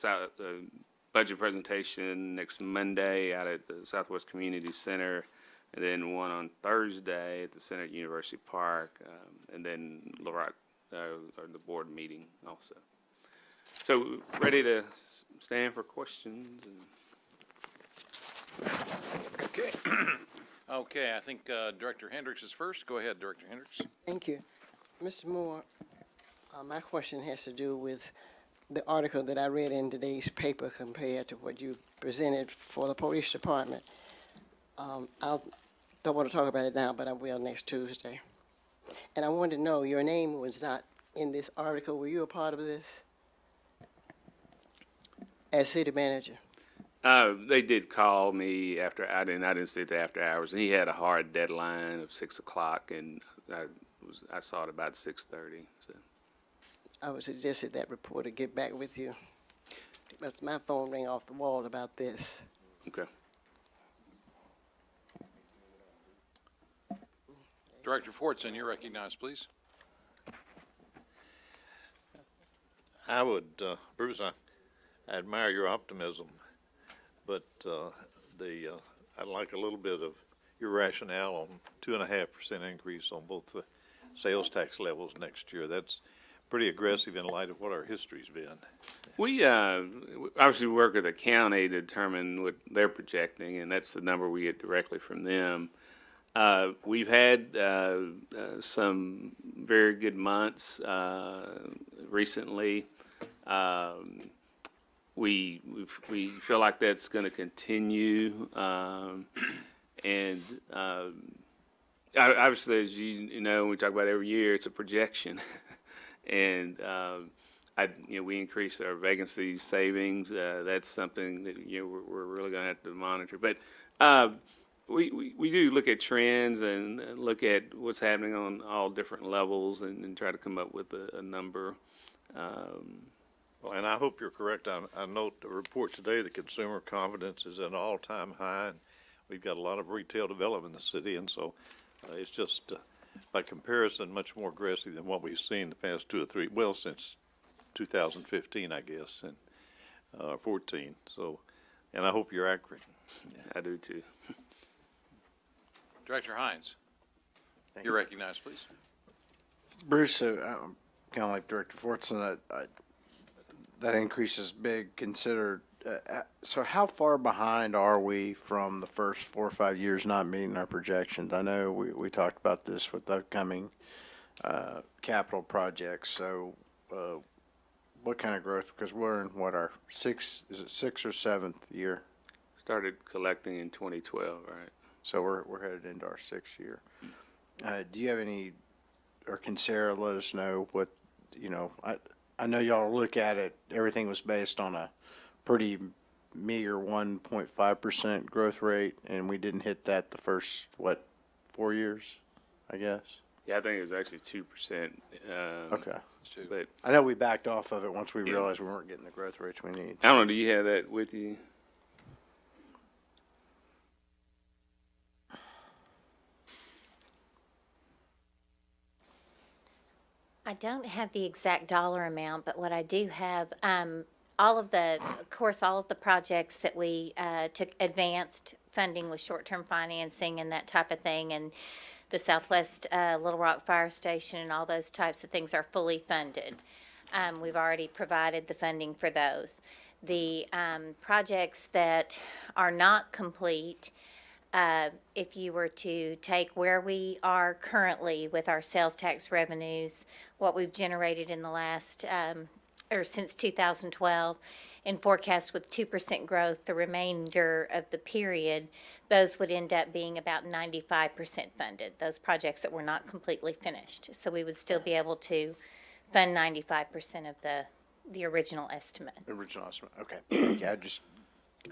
budget presentation next Monday out at the Southwest Community Center, and then one on Thursday at the Center at University Park, and then Little Rock or the board meeting also. So ready to stand for questions? Okay. Okay, I think Director Hendricks is first. Go ahead, Director Hendricks. Thank you. Mr. Moore, my question has to do with the article that I read in today's paper compared to what you presented for the police department. I don't want to talk about it now, but I will next Tuesday. And I wanted to know, your name was not in this article. Were you a part of this as city manager? They did call me after, I didn't sit there after hours, and he had a hard deadline of 6 o'clock, and I saw it about 6:30, so. I would suggest that that reporter get back with you. But my phone rang off the wall about this. Okay. Director Fortson, you're recognized, please. I would, Bruce, I admire your optimism, but I'd like a little bit of your rationale on 2.5% increase on both the sales tax levels next year. That's pretty aggressive in light of what our history's been. We obviously work with the county to determine what they're projecting, and that's the number we get directly from them. We've had some very good months recently. We feel like that's going to continue, and obviously, as you know, we talk about every year, it's a projection, and we increase our vacancy savings. That's something that we're really going to have to monitor, but. We do look at trends and look at what's happening on all different levels and try to come up with a number. Well, and I hope you're correct. I note the report today, the consumer confidence is at an all-time high, and we've got a lot of retail development in the city, and so it's just, by comparison, much more aggressive than what we've seen the past 2 or 3, well, since 2015, I guess, and 14. So, and I hope you're accurate. I do too. Director Hines, you're recognized, please. Bruce, kind of like Director Fortson, that increase is big considered. So how far behind are we from the first 4 or 5 years not meeting our projections? I know we talked about this with the upcoming capital projects. So what kind of growth? Because we're in our sixth or 7th year? Started collecting in 2012, right? So we're headed into our 6th year. Do you have any, or can Sarah let us know what, I know y'all look at it, everything was based on a pretty meager 1.5% growth rate, and we didn't hit that the first, 4 years, I guess? Yeah, I think it was actually 2%. Okay. But I know we backed off of it once we realized we weren't getting the growth rates we need. I don't know, do you have that with you? I don't have the exact dollar amount, but what I do have, of course, all of the projects that we took advanced funding with short-term financing and that type of thing, and the Southwest Little Rock Fire Station and all those types of things are fully funded. We've already provided the funding for those. The projects that are not complete, if you were to take where we are currently with our sales tax revenues, what we've generated in the last, or since 2012, and forecast with 2% growth the remainder of the period, those would end up being about 95% funded, those projects that were not completely finished. So we would still be able to fund 95% of the original estimate. Original estimate, okay. Yeah,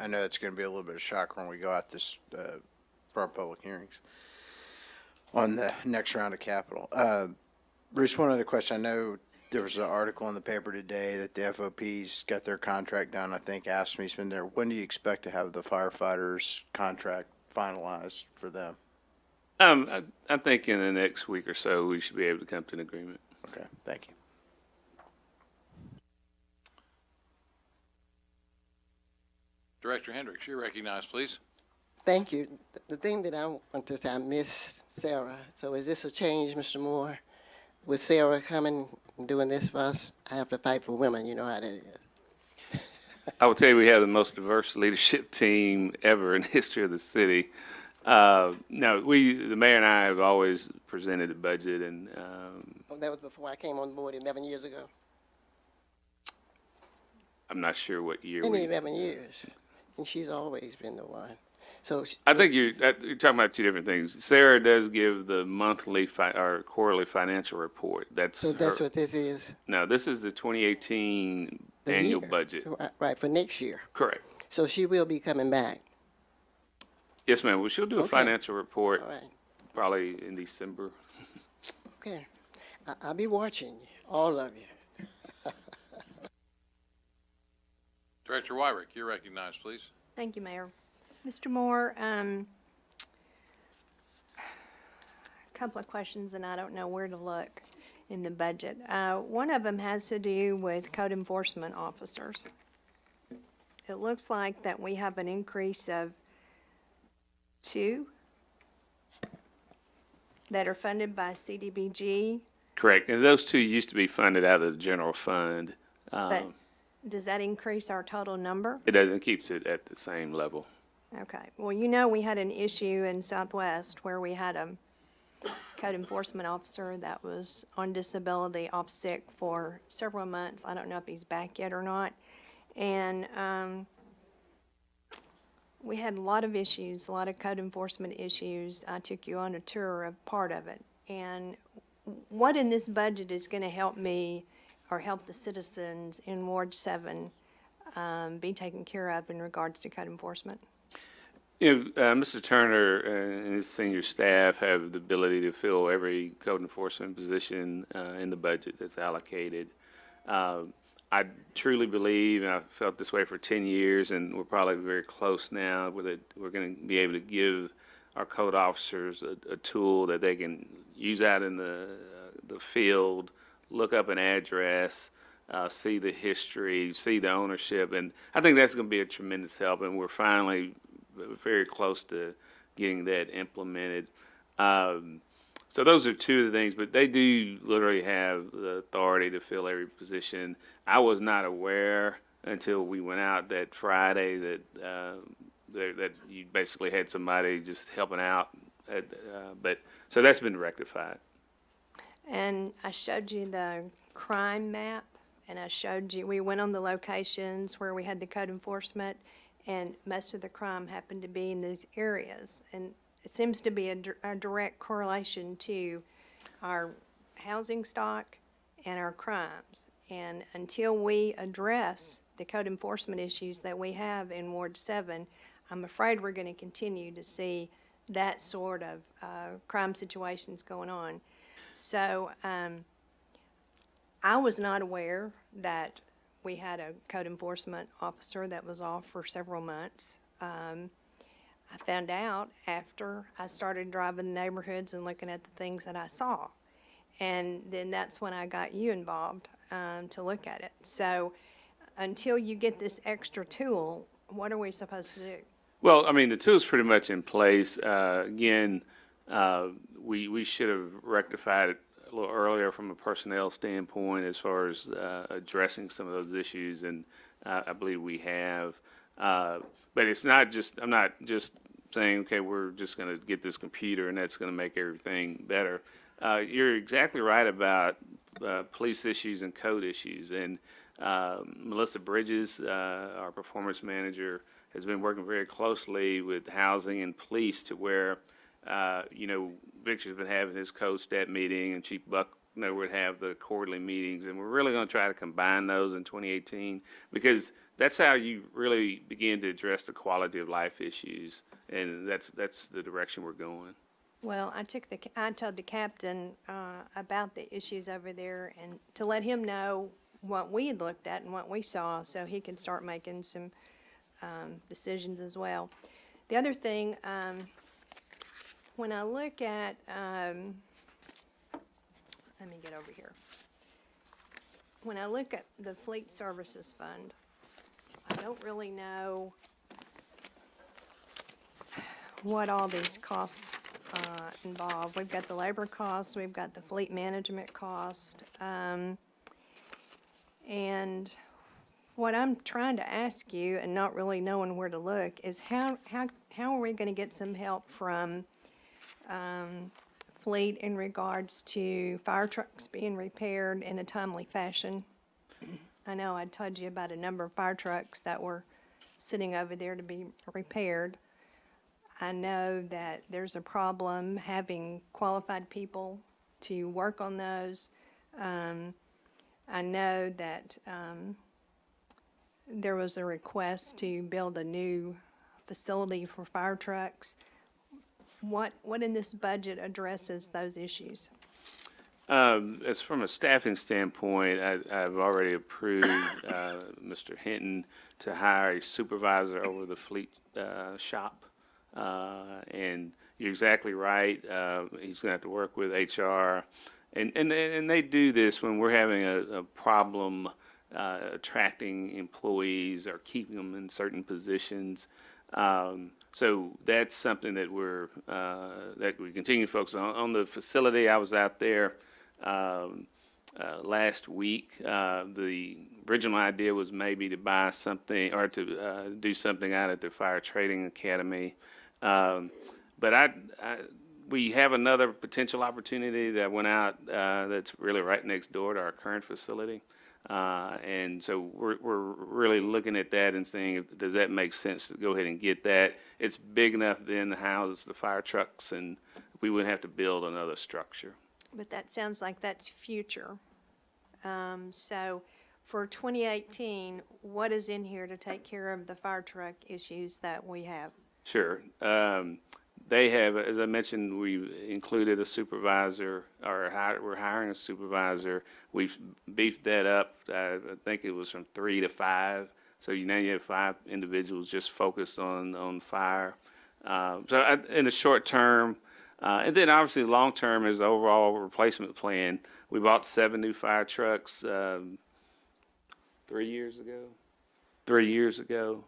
I know it's going to be a little bit of shock when we go out this, for our public hearings on the next round of capital. Bruce, one other question. I know there was an article in the paper today that the FOP's got their contract done. I think AFSCME's been there. When do you expect to have the firefighters' contract finalized for them? I think in the next week or so, we should be able to come to an agreement. Okay, thank you. Director Hendricks, you're recognized, please. Thank you. The thing that I want to say, I miss Sarah. So is this a change, Mr. Moore, with Sarah coming and doing this for us. I have to fight for women, you know how that is. I will tell you, we have the most diverse leadership team ever in the history of the city. No, the mayor and I have always presented the budget, and Oh, that was before I came on board 11 years ago. I'm not sure what year Been we. 11 years, and she's always been the one. So I think you're talking about two different things. Sarah does give the monthly or quarterly financial report. That's what this is. No, this is the 2018 The annual year. budget. Right, for next year. Correct. So she will be coming back. Yes, ma'am. Well, she'll do a Okay. financial report All right. probably in December. Okay. I'll be watching you, all of you. Director Wyrick, you're recognized, please. Thank you, Mayor. Mr. Moore, a couple of questions, and I don't know where to look in the budget. One of them has to do with code enforcement officers. It looks like that we have an increase of 2 that are funded by CDBG, Correct. And those two used to be funded out of the general fund. but does that increase our total number? It doesn't, keeps it at the same level. Okay. Well, you know, we had an issue in Southwest where we had a code enforcement officer that was on disability, off sick for several months. I don't know if he's back yet or not. And we had a lot of issues, a lot of code enforcement issues. I took you on a tour of part of it. And what in this budget is going to help me or help the citizens in Ward 7 be taken care of in regards to code enforcement? You know, Mr. Turner and his senior staff have the ability to fill every code enforcement position in the budget that's allocated. I truly believe, and I've felt this way for 10 years, and we're probably very close now, where we're going to be able to give our code officers a tool that they can use out in the field, look up an address, see the history, see the ownership, and I think that's going to be a tremendous help, and we're finally very close to getting that implemented. So those are two of the things, but they do literally have the authority to fill every position. I was not aware until we went out that Friday that you basically had somebody just helping out. But so that's been rectified. And I showed you the crime map, and I showed you, we went on the locations where we had the code enforcement, and most of the crime happened to be in these areas. And it seems to be a direct correlation to our housing stock and our crimes. And until we address the code enforcement issues that we have in Ward 7, I'm afraid we're going to continue to see that sort of crime situations going on. So I was not aware that we had a code enforcement officer that was off for several months. I found out after I started driving the neighborhoods and looking at the things that I saw. And then that's when I got you involved to look at it. So until you get this extra tool, what are we supposed to do? Well, I mean, the tool's pretty much in place. Again, we should have rectified it a little earlier from a personnel standpoint as far as addressing some of those issues, and I believe we have. But it's not just, I'm not just saying, okay, we're just going to get this computer and that's going to make everything better. You're exactly right about police issues and code issues. And Melissa Bridges, our performance manager, has been working very closely with housing and police to where, Victor's been having his code stat meeting, and Chief Buckner would have the quarterly meetings, and we're really going to try to combine those in 2018 because that's how you really begin to address the quality of life issues, and that's the direction we're going. Well, I told the captain about the issues over there and to let him know what we had looked at and what we saw so he can start making some decisions as well. The other thing, when I look at, let me get over here. When I look at the Fleet Services Fund, I don't really know what all these costs involve. We've got the labor cost, we've got the fleet management cost. And what I'm trying to ask you, and not really knowing where to look, is how are we going to get some help from Fleet in regards to fire trucks being repaired in a timely fashion? I know I told you about a number of fire trucks that were sitting over there to be repaired. I know that there's a problem having qualified people to work on those. I know that there was a request to build a new facility for fire trucks. What in this budget addresses those issues? As from a staffing standpoint, I've already approved Mr. Hinton to hire a supervisor over the fleet shop. And you're exactly right. He's going to have to work with HR. And they do this when we're having a problem attracting employees or keeping them in certain positions. So that's something that that we continue to focus on. On the facility, I was out there last week. The original idea was maybe to buy something or to do something out at the Fire Trading Academy. But we have another potential opportunity that went out that's really right next door to our current facility. And so we're really looking at that and saying, does that make sense to go ahead and get that? It's big enough then to house the fire trucks, and we wouldn't have to build another structure. But that sounds like that's future. So for 2018, what is in here to take care of the fire truck issues that we have? Sure. They have, as I mentioned, we've included a supervisor, or we're hiring a supervisor. We've beefed that up. I think it was from 3 to 5. So now you have 5 individuals just focused on fire. In the short term, and then obviously long term is the overall replacement plan. We bought 7 new fire trucks 3 years ago. 3 years ago.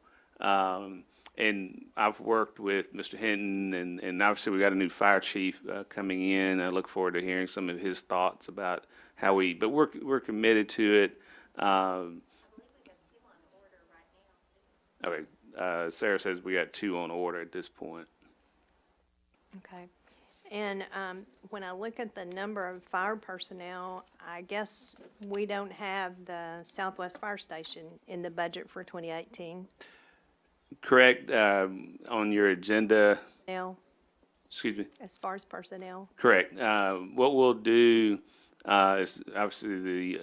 And I've worked with Mr. Hinton, and obviously we got a new fire chief coming in. I look forward to hearing some of his thoughts about how but we're committed to it. Okay, Sarah says we got 2 on order at this point. Okay. And when I look at the number of fire personnel, I guess we don't have the Southwest Fire Station in the budget for 2018. Correct. On your agenda, Now, excuse me. as far as personnel, Correct. What we'll do is obviously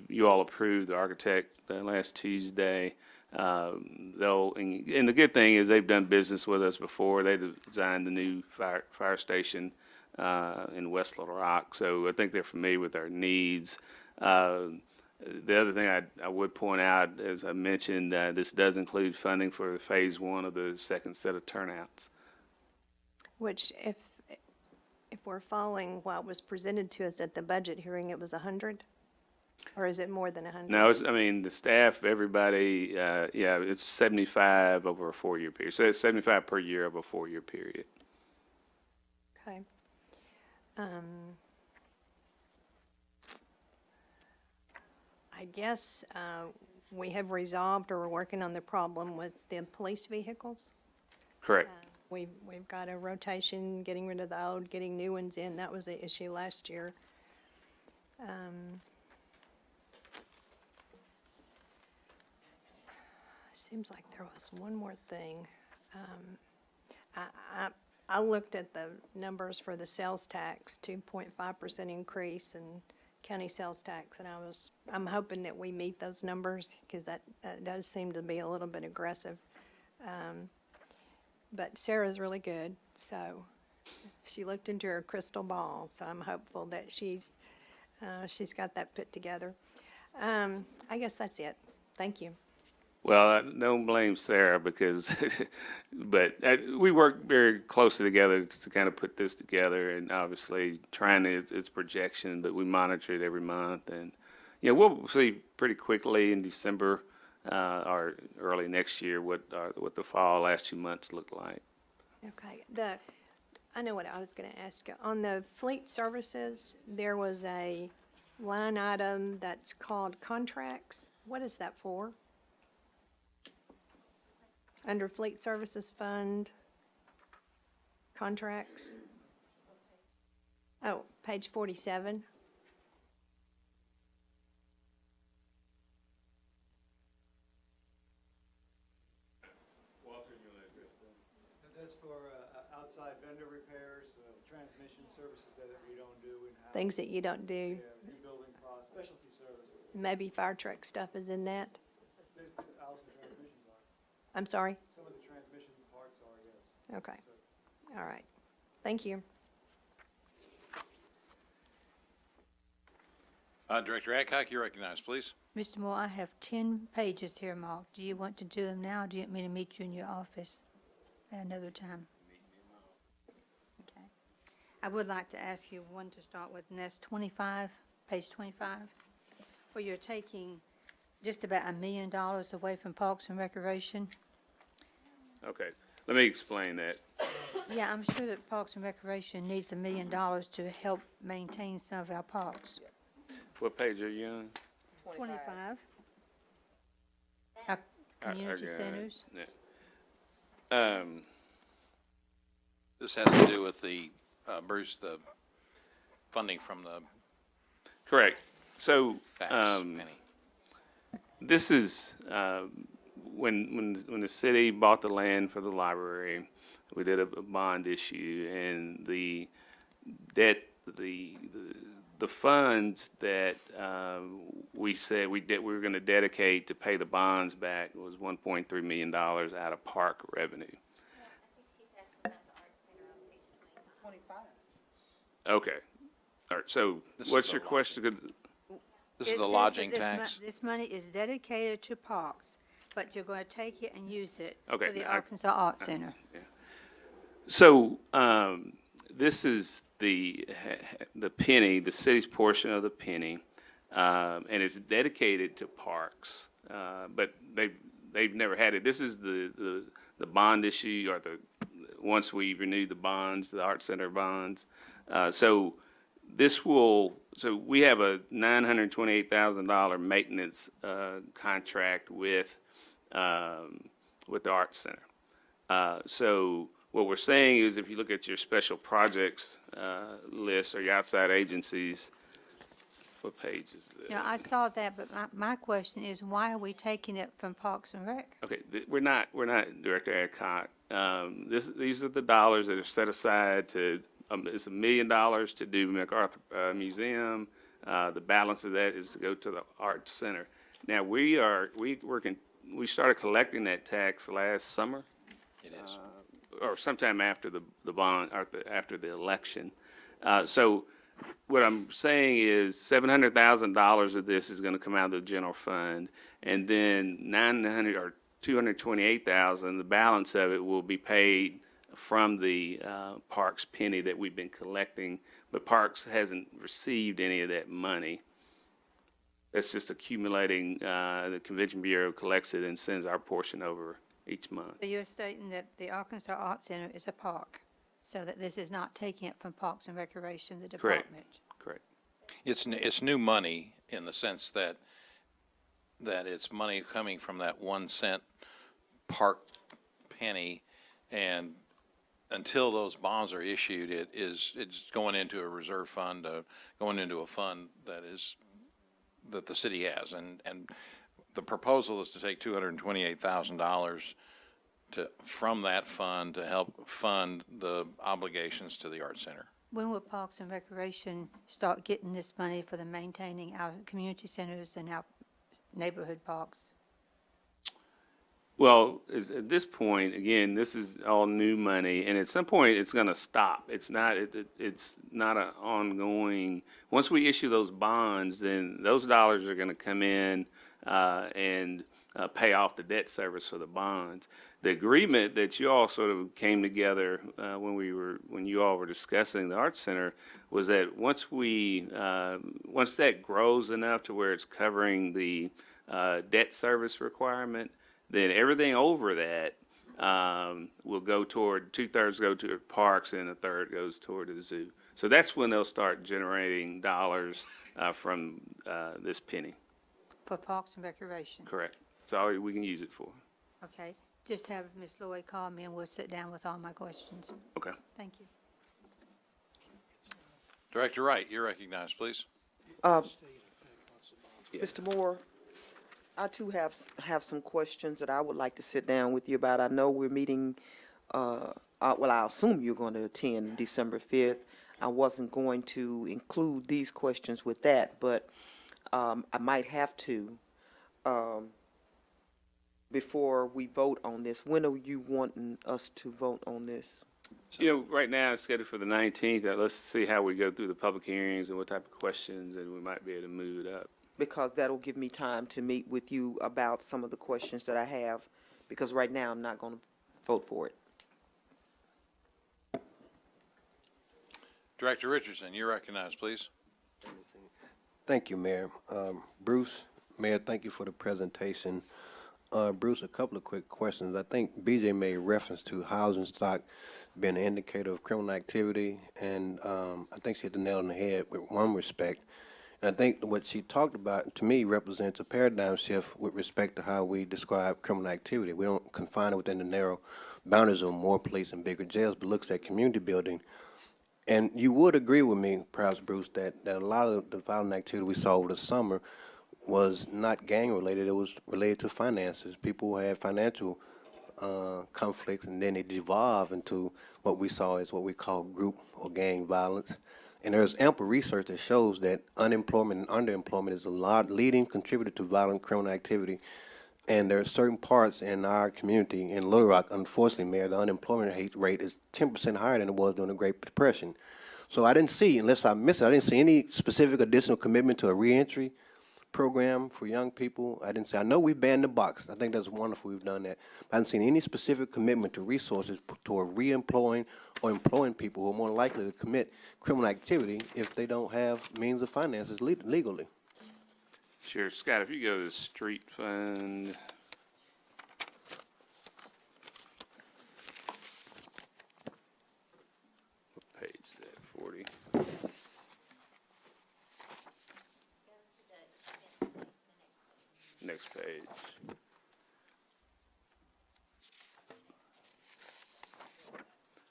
you all approved the architect last Tuesday. And the good thing is they've done business with us before. They designed the new fire station in West Little Rock, so I think they're familiar with our needs. The other thing I would point out, as I mentioned, this does include funding for phase 1 of the second set of turnouts. which if we're following what was presented to us at the budget hearing, it was 100? Or is it more than 100? No, the staff, everybody, it's 75 over a 4-year period. So it's 75 per year over a 4-year period. Okay. I guess we have resolved or we're working on the problem with the police vehicles. Correct. We've got a rotation, getting rid of the old, getting new ones in. That was the issue last year. Seems like there was one more thing. I looked at the numbers for the sales tax, 2.5% increase in county sales tax, and I'm hoping that we meet those numbers, because that does seem to be a little bit aggressive. But Sarah's really good, so she looked into her crystal ball, so I'm hopeful that she's got that put together. I guess that's it. Thank you. Well, don't blame Sarah because, but we work very closely together to kind of put this together, and obviously trying its projection, but we monitor it every month, and we'll see pretty quickly in December or early next year what the last 2 months look like. Okay. I know what I was going to ask you. On the fleet services, there was a line item that's called contracts. What is that for? Under Fleet Services Fund, contracts. Oh, page 47. Walter, you want to address that? That's for outside vendor repairs, transmission services that we don't do in-house. Things that you don't do. Rebuilding process, specialty services. Maybe fire truck stuff is in that. Also transmissions are. I'm sorry? Some of the transmission parts are, yes. Okay. All right. Thank you. Director Adcock, you're recognized, please. Mr. Moore, I have 10 pages here marked. Do you want to do them now, or do you want me to meet you in your office at another time? Okay. I would like to ask you one to start with, and that's 25, page 25, where you're taking just about $1 million away from Parks and Recreation. Okay, let me explain that. Yeah, I'm sure that Parks and Recreation needs $1 million to help maintain some of our parks. What page are you on? 25. Our community got it. centers. Yeah. This has to do with the, Bruce, the funding from the Correct. So, tax penny. this is, when the city bought the land for the library, we did a bond issue, and the debt, the funds that we said we were going to dedicate to pay the bonds back was $1.3 million out of park revenue. Okay. All right. So, what's your question? This is It the says lodging that tax. This money is dedicated to parks, but you're going to take it and use it Okay, for the I- Arkansas Art Center. So, this is the penny, the city's portion of the penny, and it's dedicated to parks. But they've never had it. This is the bond issue, or once we renew the bonds, the Art Center bonds. So we have a $928,000 maintenance contract with the Art Center. So what we're saying is, if you look at your special projects list or your outside agencies, what page is it? Now, I saw that, but my question is, why are we taking it from Parks and Rec? Okay, we're not Director Adcock. These are the dollars that are set aside to. It's $1 million to do MacArthur Museum. The balance of that is to go to the Art Center. Now we started collecting that tax last summer. It is. Or sometime after the bond, or after the election. So what I'm saying is $700,000 of this is going to come out of the general fund, and then $228,000, the balance of it will be paid from the Parks penny that we've been collecting, but Parks hasn't received any of that money. It's just accumulating. The Convention Bureau collects it and sends our portion over each month. So you're stating that the Arkansas Art Center is a park, so that this is not taking it from Parks and Recreation, the department? Correct. It's new money in the sense that it's money coming from that 1 cent park penny, and until those bonds are issued, it's going into a reserve fund, going into a fund that the city has, and the proposal is to take $228,000 from that fund to help fund the obligations to the Art Center. When will Parks and Recreation start getting this money for the maintaining our community centers and our neighborhood parks? Well, at this point, again, this is all new money, and at some point, it's going to stop. It's not an ongoing. Once we issue those bonds, then those dollars are going to come in and pay off the debt service for the bonds. The agreement that you all sort of came together when you all were discussing the Art Center was that once that grows enough to where it's covering the debt service requirement, then everything over that will go toward, 2/3 go to parks and 1/3 goes toward the zoo. So that's when they'll start generating dollars from this penny. For Parks and Recreation. Correct. That's all we can use it for. Okay, just have Ms. Lloyd call me and we'll sit down with all my questions. Okay. Thank you. Director Wright, you're recognized, please. Mr. Moore, I too have some questions that I would like to sit down with you about. I know we're meeting, well, I assume you're going to attend December 5th. I wasn't going to include these questions with that, but I might have to before we vote on this. When are you wanting us to vote on this? You know, right now it's scheduled for the 19th. Let's see how we go through the public hearings and what type of questions, and we might be able to move it up. Because that'll give me time to meet with you about some of the questions that I have, because right now I'm not going to vote for it. Director Richardson, you're recognized, please. Thank you, Mayor. Bruce, Mayor, thank you for the presentation. Bruce, a couple of quick questions. I think BJ made reference to housing stock being an indicator of criminal activity, and I think she hit the nail on the head with one respect. And I think what she talked about, to me, represents a paradigm shift with respect to how we describe criminal activity. We don't confine it within the narrow boundaries of more police and bigger jails, but looks at community building. And you would agree with me, perhaps, Bruce, that a lot of the violent activity we saw over the summer was not gang-related. It was related to finances. People had financial conflicts, and then it devolved into what we saw as what we call group or gang violence. And there's ample research that shows that unemployment and underemployment is a leading contributor to violent criminal activity. And there are certain parts in our community, in Little Rock, unfortunately, Mayor, the unemployment rate is 10% higher than it was during the Great Depression. So I didn't see, unless I missed it, I didn't see any specific additional commitment to a reentry program for young people. I didn't say, I know we banned the box. I think that's wonderful we've done that. I haven't seen any specific commitment to resources toward re-employing or employing people who are more likely to commit criminal activity if they don't have means of finances legally. Sure. Scott, if you go to the street fund. What page is that, 40? Next page.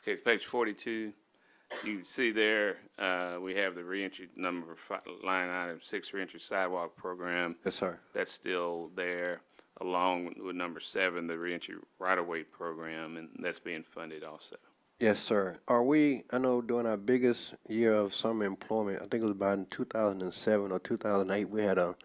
Okay, page 42. You can see there, we have the reentry number, line item 6, reentry sidewalk program. Yes, sir. That's still there, along with number 7, the reentry right-of-way program, and that's being funded also. Yes, sir. Are we, I know during our biggest year of summer employment, I think it was about in 2007 or 2008, we had a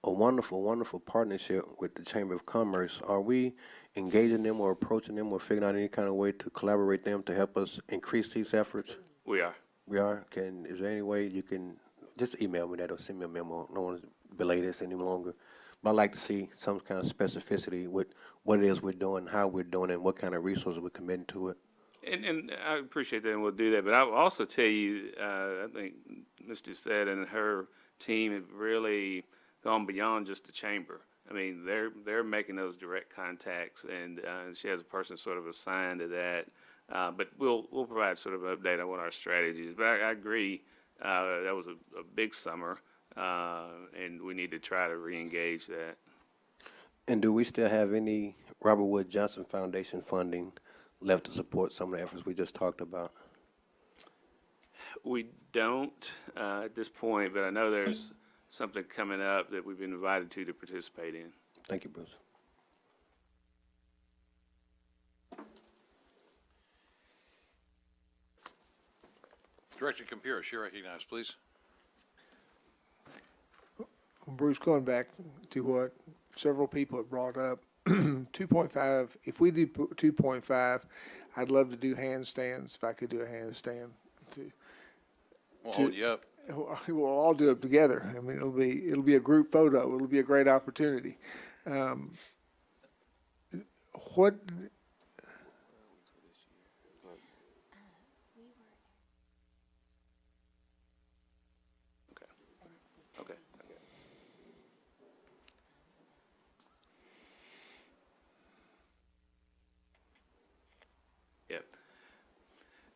wonderful, wonderful partnership with the Chamber of Commerce. Are we engaging them or approaching them or figuring out any kind of way to collaborate them to help us increase these efforts? We are. We are? Is there any way you can just email me that or send me a memo? I don't want to belay this any longer. But I'd like to see some kind of specificity with what it is we're doing, how we're doing it, and what kind of resources we're committing to it. And I appreciate that, and we'll do that. But I will also tell you, I think Ms. Doucette and her team have really gone beyond just the chamber. I mean, they're making those direct contacts, and she has a person sort of assigned to that. But we'll provide sort of an update on what our strategy is. But I agree, that was a big summer, and we need to try to reengage that. And do we still have any Robert Wood Johnson Foundation funding left to support some of the efforts we just talked about? We don't at this point, but I know there's something coming up that we've been invited to participate in. Thank you, Bruce. Director Campiris, you're recognized, please. Bruce, going back to what several people have brought up, 2.5, if we do 2.5, I'd love to do handstands, if I could do a handstand. We'll hold you up. We'll all do it together. I mean, it'll be a group photo. It'll be a great opportunity. What? Okay. Yeah.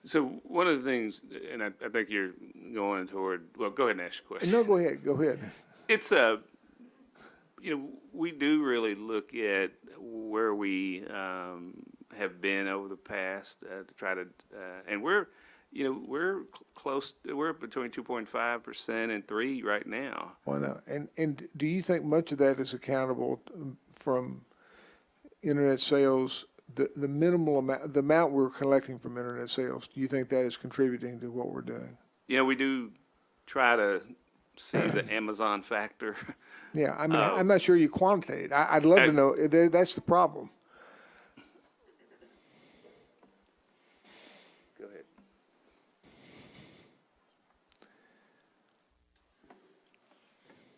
So one of the things, and I think you're going toward, well, go ahead and ask your question. No, go ahead. It's we do really look at where we have been over the past to try to, and we're close. We're between 2.5% and 3% right now. Why not? And do you think much of that is accountable from internet sales? The minimal amount, the amount we're collecting from internet sales, do you think that is contributing to what we're doing? Yeah, we do try to see the Amazon factor. Yeah, I mean, I'm not sure you quantitate it. I'd love to know. That's the problem. Go ahead.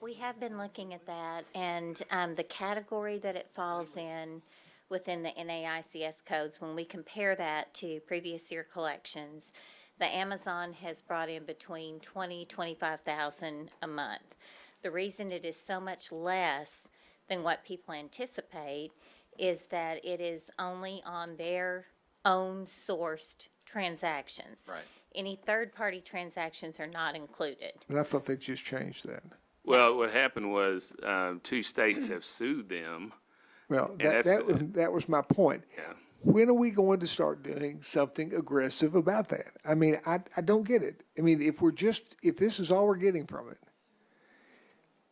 We have been looking at that, and the category that it falls in within the NAICS codes, when we compare that to previous year collections, the Amazon has brought in between 25,000 a month. The reason it is so much less than what people anticipate is that it is only on their own sourced transactions. Right. Any third-party transactions are not included. And I thought they just changed that. Well, what happened was 2 states have sued them. Well, And that was my point. Yeah. When are we going to start doing something aggressive about that? I mean, I don't get it. I mean, if this is all we're getting from it,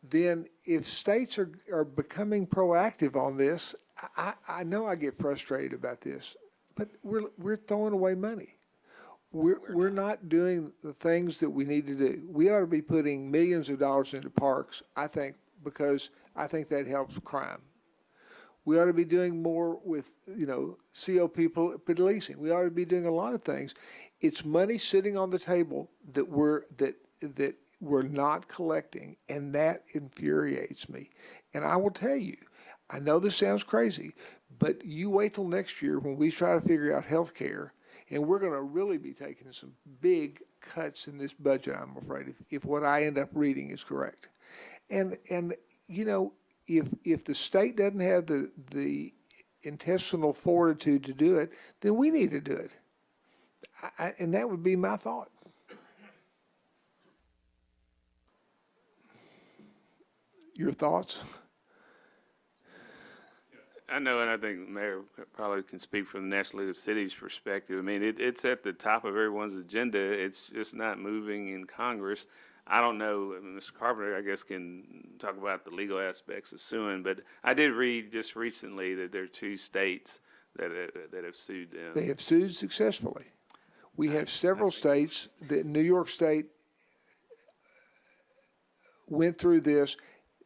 then if states are becoming proactive on this, I know I get frustrated about this, but we're throwing away money. We're not doing the things that we need to do. We ought to be putting millions of dollars into parks, I think, because I think that helps crime. We ought to be doing more with, CO people policing. We ought to be doing a lot of things. It's money sitting on the table that we're not collecting, and that infuriates me. And I will tell you, I know this sounds crazy, but you wait till next year when we try to figure out health care, and we're going to really be taking some big cuts in this budget, I'm afraid, if what I end up reading is correct. And if the state doesn't have the intestinal fortitude to do it, then we need to do it. And that would be my thought. Your thoughts? I know, and I think the mayor probably can speak from the National League of Cities perspective. I mean, it's at the top of everyone's agenda. It's just not moving in Congress. I don't know, Mr. Carpenter, I guess, can talk about the legal aspects of suing, but I did read just recently that there are 2 states that have sued them. They have sued successfully. We have several states. That New York State went through this,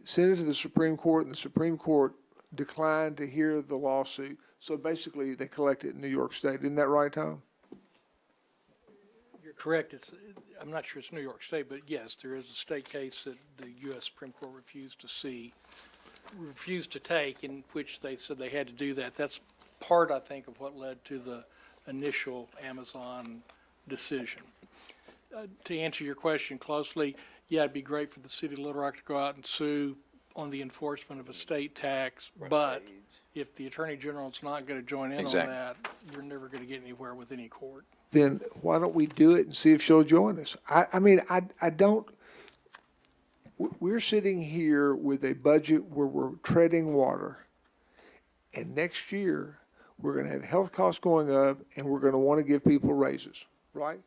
sent it to the Supreme Court, and the Supreme Court declined to hear the lawsuit. So basically, they collected in New York State. Isn't that right, Tom? You're correct. I'm not sure it's New York State, but yes, there is a state case that the U.S. Supreme Court refused to take, in which they said they had to do that. That's part, I think, of what led to the initial Amazon decision. To answer your question closely, yeah, it'd be great for the city of Little Rock to go out and sue on the enforcement of a state tax, but if the Attorney General's not going to join in on that, you're never going to get anywhere with any court. Then why don't we do it and see if she'll join us? I don't, we're sitting here with a budget where we're treading water. And next year, we're going to have health costs going up and we're going to want to give people raises, right?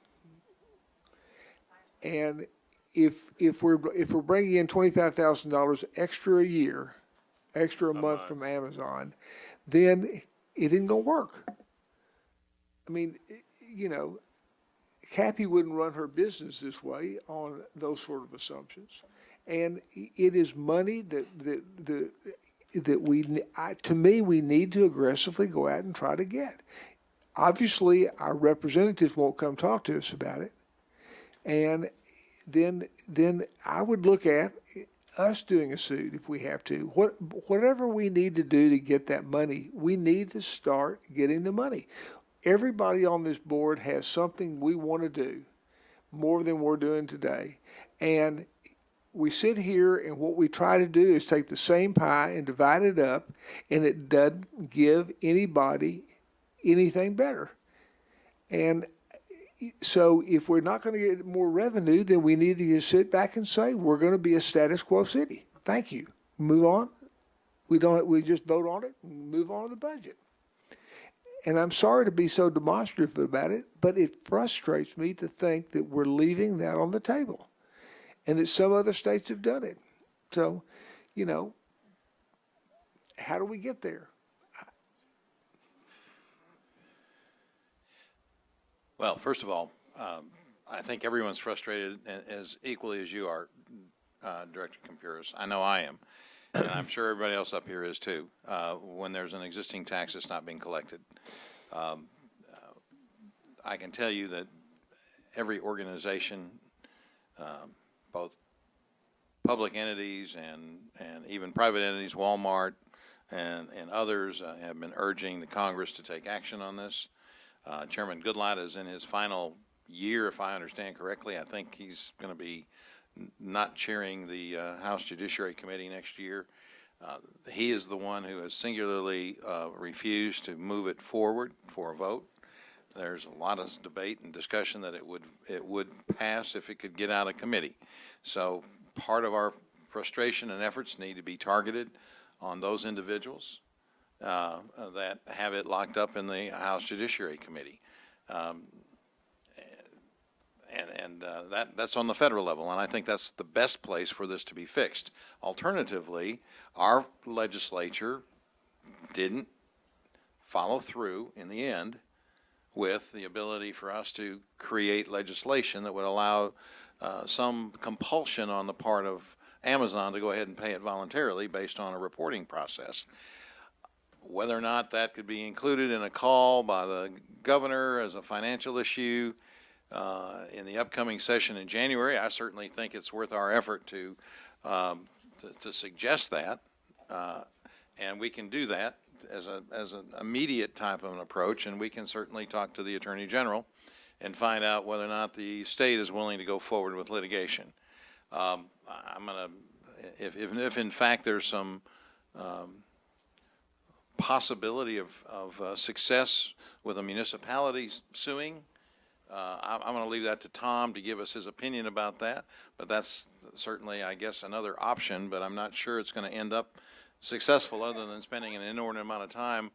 And if we're bringing in $25,000 extra a year, extra a month from Amazon, then it isn't going to work. I mean, Cappy wouldn't run her business this way on those sort of assumptions. And it is money that we need to aggressively go out and try to get. Obviously, our representatives won't come talk to us about it. And then I would look at us doing a suit if we have to. Whatever we need to do to get that money, we need to start getting the money. Everybody on this board has something we want to do more than we're doing today. And we sit here and what we try to do is take the same pie and divide it up, and it doesn't give anybody anything better. And, So if we're not gonna get more revenue, then we need to just sit back and say, we're gonna be a status quo city. Thank you. Move on. We just vote on it and move on to the budget. And I'm sorry to be so demonstrative about it, but it frustrates me to think that we're leaving that on the table and that some other states have done it. So, you know, how do we get there? Well, first of all, I think everyone's frustrated as equally as you are, Director Campuris. I know I am, and I'm sure everybody else up here is too, when there's an existing tax that's not being collected. I can tell you that every organization, both public entities and even private entities, Walmart and others, have been urging the Congress to take action on this. Chairman Goodlatte is in his final year, if I understand correctly. I think he's going to be not chairing the House Judiciary Committee next year. He is the one who has singularly refused to move it forward for a vote. There's a lot of debate and discussion that it would pass if it could get out of committee. So part of our frustration and efforts need to be targeted on those individuals that have it locked up in the House Judiciary Committee. That's on the federal level, and I think that's the best place for this to be fixed. Alternatively, our legislature didn't follow through in the end with the ability for us to create legislation that would allow some compulsion on the part of Amazon to go ahead and pay it voluntarily based on a reporting process. Whether or not that could be included in a call by the governor as a financial issue in the upcoming session in January, I certainly think it's worth our effort to suggest that, and we can do that as an immediate type of an approach, and we can certainly talk to the Attorney General and find out whether or not the state is willing to go forward with litigation. I'm gonna, if in fact there's some possibility of success with a municipality suing, I'm going to leave that to Tom to give us his opinion about that. But that's certainly, I guess, another option. But I'm not sure it's going to end up successful, other than spending an inordinate amount of time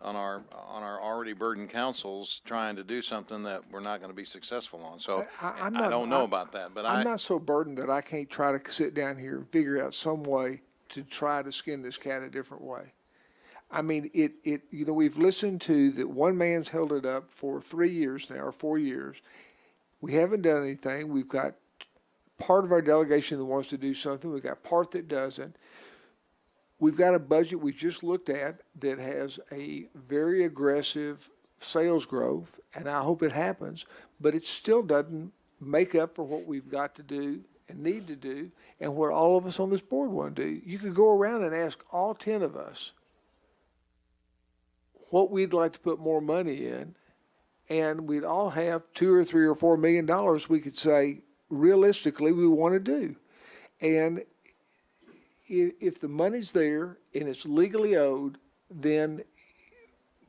on our already burdened councils trying to do something that we're not going to be successful on. So I don't know about that. But I'm not so burdened that I can't try to sit down here and figure out some way to try to skin this cat a different way. I mean, you know, we've listened to that one man's held it up for 3 years now, or 4 years. We haven't done anything. We've got part of our delegation that wants to do something. We've got part that doesn't. We've got a budget we just looked at that has a very aggressive sales growth, and I hope it happens, but it still doesn't make up for what we've got to do and need to do and what all of us on this board want to do. You could go around and ask all 10 of us what we'd like to put more money in, and we'd all have $2 or $3 or $4 million we could say realistically we want to do. And if the money's there and it's legally owed, then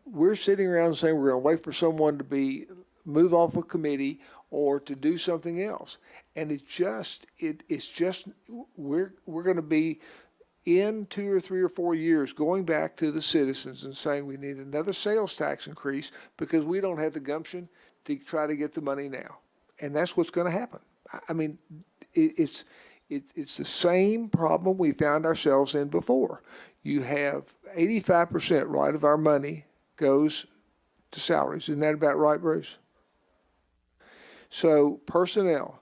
we're sitting around saying we're going to wait for someone to move off a committee or to do something else. And it's just we're going to be in 2 or 3 or 4 years going back to the citizens and saying we need another sales tax increase because we don't have the gumption to try to get the money now. And that's what's going to happen. I mean, it's the same problem we found ourselves in before. You have 85%, right, of our money goes to salaries. Isn't that about right, Bruce? So personnel,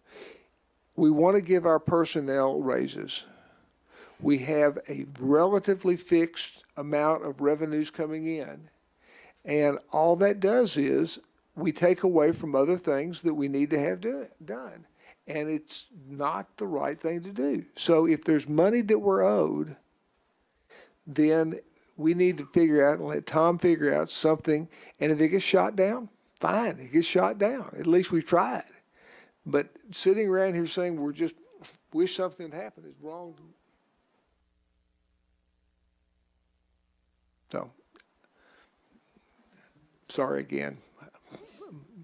we want to give our personnel raises. We have a relatively fixed amount of revenues coming in, and all that does is we take away from other things that we need to have done, and it's not the right thing to do. So if there's money that we're owed, then we need to figure out and let Tom figure out something, and if it gets shot down, fine, it gets shot down. At least we've tried. But sitting around here saying we're just wish something had happened is wrong. So, sorry again,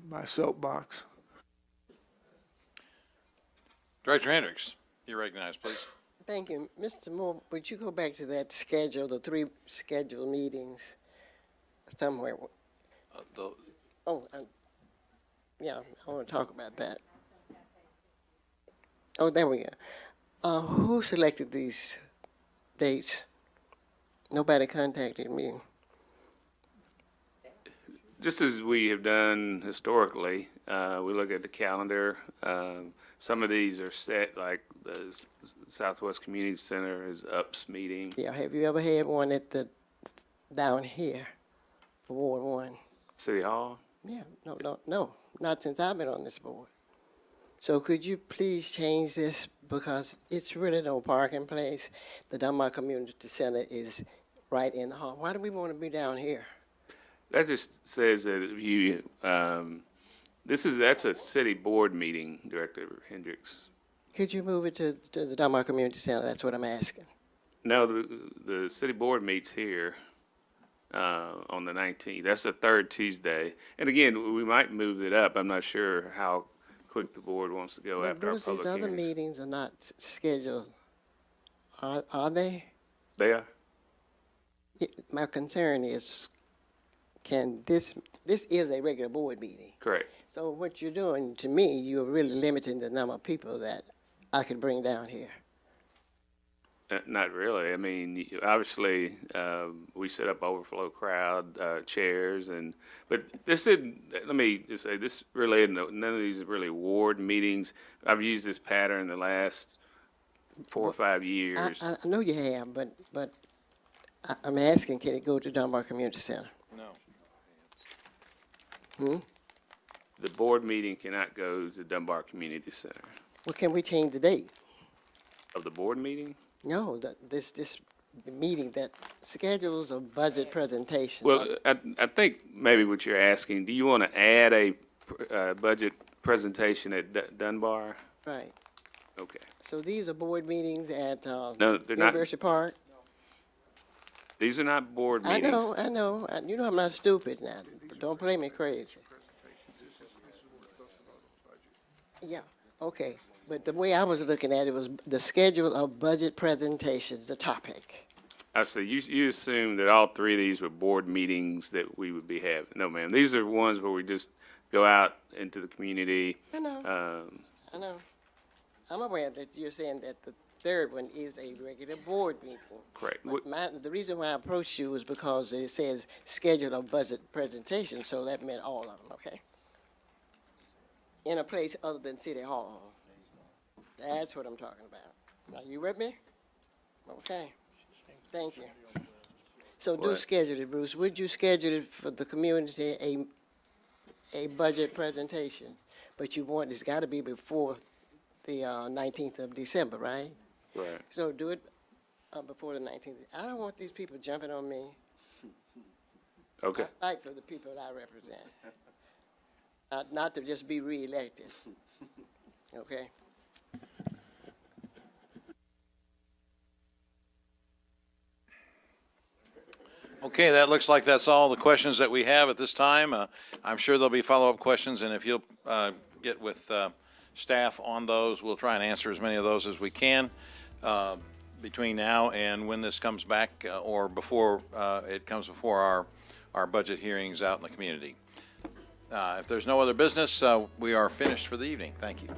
my soapbox. Director Hendricks, you're recognized, please. Thank you. Mr. Moore, would you go back to that schedule, the 3 scheduled meetings somewhere? Oh, yeah, I want to talk about that. Oh, there we go. Who selected these dates? Nobody contacted me. Just as we have done historically, we look at the calendar. Some of these are set, like the Southwest Community Center is UPS meeting. Yeah, have you ever had one at the, down here, for Ward 1? City Hall? Yeah, no, not since I've been on this board. So could you please change this, because it's really no parking place. The Dunbar Community Center is right in the hall. Why do we want to be down here? That just says that if you, that's a city board meeting, Director Hendricks. Could you move it to the Dunbar Community Center? That's what I'm asking. No, the city board meets here on the 19th. That's the third Tuesday. And again, we might move it up. I'm not sure how quick the board wants to go But after our Bruce, these public other hearings. meetings are not scheduled, are they? They are. My concern is, this is a regular board meeting. Correct. So what you're doing, to me, you're really limiting the number of people that I could bring down here. Not really. I mean, obviously, we set up overflow crowd chairs, but this isn't. Let me just say, this really isn't. None of these are really ward meetings. I've used this pattern the last 4 or 5 years. I know you have, but I'm asking, can it go to Dunbar Community Center? No. The board meeting cannot go to Dunbar Community Center. Well, can we change the date? Of the board meeting? No, this meeting that schedules a budget presentation. Well, I think maybe what you're asking, do you want to add a budget presentation at Dunbar? Right. Okay. So these are board meetings at No, they're not. University Park? These are not board meetings. I know. You know I'm not stupid now. Don't play me crazy. Yeah, okay. But the way I was looking at it was the schedule of budget presentations, the topic. I see. You assume that all 3 of these were board meetings that we would be having. No, ma'am. These are ones where we just go out into the community. I know. I know. I'm aware that you're saying that the third one is a regular board meeting. Correct. But the reason why I approached you was because it says schedule of budget presentation, so that meant all of them, okay? In a place other than City Hall. That's what I'm talking about. Are you with me? Okay. Thank you. So do What? schedule it, Bruce. Would you schedule it for the community, a budget presentation? But you want, it's gotta be before the 19th of December, right? Right. So do it before the 19th. I don't want these people jumping on me. Okay. I fight for the people I represent. Not to just be reelected. Okay? Okay, that looks like that's all the questions that we have at this time. I'm sure there'll be follow-up questions, and if you'll get with staff on those, we'll try and answer as many of those as we can between now and when this comes back or before it comes before our budget hearings out in the community. If there's no other business, we are finished for the evening. Thank you.